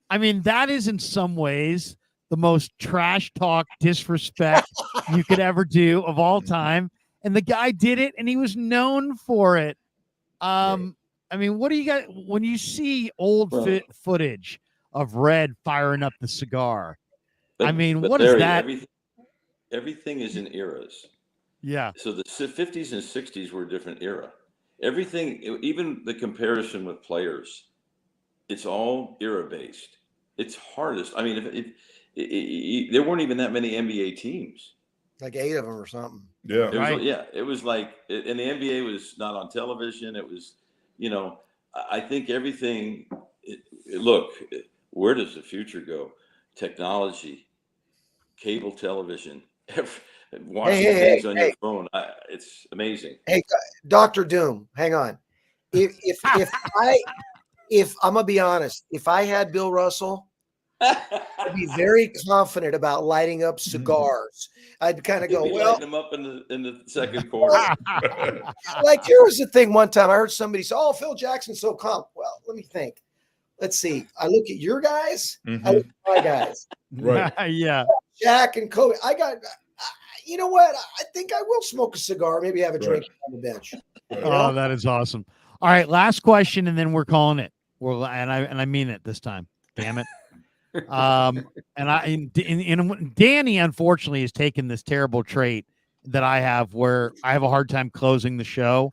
I mean, that is in some ways the most trash talk disrespect you could ever do of all time. And the guy did it, and he was known for it. I mean, what do you got when you see old footage of Red firing up the cigar? But what is Larry, that? Everything is in eras. Yeah. So the 50s and 60s were a different era. Everything, even the comparison with players, it's all era based. It's hardest. I mean, there weren't even that many NBA teams. Like 8 of them or something. Yeah. It was like, and the NBA was not on television. It was, I think everything. Look, where does the future go? Technology, cable television. Watching things on your phone, it's amazing. Hey, Dr. Doom, hang on. If I'm gonna be honest, if I had Bill Russell, I'd be very confident about lighting up cigars. I'd kind of go, lighting them up in the second quarter. Like, here was the thing. One time I heard somebody say, "Oh, Phil Jackson's so calm." Well, let me think. Let's see. I look at your guys. I look at my guys. Right. Yeah. Jack and Kobe. You know what? I think I will smoke a cigar, maybe have a drink on the bench. Oh, that is awesome. All right, last question, and then we're calling it. I mean it this time. Damn it. Danny unfortunately has taken this terrible trait that I have, where I have a hard time closing the show,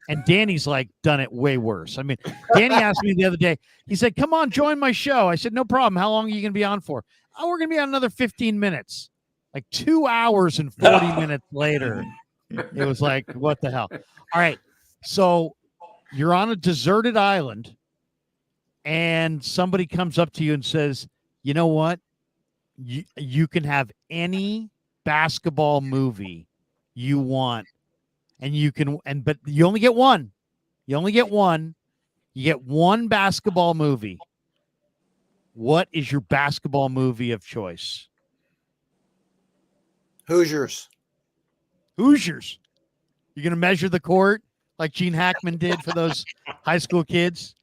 and Danny's like done it way worse. I mean, Danny asked me the other day. He said, "Come on, join my show." I said, "No problem. How long are you going to be on for?" "Oh, we're going to be on another 15 minutes." Like 2 hours and 40 minutes later, it was like, what the hell? All right. So you're on a deserted island, and somebody comes up to you and says, "You know what? You can have any basketball movie you want, and but you only get one. You only get one. You get one basketball movie. What is your basketball movie of choice?" Hoosiers. Hoosiers. You're going to measure the court like Gene Hackman did for those high school kids?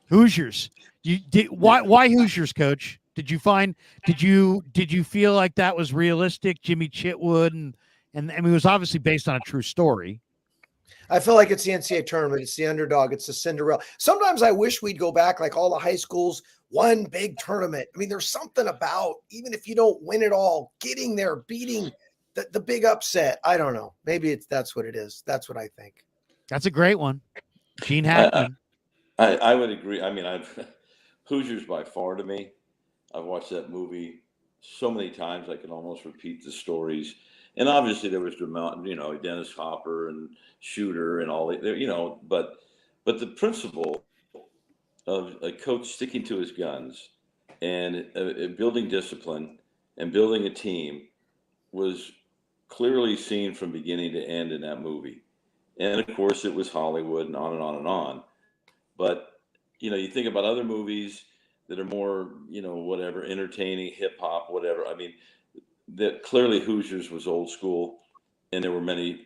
Hoosiers. Why Hoosiers, Coach? Did you feel like that was realistic? Jimmy Chitwood and I mean, it was obviously based on a true story. I feel like it's the NCAA tournament. It's the underdog. It's the Cinderella. Sometimes I wish we'd go back like all the high schools, one big tournament. I mean, there's something about, even if you don't win it all, getting there, beating the big upset. I don't know. Maybe that's what it is. That's what I think. That's a great one. Gene Hackman. I would agree. I mean, Hoosiers by far to me. I've watched that movie so many times I can almost repeat the stories. And obviously there was, Dennis Hopper and Shooter and all that, but the principle of a coach sticking to his guns and building discipline and building a team was clearly seen from beginning to end in that movie. And of course it was Hollywood and on and on and on. But, you think about other movies that are more, whatever, entertaining, hip hop, whatever. I mean, that clearly Hoosiers was old school, and there were many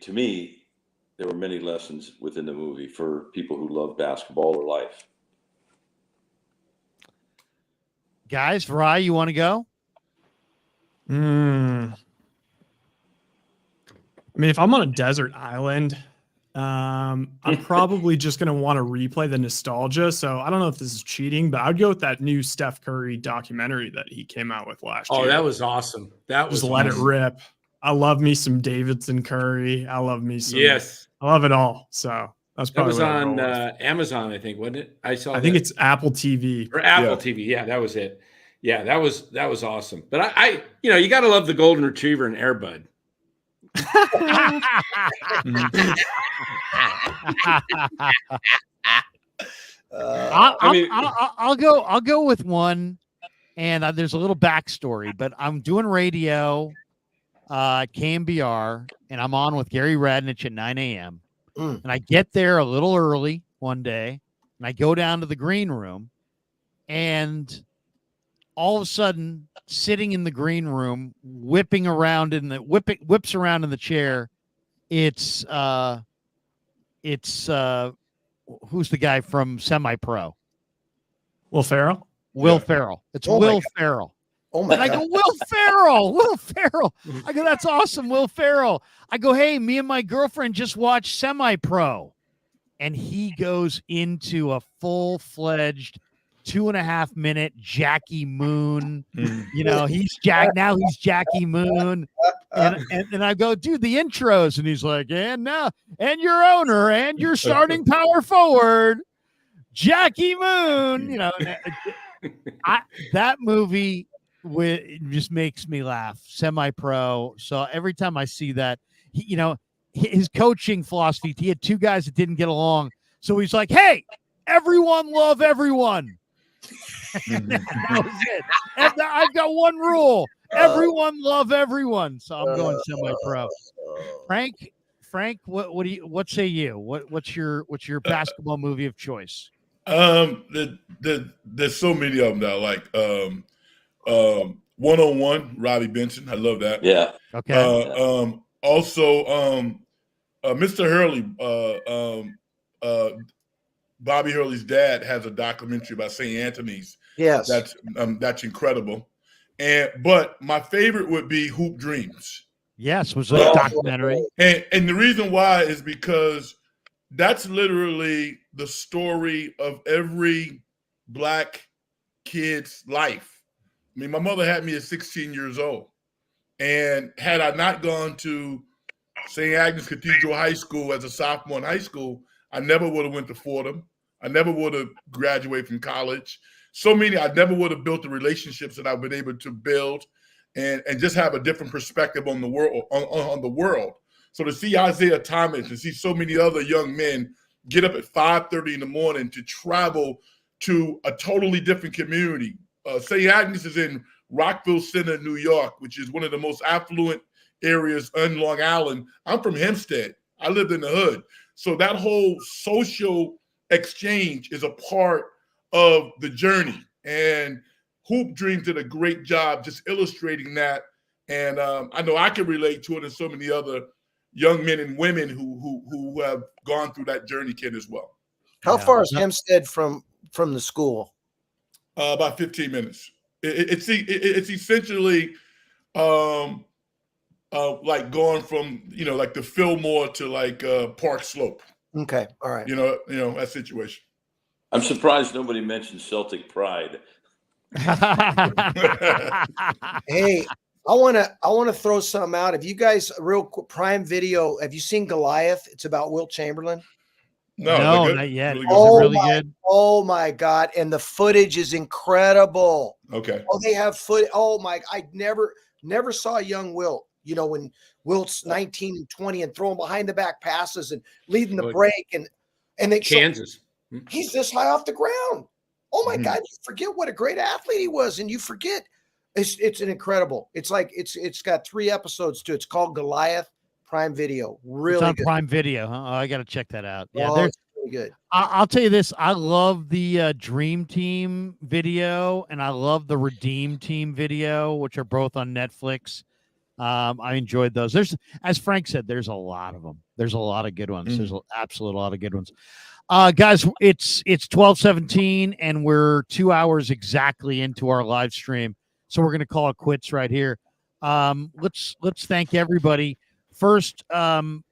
lessons within the movie for people who love basketball or life. Guys, Rye, you want to go? I mean, if I'm on a desert island, I'm probably just going to want to replay the nostalgia. So I don't know if this is cheating, but I'd go with that new Steph Curry documentary that he came out with last year. Oh, that was awesome. That was just let it rip. I love me some Davidson Curry. I love me some. Yes, I love it all. So that's probably that was on Amazon, I think, wasn't it? I think it's Apple TV or Apple TV. Yeah, that was it. Yeah, that was awesome. But I you got to love the Golden Retriever and Air Bud. I'll go with one, and there's a little backstory, but I'm doing radio at KMBR, and I'm on with Gary Radnich at 9 a.m. And I get there a little early one day, and I go down to the green room, and all of a sudden, sitting in the green room, whips around in the chair. It's who's the guy from Semi-Pro? Will Ferrell. Will Ferrell. It's Will Ferrell. Oh my God. I go, Will Ferrell. I go, that's awesome, Will Ferrell. I go, hey, me and my girlfriend just watched Semi-Pro, and he goes into a full-fledged 2.5 minute Jackie Moon. He's Jackie Moon. And I go, dude, the intros. And he's like, and your owner and your starting power forward, Jackie Moon. That movie just makes me laugh. Semi-Pro. So every time I see that, his coaching philosophy, he had two guys that didn't get along. So he's like, hey, everyone love everyone. That was it. And I've got one rule: everyone love everyone. So I'm going Semi-Pro. Frank, what say you? What's your basketball movie of choice? There's so many of them that I like. 101, Robbie Benson. I love that. Yeah. Okay. Also, Mr. Hurley. Bobby Hurley's dad has a documentary about St. Anthony's. Yes, that's incredible. But my favorite would be Hoop Dreams. Yes, was a documentary. And the reason why is because that's literally the story of every Black kid's life. I mean, my mother had me at 16 years old, and had I not gone to St. Agnes Cathedral High School as a sophomore in high school, I never would have went to Fordham. I never would have graduated from college. I never would have built the relationships that I've been able to build, and just have a different perspective on the world. On the world. So to see Isaiah Thomas and see so many other young men get up at 5:30 in the morning to travel to a totally different community. St. Agnes is in Rockville Center, New York, which is one of the most affluent areas on Long Island. I'm from Hempstead. I lived in the hood. So that whole social exchange is a part of the journey. And Hoop Dreams did a great job just illustrating that. And I know I can relate to it, and so many other young men and women who have gone through that journey, Ken, as well. How far is Hempstead from the school? About 15 minutes. It's essentially like going from, like the Fillmore to like Park Slope. Okay. All right. That situation. I'm surprised nobody mentioned Celtic pride. Hey, I want to throw something out. Have you guys real quick, Prime Video? Have you seen Goliath? It's about Wilt Chamberlain. No, good? not yet. Really Is good? it really good? Oh my God. And the footage is incredible. Okay. Oh, they have foot. Oh my, I never saw a young Wilt, when Wilt's 19 and 20 and throwing behind the back passes and leading the break and they Kansas. he's this high off the ground. Oh my Mhm. God, you forget what a great athlete he was, and you forget it's an incredible. It's like it's got 3 episodes to it. It's called Goliath, Prime Video. It's Really on good. Prime Video. Huh? Oh, I got to check that out. Yeah, Oh, it's really good. I'll tell you this. I love the Dream Team video, and I love the Redeem Team video, which are both on Netflix. I enjoyed those. As Frank said, there's a lot of them. There's a lot of good ones. There's an absolute lot of good ones. Guys, it's 12:17, and we're 2 hours exactly into our live stream, so we're going to call it quits right here. Let's thank everybody. First,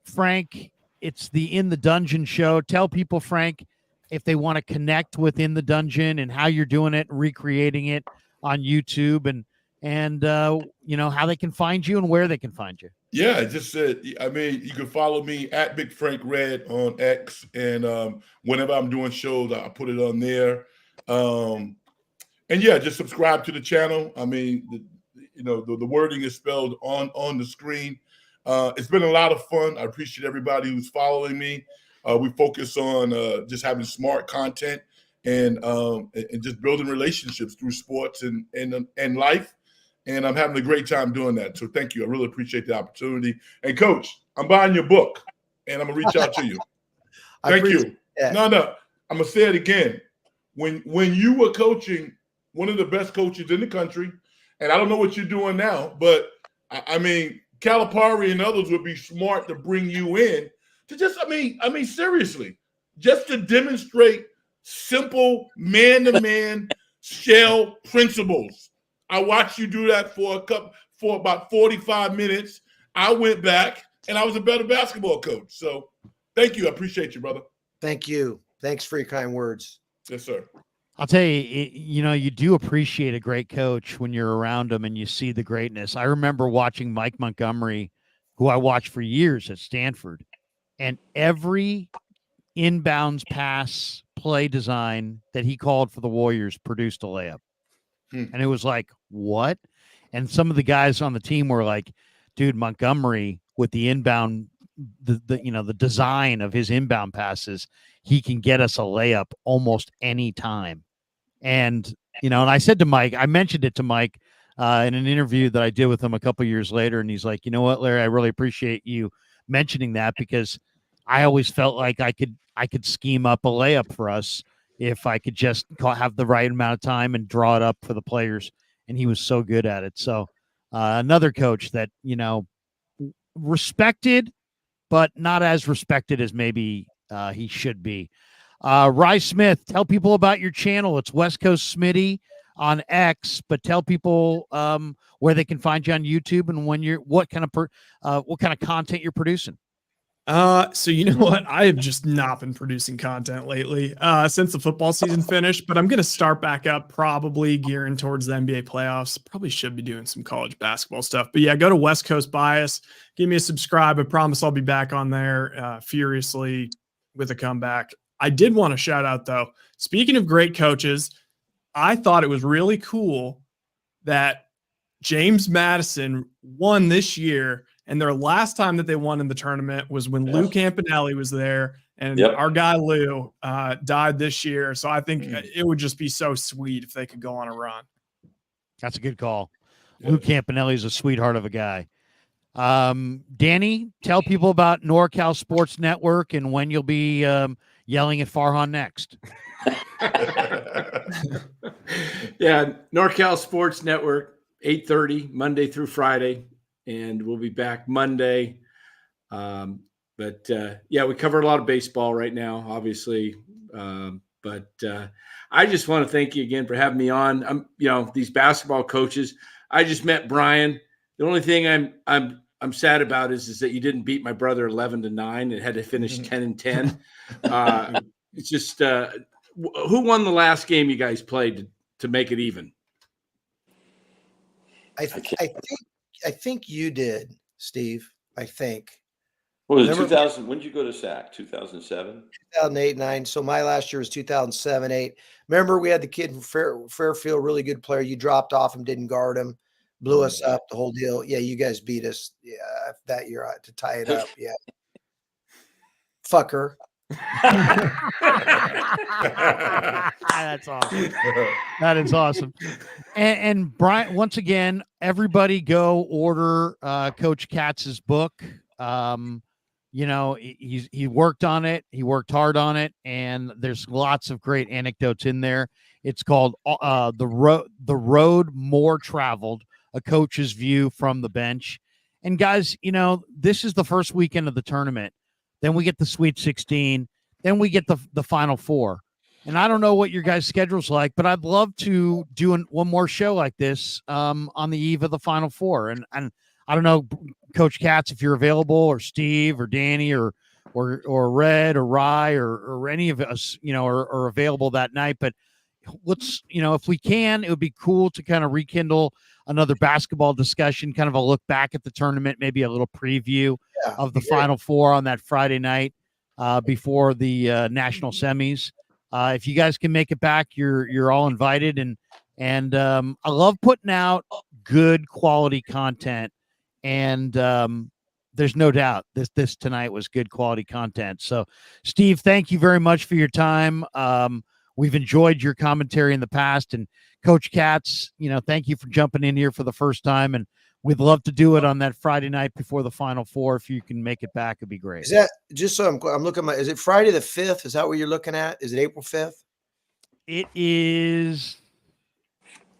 Frank, it's the In the Dungeon show. Tell people, Frank, if they want to connect with In the Dungeon and how you're doing it, recreating it on YouTube, and how they can find you and where they can find you. Yeah, just said. You can follow me at Big Frank Red on X, and whenever I'm doing shows, I put it on there. And yeah, just subscribe to the channel. The wording is spelled on the screen. It's been a lot of fun. I appreciate everybody who's following me. We focus on just having smart content and just building relationships through sports and life. And I'm having a great time doing that. So thank you. I really appreciate the opportunity. And Coach, I'm buying your book, and I'm gonna reach out to you. Thank you. That. No, I'm gonna say it again. When you were coaching one of the best coaches in the country, and I don't know what you're doing now, but Calipari and others would be smart to bring you in to just, seriously, just to demonstrate simple man-to-man shell principles. I watched you do that for about 45 minutes. I went back and I was a better basketball coach. So thank you. I appreciate you, brother. Thank you. Thanks for your kind words. Yes, sir. I'll tell you, you do appreciate a great coach when you're around him and you see the greatness. I remember watching Mike Montgomery, who I watched for years at Stanford, and every inbounds pass play design that he called for the Warriors produced a layup. And it was like, what? And some of the guys on the team were like, dude, Montgomery with the inbound, the design of his inbound passes, he can get us a layup almost any time. And, and I said to Mike, I mentioned it to Mike in an interview that I did with him a couple years later. And he's like, you know what, Larry, I really appreciate you mentioning that, because I always felt like I could scheme up a layup for us if I could just have the right amount of time and draw it up for the players. And he was so good at it. So another coach that, respected, but not as respected as maybe he should be. Rye Smith, tell people about your channel. It's West Coast Smitty on X, but tell people where they can find you on YouTube and what kind of content you're producing. So you know what? I have just not been producing content lately since the football season finished, but I'm going to start back up, probably gearing towards the NBA playoffs. Probably should be doing some college basketball stuff, but yeah, go to West Coast Bias, give me a subscribe. I promise I'll be back on there furiously with a comeback. I did want to shout out though, speaking of great coaches, I thought it was really cool that James Madison won this year. And their last time that they won in the tournament was when Lou Campanelli was there, and our guy Lou died this year. So I think it would just be so sweet if they could go on a run. That's a good call. Lou Campanelli is a sweetheart of a guy. Danny, tell people about NorCal Sports Network and when you'll be yelling at Farhan next. Yeah, NorCal Sports Network, 8:30 Monday through Friday. And we'll be back Monday. But we cover a lot of baseball right now, obviously. But I just want to thank you again for having me on. These basketball coaches. I just met Brian. The only thing I'm I'm sad about is that you didn't beat my brother 11-9 and had to finish 10-10. It's just who won the last game you guys played to make it even? I think you did, Steve. I think. What was it, 2000? When did you go to SAC? 2007? 2008, 9. So my last year was 2007, 8. Remember, we had the kid from Fairfield, really good player. You dropped off him, didn't guard him, blew us up, the whole deal. Yeah, you guys beat us that year to tie it up. Yeah. Fucker. That's awesome. That is awesome. And Brian, once again, everybody go order Coach Katz's book. You know, he worked on it. He worked hard on it, and there's lots of great anecdotes in there. It's called The Road More Traveled, a coach's view from the bench. And guys, you know, this is the first weekend of the tournament. Then we get the Sweet 16. Then we get the Final Four. And I don't know what your guys' schedule's like, but I'd love to do one more show like this on the eve of the Final Four. And I don't know, Coach Katz, if you're available, or Steve, or Danny, or Red, or Rye, or any of us, you know, are available that night. But let's, you know, if we can, it would be cool to kind of rekindle another basketball discussion, kind of a look back at the tournament, maybe a little preview of the Final Four on that Friday night before the national semis. If you guys can make it back, you're all invited. And I love putting out good quality content. And there's no doubt this tonight was good quality content. So, Steve, thank you very much for your time. We've enjoyed your commentary in the past. And Coach Katz, you know, thank you for jumping in here for the first time. And we'd love to do it on that Friday night before the Final Four. If you can make it back, it'd be great. Is that just so I'm looking is it Friday the 5th? Is that what you're looking at? Is it April 5th? It is.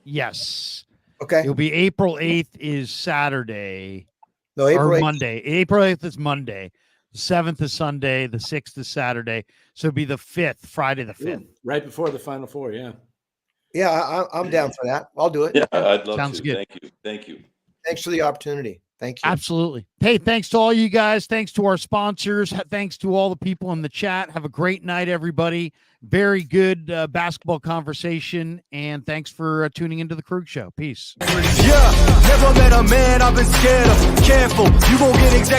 Yes. Okay. It'll be April 8th is Saturday. No, April or 8th. Monday. April 8th is Monday. The 7th is Sunday. The 6th is Saturday. So it'll be the 5th, Friday the 5th. Right before the Final Four, yeah. Yeah, I'm down for that. I'll do it. Yeah, I'd love Sounds to. good. Thank you. Thanks for the opportunity. Thank you. Absolutely. Hey, thanks to all you guys. Thanks to our sponsors. Thanks to all the people in the chat. Have a great night, everybody. Very good basketball conversation. And thanks for tuning into the Krug Show. Peace. Yeah, never met a man I've been scared of. Careful, you won't get exactly.